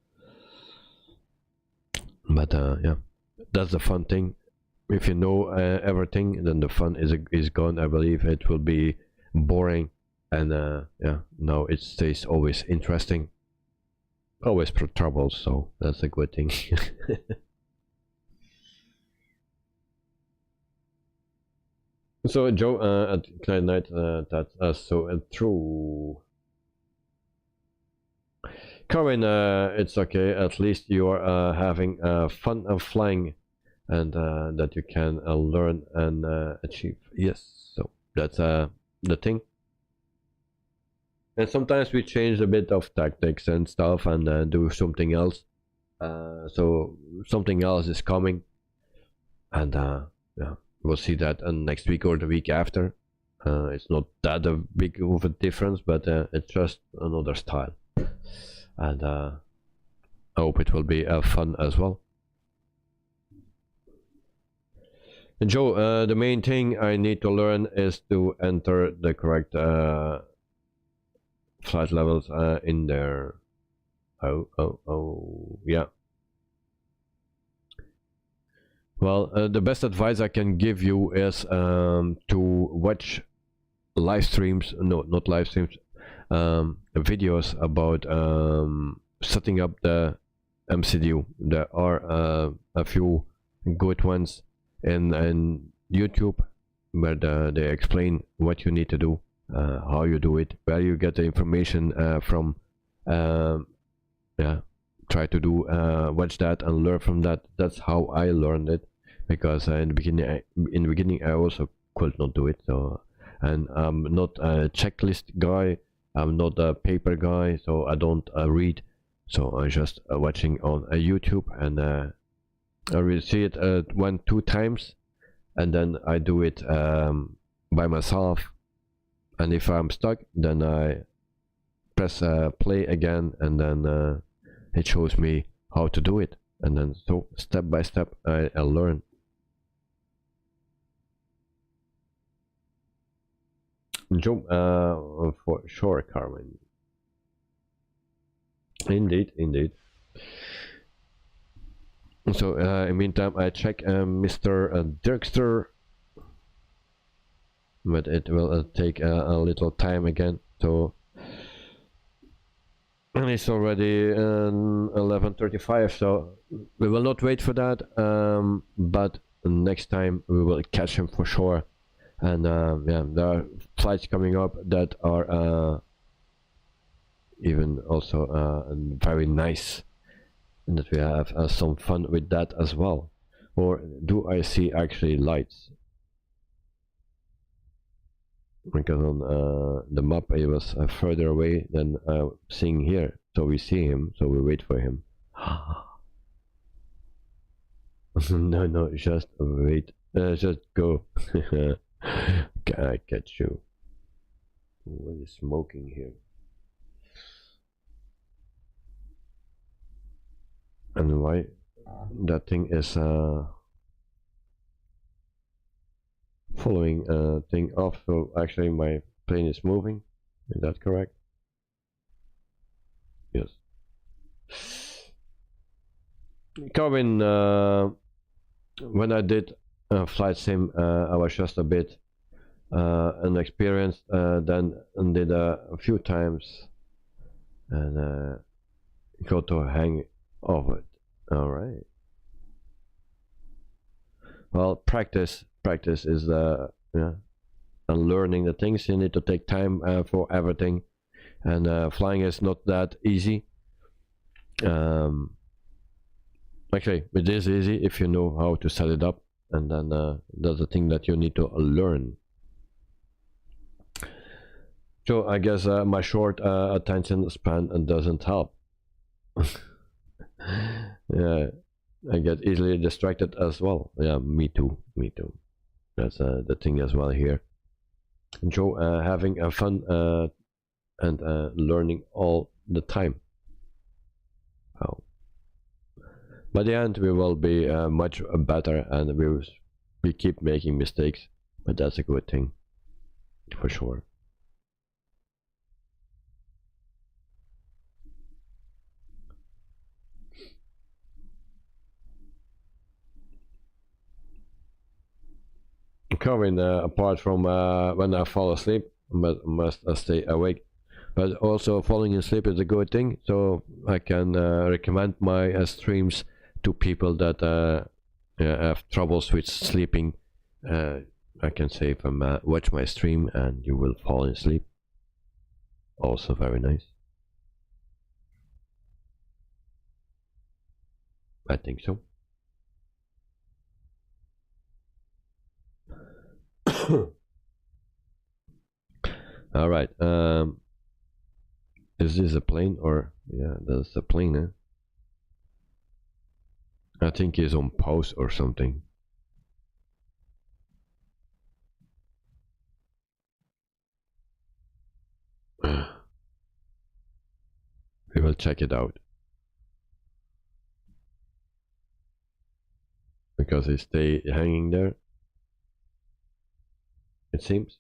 But yeah, that's the fun thing. If you know everything, then the fun is gone. I believe it will be boring, and yeah, no, it stays always interesting, always for trouble, so that's a good thing. So Joe at Clyde Knight, that's so true. Carwin, it's okay. At least you are having fun of flying, and that you can learn and achieve. Yes, so that's the thing. And sometimes we change a bit of tactics and stuff, and do something else. So something else is coming, and yeah, we'll see that next week or the week after. It's not that a big of a difference, but it's just another style, and I hope it will be fun as well. And Joe, the main thing I need to learn is to enter the correct flight levels in there. Oh, yeah. Well, the best advice I can give you is to watch live streams, no, not live streams, videos about setting up the MCU. There are a few good ones in YouTube where they explain what you need to do, how you do it, where you get the information from. Yeah, try to do watch that and learn from that. That's how I learned it, because in the beginning I also could not do it. So, and I'm not a checklist guy, I'm not a paper guy, so I don't read, so I'm just watching on YouTube, and I will see it 1-2 times, and then I do it by myself, and if I'm stuck, then I press play again, and then it shows me how to do it, and then so step by step I learn. Joe, for sure, Carmen. Indeed. So in the meantime I check Mr. Dirkster, but it will take a little time again, so. And it's already 11:35, so we will not wait for that, but next time we will catch him for sure. And yeah, there are flights coming up that are even also very nice, and that we have some fun with that as well. Or do I see actually lights? Because on the map he was further away than seeing here, so we see him, so we wait for him. no, just wait, just go. Can I catch you? What is smoking here? And why that thing is following thing off? So actually my plane is moving, is that correct? Yes. Carvin, when I did flight sim, I was just a bit inexperienced, then did a few times, and got to hang of it. All right. Well, practice is yeah, and learning the things. You need to take time for everything, and flying is not that easy. Actually, it is easy if you know how to set it up, and then that's the thing that you need to learn. So I guess my short attention span doesn't help. Yeah, I get easily distracted as well. Yeah, me too. That's the thing as well here. Enjoy having fun and learning all the time. Wow. By the end we will be much better, and we keep making mistakes, but that's a good thing for sure. Covering apart from when I fall asleep, but must stay awake. But also falling asleep is a good thing, so I can recommend my streams to people that have troubles with sleeping. I can say from watch my stream and you will fall asleep. Also very nice. I think so. All right. Is this a plane or yeah? That's a plane. Eh? I think he's on pause or something. We will check it out because he stay hanging there. It seems.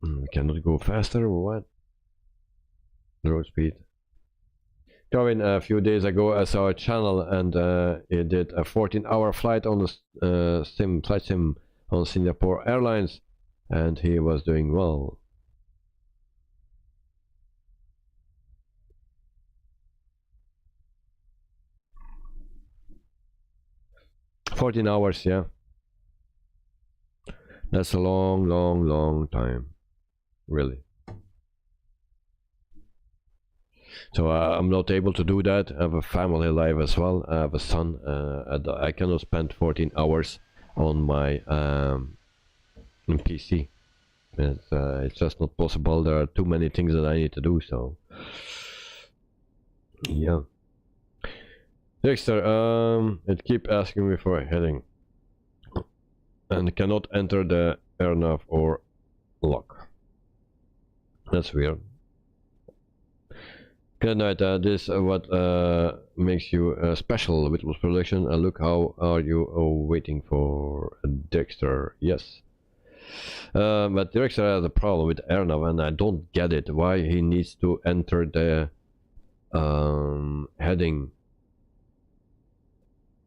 We cannot go faster or what? Road speed. Kevin, a few days ago I saw a channel and he did a 14-hour flight on the flight sim on Singapore Airlines, and he was doing well. $14 hours, yeah. That's a long time, really. So I'm not able to do that. I have a family life as well. I have a son. I cannot spend 14 hours on my PC. It's just not possible. There are too many things that I need to do. So yeah. Dexter, it keep asking me for a heading and cannot enter the airnav or lock. That's weird. Good night. This what makes you special with production. Look, how are you waiting for Dexter? Yes. But Dexter has a problem with airnav, and I don't get it. Why he needs to enter the heading?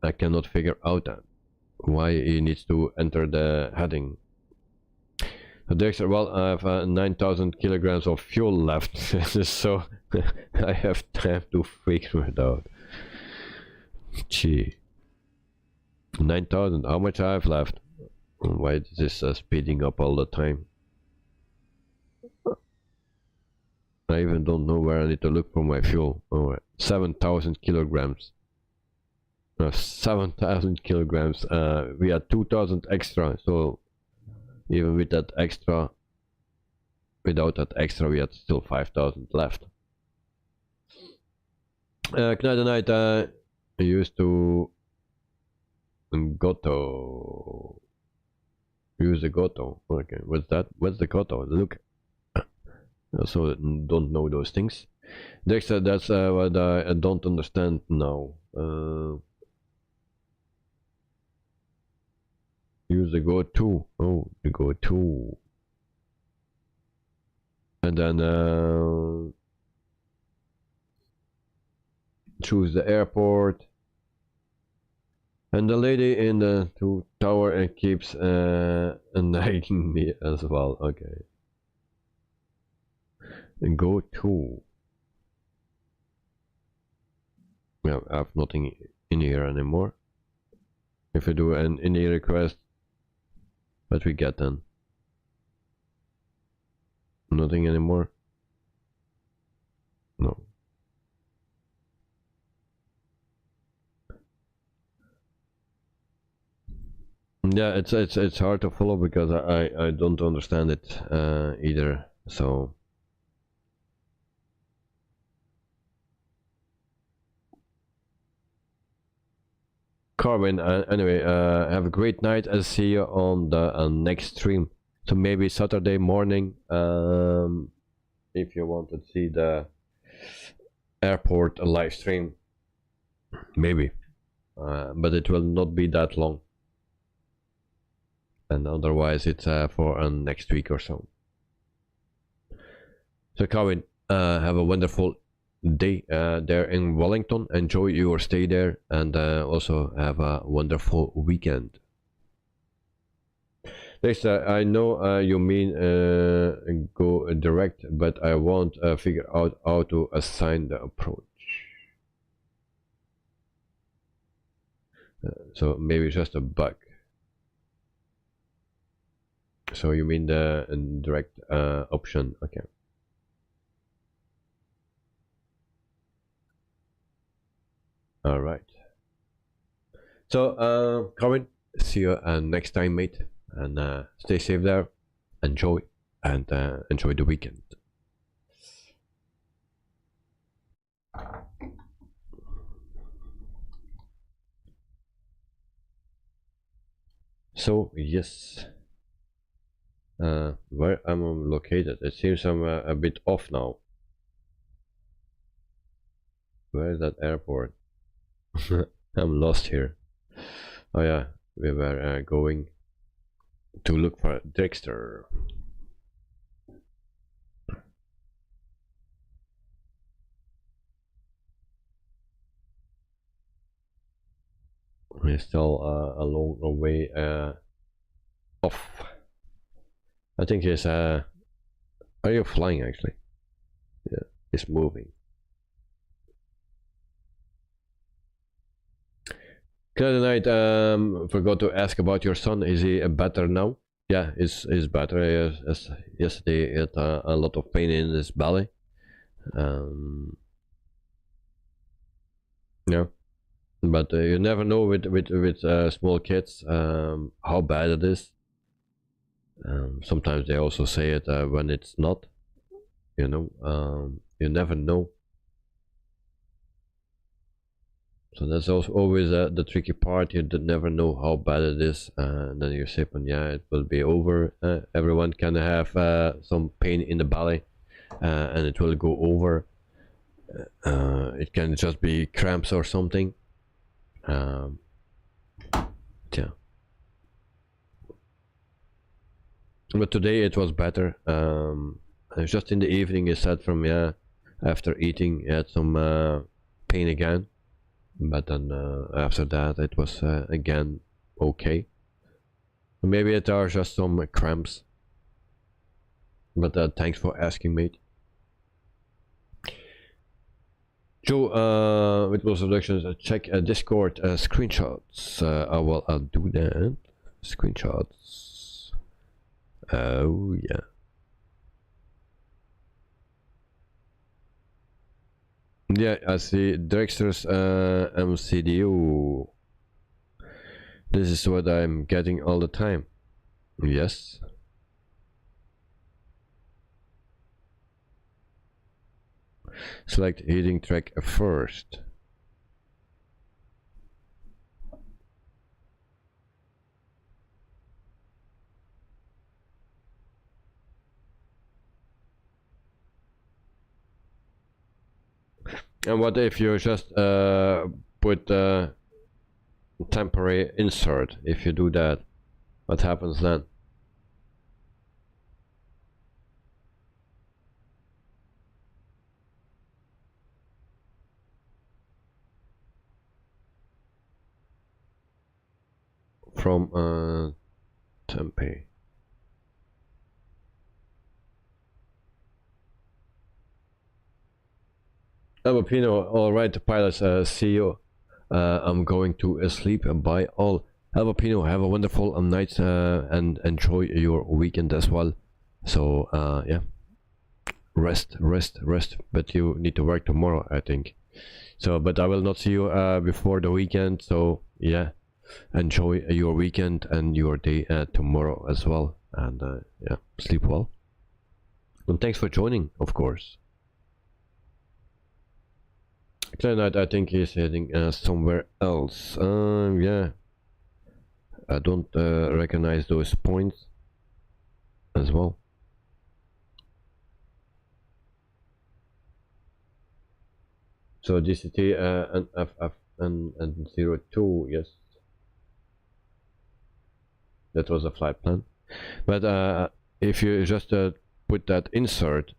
I cannot figure out that. Why he needs to enter the heading. Dexter, well, I have 9,000 kilograms of fuel left, so I have time to figure it out. Gee. 9,000, how much I have left? Why is this speeding up all the time? I even don't know where I need to look for my fuel. Oh, 7,000 kilograms. 7,000 kilograms. We had 2,000 extra, so even with that extra, without that extra, we had still 5,000 left. Night, I used to Goto. Use the Goto. Okay, what's that? What's the Goto? Look. Also, don't know those things. Dexter, that's what I don't understand now. Use the go-to. Oh, the go-to. And then choose the airport. And the lady in the tower keeps nagging me as well. Okay. And go-to. Well, I have nothing in here anymore. If we do an any request, what we get then? Nothing anymore? No. Yeah, it's hard to follow because I don't understand it either. So Carwin, anyway, have a great night. I'll see you on the next stream. So maybe Saturday morning, if you want to see the airport live stream, maybe, but it will not be that long. And otherwise, it's for next week or so. So Carwin, have a wonderful day there in Wellington. Enjoy your stay there, and also have a wonderful weekend. Next, I know you mean go direct, but I won't figure out how to assign the approach. So maybe it's just a bug. So you mean the direct option? Okay. All right. So, Colin, see you next time, mate, and stay safe there. Enjoy, and enjoy the weekend. So yes, where I'm located, it seems I'm a bit off now. Where is that airport? I'm lost here. Oh yeah, we were going to look for Dexter. We're still a long way off. I think he's are you flying actually? Yeah, it's moving. Good night. Forgot to ask about your son. Is he better now? Yeah, he's better. Yesterday he had a lot of pain in his belly. Yeah, but you never know with small kids how bad it is. Sometimes they also say it when it's not. You know, you never know. So that's also always the tricky part. You never know how bad it is, and then you say, "Yeah, it will be over." Everyone can have some pain in the belly, and it will go over. It can just be cramps or something. Yeah. But today it was better. Just in the evening, he said from after eating, he had some pain again. But then after that it was again okay. Maybe it are just some cramps. But thanks for asking, mate. Joe, with most reductions, check Discord screenshots. I'll do that. Screenshots. Oh yeah. Yeah, I see Dexter's MCDU. This is what I'm getting all the time. Yes. Select heating track first. And what if you just put temporary insert? If you do that, what happens then? From Tempe. Pino, alright pilots, see you. I'm going to sleep, and bye all. Pino, have a wonderful night and enjoy your weekend as well. So yeah, rest, but you need to work tomorrow, I think. So but I will not see you before the weekend, so yeah, enjoy your weekend and your day tomorrow as well, and yeah, sleep well, and thanks for joining, of course. Tonight I think he's heading somewhere else. Yeah, I don't recognize those points as well. So DCT NFFN and 02, yes, that was a flight plan. But if you just put that insert,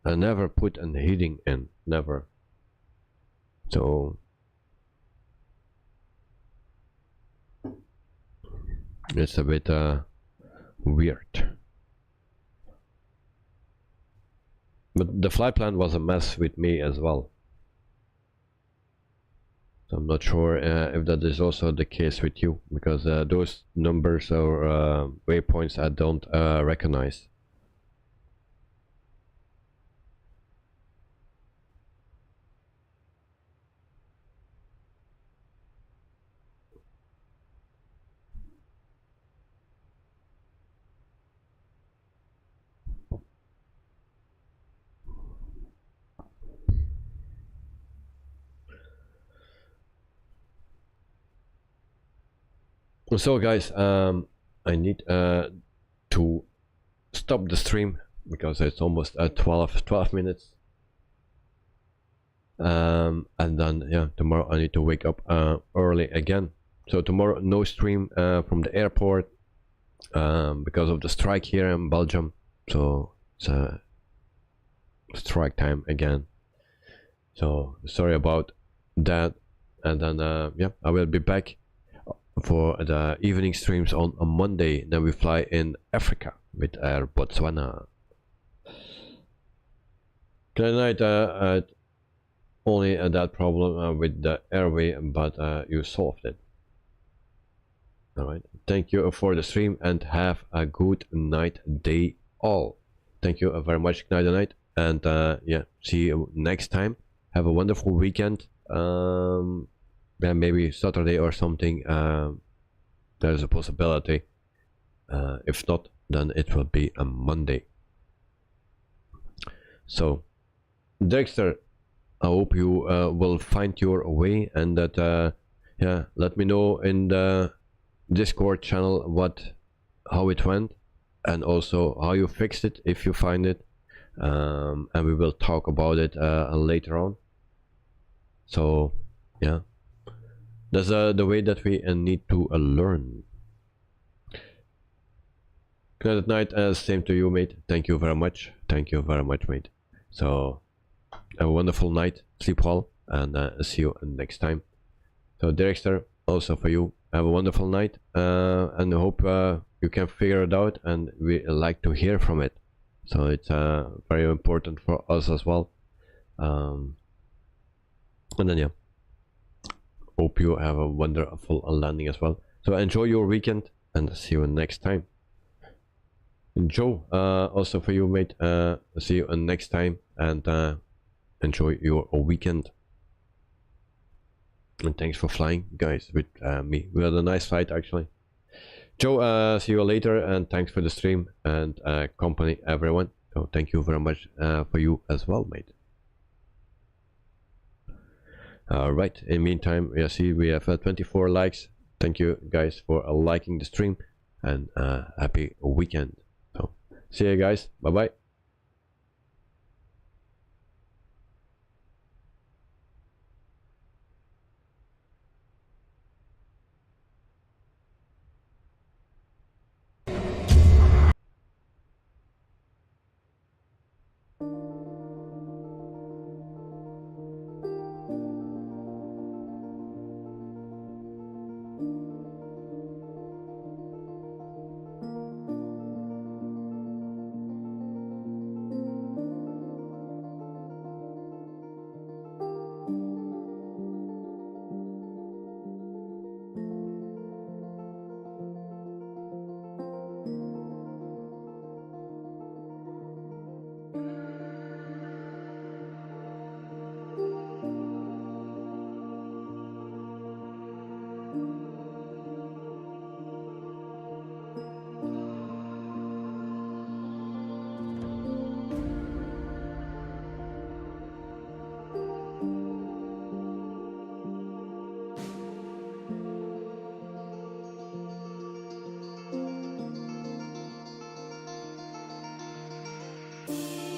I never put an heading in, never. So it's a bit weird. But the flight plan was a mess with me as well. So I'm not sure if that is also the case with you, because those numbers or waypoints I don't recognize. So guys, I need to stop the stream because it's almost 12 minutes, and then yeah, tomorrow I need to wake up early again. So tomorrow no stream from the airport because of the strike here in Belgium, so it's strike time again, so sorry about that. And then yeah, I will be back for the evening streams on a Monday. Then we fly in Africa with Air Botswana. Tonight only that problem with the airway, but you solved it. Alright, thank you for the stream and have a good night, day all. Thank you very much, night, and yeah, see you next time. Have a wonderful weekend. Yeah, maybe Saturday or something. There's a possibility. If not, then it will be a Monday. So Dexter, I hope you will find your way, and that yeah, let me know in the Discord channel how it went, and also how you fixed it if you find it, and we will talk about it later on. So yeah, that's the way that we need to learn. Good night, same to you, mate. Thank you very much. Thank you very much, mate. So have a wonderful night, sleep well, and see you next time. So Dexter, also for you, have a wonderful night, and I hope you can figure it out, and we like to hear from it. So it's very important for us as well. And then yeah, hope you have a wonderful landing as well. So enjoy your weekend and see you next time. And Joe, also for you, mate, see you next time, and enjoy your weekend. And thanks for flying, guys, with me. We had a nice flight, actually. Joe, see you later, and thanks for the stream and company, everyone. So thank you very much for you as well, mate. Right, in the meantime, yeah, see, we have 24 likes. Thank you, guys, for liking the stream, and happy weekend. So see you guys, bye bye. Be